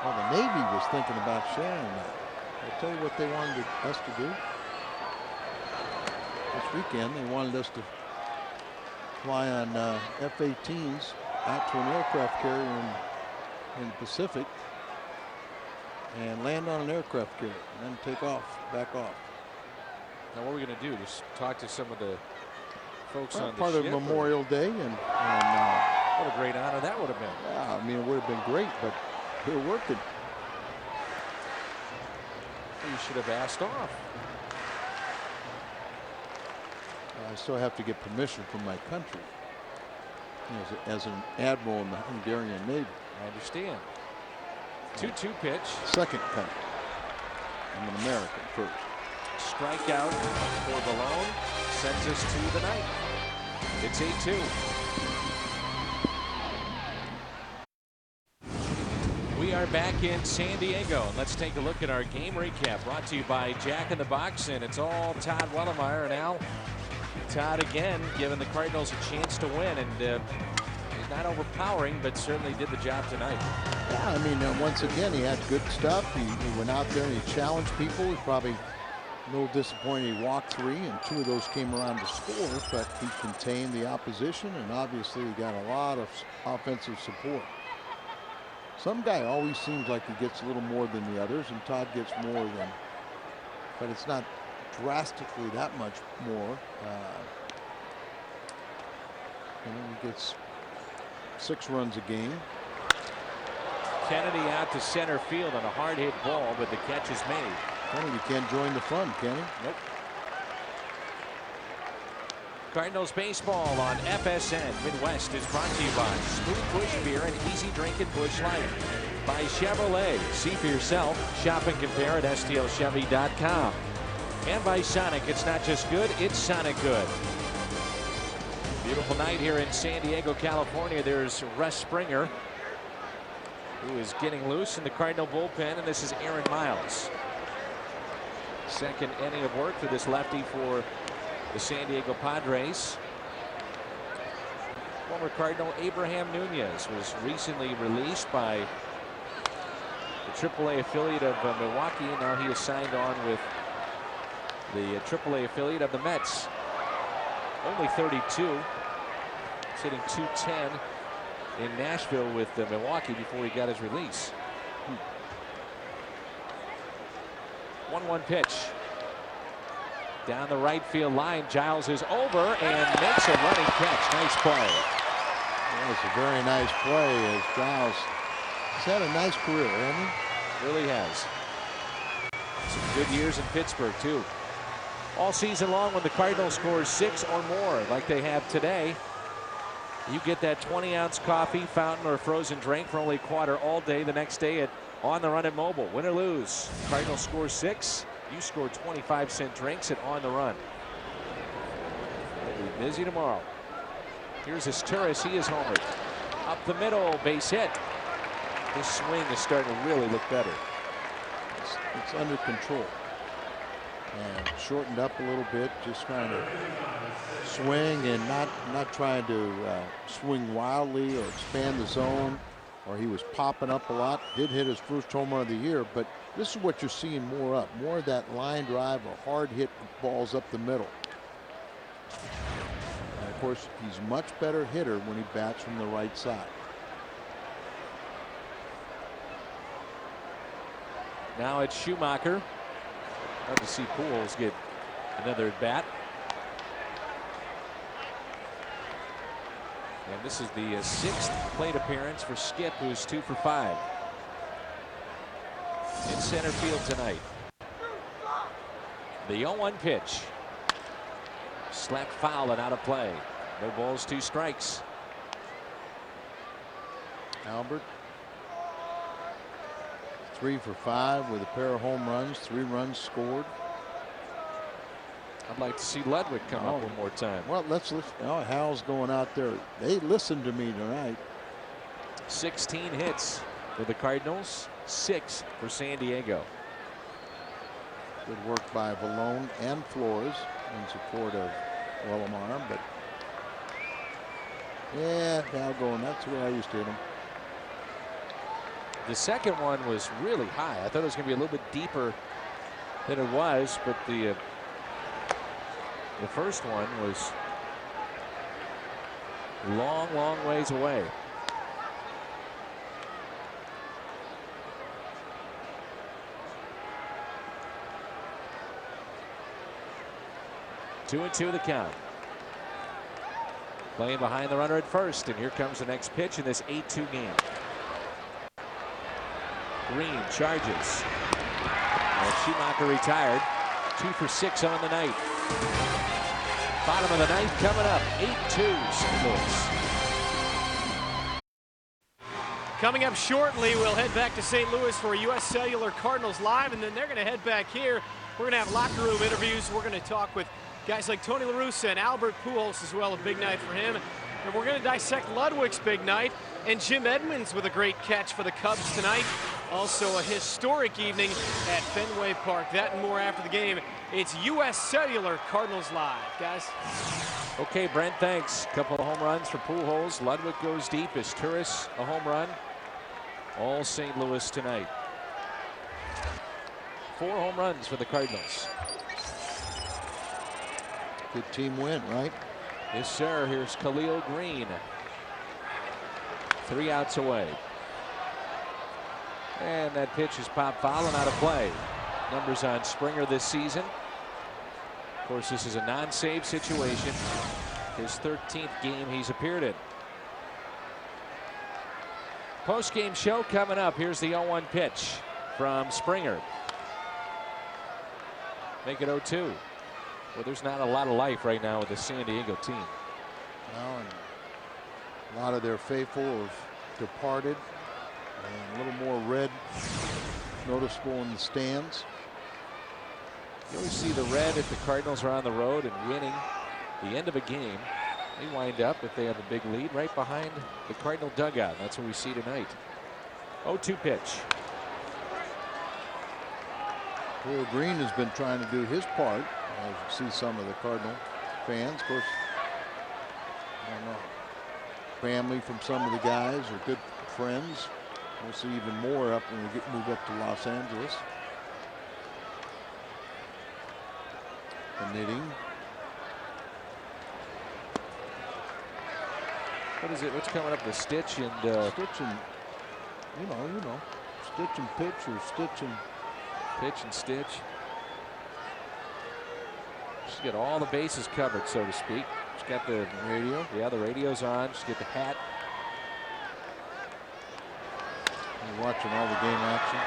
Well, the Navy was thinking about sharing that. I'll tell you what they wanted us to do. This weekend, they wanted us to fly on F-18s out to an aircraft carrier in the Pacific and land on an aircraft carrier and then take off, back off. Now, what are we going to do? Just talk to some of the folks on the part ship? of Memorial Day, and what a great honor that would have been. Yeah, I mean, it would have been great, but they're working. You should have asked off. I still have to get permission from my country, as an admiral in the Hungarian Navy. I understand. 2-2 pitch. Second country. I'm an American first. Strikeout for Balone sends us to the ninth. It's 8-2. We are back in San Diego. Let's take a look at our game recap brought to you by Jack in the Box, and it's all Todd Wellemeyer. And Al, Todd again giving the Cardinals a chance to win, and he's not overpowering, but certainly did the job tonight. Yeah, I mean, once again, he had good stuff. He went out there and he challenged people. He's probably a little disappointed he walked 3, and 2 of those came around to score, but he contained the opposition, and obviously he got a lot of offensive support. Some guy always seems like he gets a little more than the others, and Todd gets more than, but it's not drastically that much more. And he gets 6 runs a game. Kennedy out to center field on a hard hit ball, but the catch is made. Kennedy can't join the fun, can he? Nope. Cardinals baseball on FSN Midwest is brought to you by Smooth Bush Beer and Easy Drinking Bush Light. By Chevrolet. See for yourself. Shop and compare at stlchevy.com. And by Sonic. It's not just good, it's Sonic good. Beautiful night here in San Diego, California. There's Russ Springer, who is getting loose in the Cardinal bullpen, and this is Aaron Miles. Second inning of work for this lefty for the San Diego Padres. Former Cardinal Abraham Nunez was recently released by the AAA affiliate of Milwaukee, and now he is signed on with the AAA affiliate of the Mets. Only 32. He's hitting .210 in Nashville with Milwaukee before he got his release. 1-1 pitch. Down the right field line. Giles is over and makes a running catch. Nice play. That was a very nice play, as Giles has had a nice career, hasn't he? Really has. Some good years in Pittsburgh, too. All season long, when the Cardinals score 6 or more like they have today, you get that 20-ounce coffee, fountain, or frozen drink for only a quarter all day the next day at On the Run at Mobile. Win or lose, Cardinals score 6. You score 25-cent drinks at On the Run. We'll be busy tomorrow. Here's Asturias. He is homered. Up the middle, base hit. His swing is starting to really look better. It's under control. And shortened up a little bit, just trying to swing and not trying to swing wildly or expand the zone, or he was popping up a lot. Did hit his first home run of the year, but this is what you're seeing more of that line drive or hard hit balls up the middle. And of course, he's a much better hitter when he bats from the right side. Now it's Schumacher. Love to see Pujols get another at bat. And this is the 6th plate appearance for Skip, who's 2 for 5. In center field tonight. The 0-1 pitch. Slapped foul and out of play. No balls, 2 strikes. Albert 3 for 5 with a pair of home runs, 3 runs scored. I'd like to see Ludwig come up one more time. Well, let's listen. Oh, Hal's going out there. They listened to me tonight. 16 hits for the Cardinals, 6 for San Diego. Good work by Valone and Flores in support of Willamar, but yeah, Hal going. That's the way I used to hit him. The second one was really high. I thought it was going to be a little bit deeper than it was, but the first one was long, long ways away. Two and two the count. Playing behind the runner at first, and here comes the next pitch in this 8-2 game. Green charges. And Schumacher retired. 2 for 6 on the night. Bottom of the ninth coming up. 8-2 St. Louis. Coming up shortly, we'll head back to St. Louis for U.S. Cellular Cardinals Live, and then they're going to head back here. We're going to have locker room interviews. We're going to talk with guys like Tony La Russa and Albert Pujols as well. A big night for him. And we're going to dissect Ludwig's big night and Jim Edmonds with a great catch for the Cubs tonight. Also a historic evening at Fenway Park. That and more after the game. It's U.S. Cellular Cardinals Live, guys. Okay, Brent, thanks. Couple of home runs for Pujols. Ludwig goes deep. Turris a home run. All St. Louis tonight. 4 home runs for the Cardinals. Good team win, right? Yes, sir. Here's Khalil Green. 3 outs away. And that pitch is pop foul and out of play. Numbers on Springer this season. Of course, this is a non-save situation. His 13th game he's appeared in. Post-game show coming up. Here's the 0-1 pitch from Springer. Make it 0-2. Well, there's not a lot of life right now with the San Diego team. No, and a lot of their faithful have departed. And a little more red noticeable in the stands. You always see the red if the Cardinals are on the road and winning the end of a game. They wind up, if they have a big lead, right behind the Cardinal dugout. That's what we see tonight. 0-2 pitch. Will Green has been trying to do his part, as you see some of the Cardinal fans. Of course, I don't know, family from some of the guys are good friends. We'll see even more up when we move up to Los Angeles. The knitting. What is it? What's coming up? The stitch and stitch and you know, stitch and pitch or stitch and pitch and stitch. She's got all the bases covered, so to speak. She's got the radio. Yeah, the radio's on. She's got the hat. You're watching all the game action.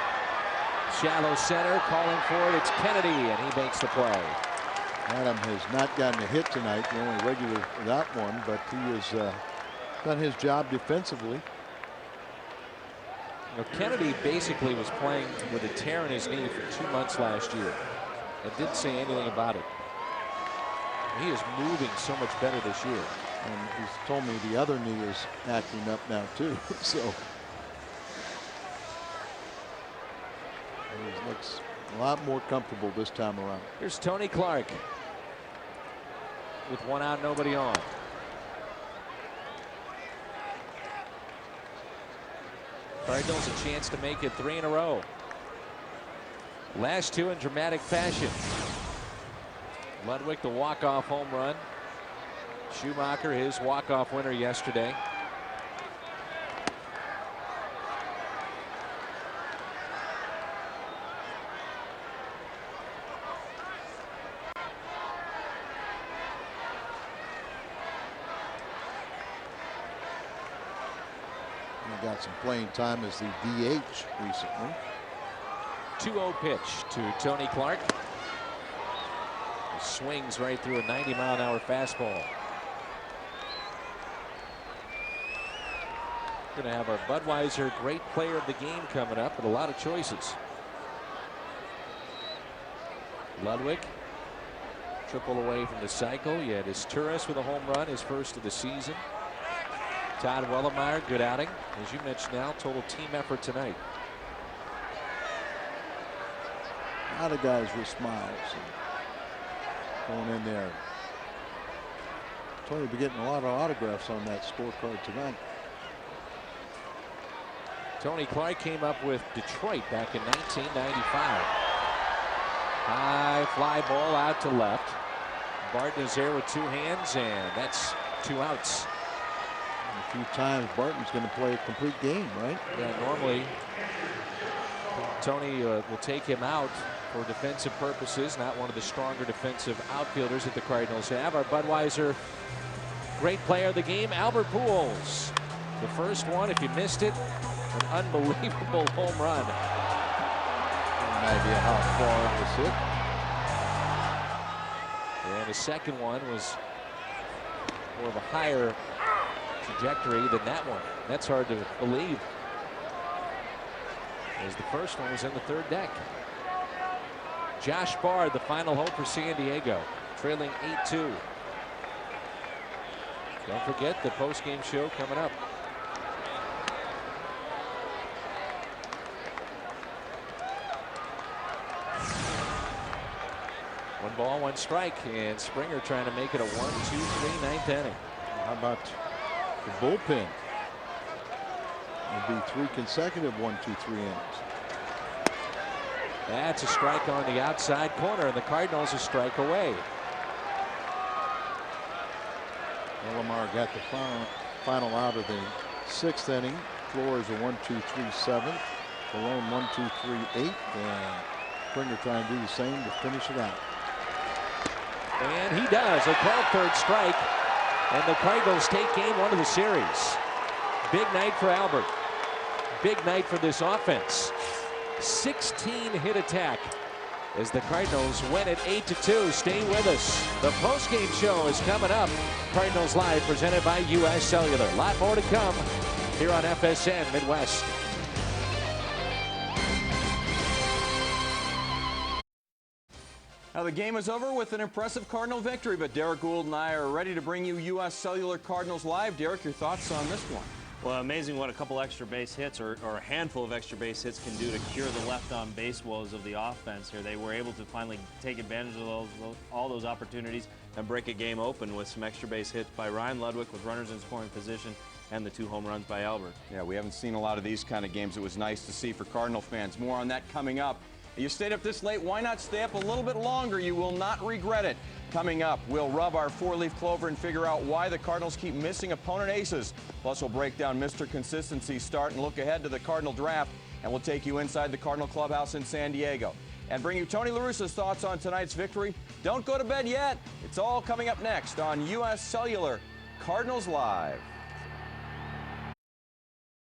Shallow center, calling for it. It's Kennedy, and he makes the play. Adam has not gotten a hit tonight, the only regular without one, but he has done his job defensively. You know, Kennedy basically was playing with a tear in his knee for 2 months last year and didn't say anything about it. He is moving so much better this year. And he's told me the other knee is acting up now too. So he looks a lot more comfortable this time around. Here's Tony Clark with 1 out, nobody on. Cardinals a chance to make it 3 in a row. Last 2 in dramatic fashion. Ludwig the walk-off home run. Schumacher his walk-off winner yesterday. Got some playing time as the DH recently. 2-0 pitch to Tony Clark. He swings right through a 90-mile-an-hour fastball. We're going to have our Budweiser Great Player of the Game coming up with a lot of choices. Ludwig, triple away from the cycle. You had his Turris with a home run, his first of the season. Todd Wellemeyer, good outing. As you mentioned now, total team effort tonight. A lot of guys with smiles going in there. Tony will be getting a lot of autographs on that scorecard tonight. Tony Clark came up with Detroit back in 1995. High fly ball out to left. Barton is there with two hands, and that's two outs. A few times Barton's going to play a complete game, right? Yeah, normally Tony will take him out for defensive purposes. Not one of the stronger defensive outfielders that the Cardinals have. Our Budweiser Great Player of the Game, Albert Pujols. The first one, if you missed it, an unbelievable home run. No idea how far it was hit. And the second one was more of a higher trajectory than that one. That's hard to believe, as the first one was in the third deck. Josh Bard, the final hope for San Diego, trailing 8-2. Don't forget the post-game show coming up. One ball, one strike, and Springer trying to make it a 1-2-3 ninth inning. How about the bullpen? It'll be 3 consecutive 1-2-3 innings. That's a strike on the outside corner, and the Cardinals a strike away. Lamar got the final out of the 6th inning. Floor is a 1-2-3-7. Malone 1-2-3-8, and Springer trying to do the same to finish it out. And he does. A called third strike, and the Cardinals take game 1 of the series. Big night for Albert. Big night for this offense. 16 hit attack as the Cardinals win it 8-2. Stay with us. The postgame show is coming up. Cardinals Live presented by U.S. Cellular. A lot more to come here on FSN Midwest. Now the game is over with an impressive Cardinal victory, but Derek Gould and I are ready to bring you U.S. Cellular Cardinals Live. Derek, your thoughts on this one? Well, amazing what a couple extra base hits or a handful of extra base hits can do to cure the left-on base woes of the offense here. They were able to finally take advantage of all those opportunities and break a game open with some extra base hits by Ryan Ludwig with runners in scoring position and the 2 home runs by Albert. Yeah, we haven't seen a lot of these kind of games. It was nice to see for Cardinal fans. More on that coming up. You stayed up this late, why not stay up a little bit longer? You will not regret it. Coming up, we'll rub our 4-leaf clover and figure out why the Cardinals keep missing opponent aces. Plus, we'll break down Mr. Consistency start and look ahead to the Cardinal draft, and we'll take you inside the Cardinal clubhouse in San Diego and bring you Tony La Russa's thoughts on tonight's victory. Don't go to bed yet. It's all coming up next on U.S. Cellular Cardinals Live.